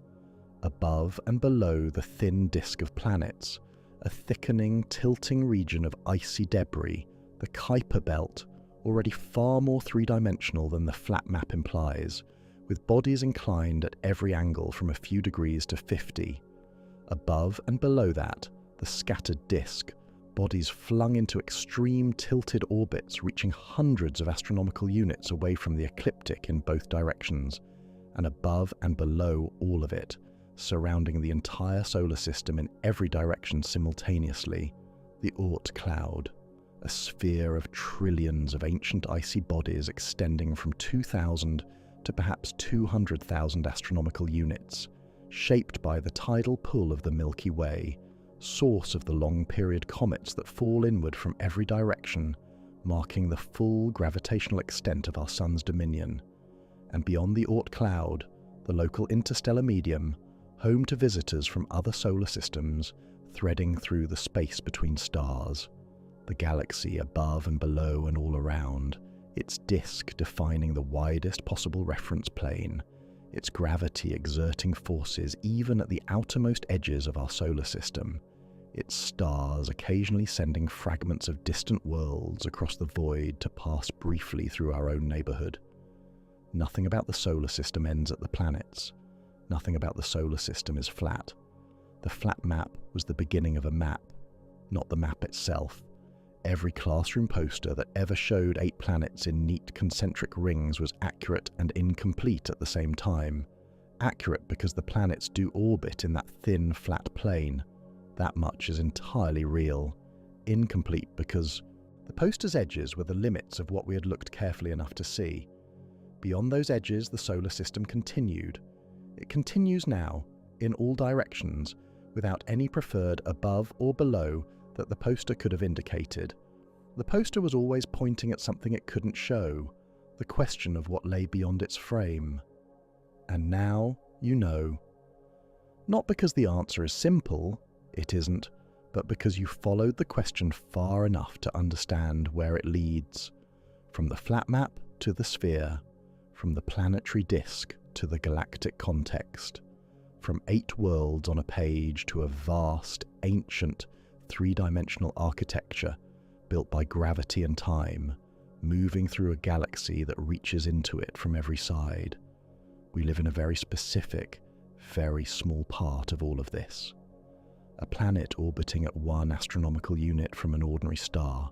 Above and below the thin disk of planets, a thickening, tilting region of icy debris, the Kuiper Belt, already far more three-dimensional than the flat map implies, with bodies inclined at every angle from a few degrees to 50. Above and below that, the scattered disk, bodies flung into extreme tilted orbits reaching hundreds of astronomical units away from the ecliptic in both directions, and above and below all of it, surrounding the entire solar system in every direction simultaneously, the Oort cloud, a sphere of trillions of ancient icy bodies extending from 2,000 to perhaps 200,000 astronomical units, shaped by the tidal pull of the Milky Way, source of the long-period comets that fall inward from every direction, marking the full gravitational extent of our Sun's dominion. And beyond the Oort cloud, the local interstellar medium, home to visitors from other solar systems, threading through the space between stars. The galaxy above and below and all around, its disk defining the widest possible reference plane, its gravity exerting forces even at the outermost edges of our solar system, its stars occasionally sending fragments of distant worlds across the void to pass briefly through our own neighbourhood. Nothing about the solar system ends at the planets. Nothing about the solar system is flat. The flat map was the beginning of a map, not the map itself. Every classroom poster that ever showed 8 planets in neat concentric rings was accurate and incomplete at the same time. Accurate because the planets do orbit in that thin, flat plane. That much is entirely real. Incomplete because the poster's edges were the limits of what we had looked carefully enough to see. Beyond those edges, the solar system continued. It continues now, in all directions, without any preferred above or below that the poster could have indicated. The poster was always pointing at something it couldn't show, the question of what lay beyond its frame. And now you know. Not because the answer is simple, it isn't, but because you followed the question far enough to understand where it leads. From the flat map to the sphere, from the planetary disk to the galactic context, from 8 worlds on a page to a vast, ancient, three-dimensional architecture built by gravity and time, moving through a galaxy that reaches into it from every side. We live in a very specific, very small part of all of this. A planet orbiting at 1 astronomical unit from an ordinary star,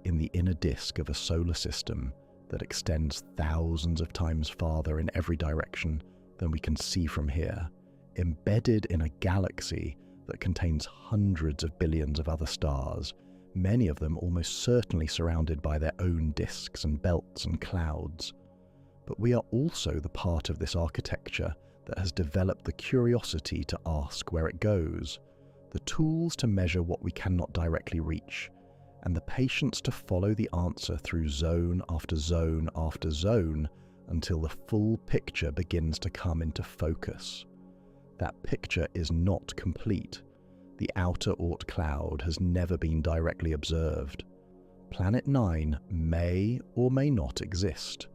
in the inner disk of a solar system that extends thousands of times farther in every direction than we can see from here, embedded in a galaxy that contains hundreds of billions of other stars, many of them almost certainly surrounded by their own disks and belts and clouds. But we are also the part of this architecture that has developed the curiosity to ask where it goes, the tools to measure what we cannot directly reach, and the patience to follow the answer through zone after zone after zone until the full picture begins to come into focus. That picture is not complete. The outer Oort cloud has never been directly observed. Planet 9 may or may not exist.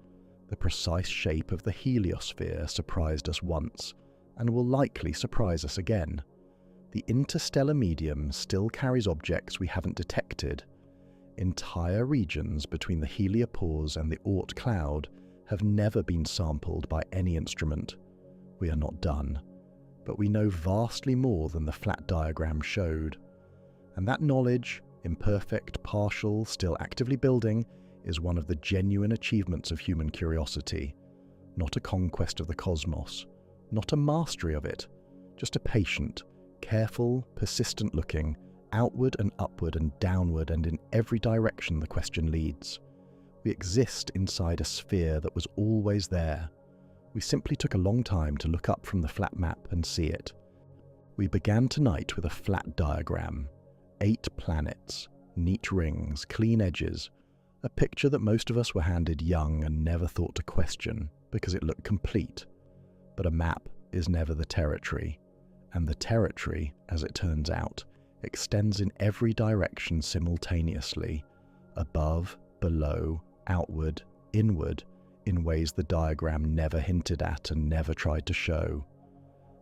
The precise shape of the heliosphere surprised us once, and will likely surprise us again. The interstellar medium still carries objects we haven't detected. Entire regions between the heliopause and the Oort cloud have never been sampled by any instrument. We are not done, but we know vastly more than the flat diagram showed. And that knowledge, imperfect, partial, still actively building, is one of the genuine achievements of human curiosity. Not a conquest of the cosmos, not a mastery of it, just a patient, careful, persistent looking, outward and upward and downward and in every direction the question leads. We exist inside a sphere that was always there. We simply took a long time to look up from the flat map and see it. We began tonight with a flat diagram, 8 planets, neat rings, clean edges, a picture that most of us were handed young and never thought to question because it looked complete. But a map is never the territory, and the territory, as it turns out, extends in every direction simultaneously, above, below, outward, inward, in ways the diagram never hinted at and never tried to show.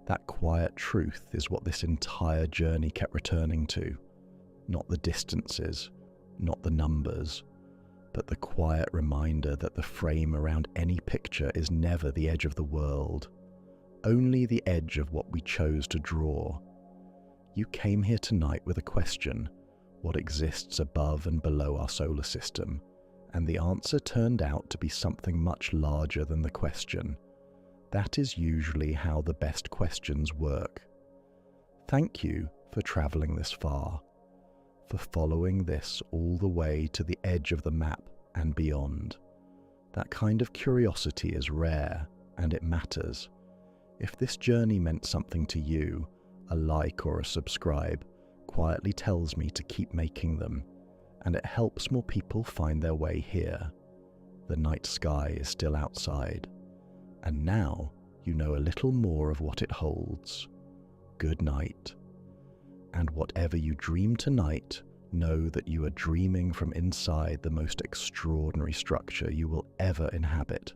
That quiet truth is what this entire journey kept returning to. Not the distances, not the numbers, but the quiet reminder that the frame around any picture is never the edge of the world, only the edge of what we chose to draw. You came here tonight with a question: what exists above and below our solar system? And the answer turned out to be something much larger than the question. That is usually how the best questions work. Thank you for traveling this far, for following this all the way to the edge of the map and beyond. That kind of curiosity is rare, and it matters. If this journey meant something to you, a like or a subscribe quietly tells me to keep making them, and it helps more people find their way here. The night sky is still outside, and now you know a little more of what it holds. Good night. And whatever you dream tonight, know that you are dreaming from inside the most extraordinary structure you will ever inhabit.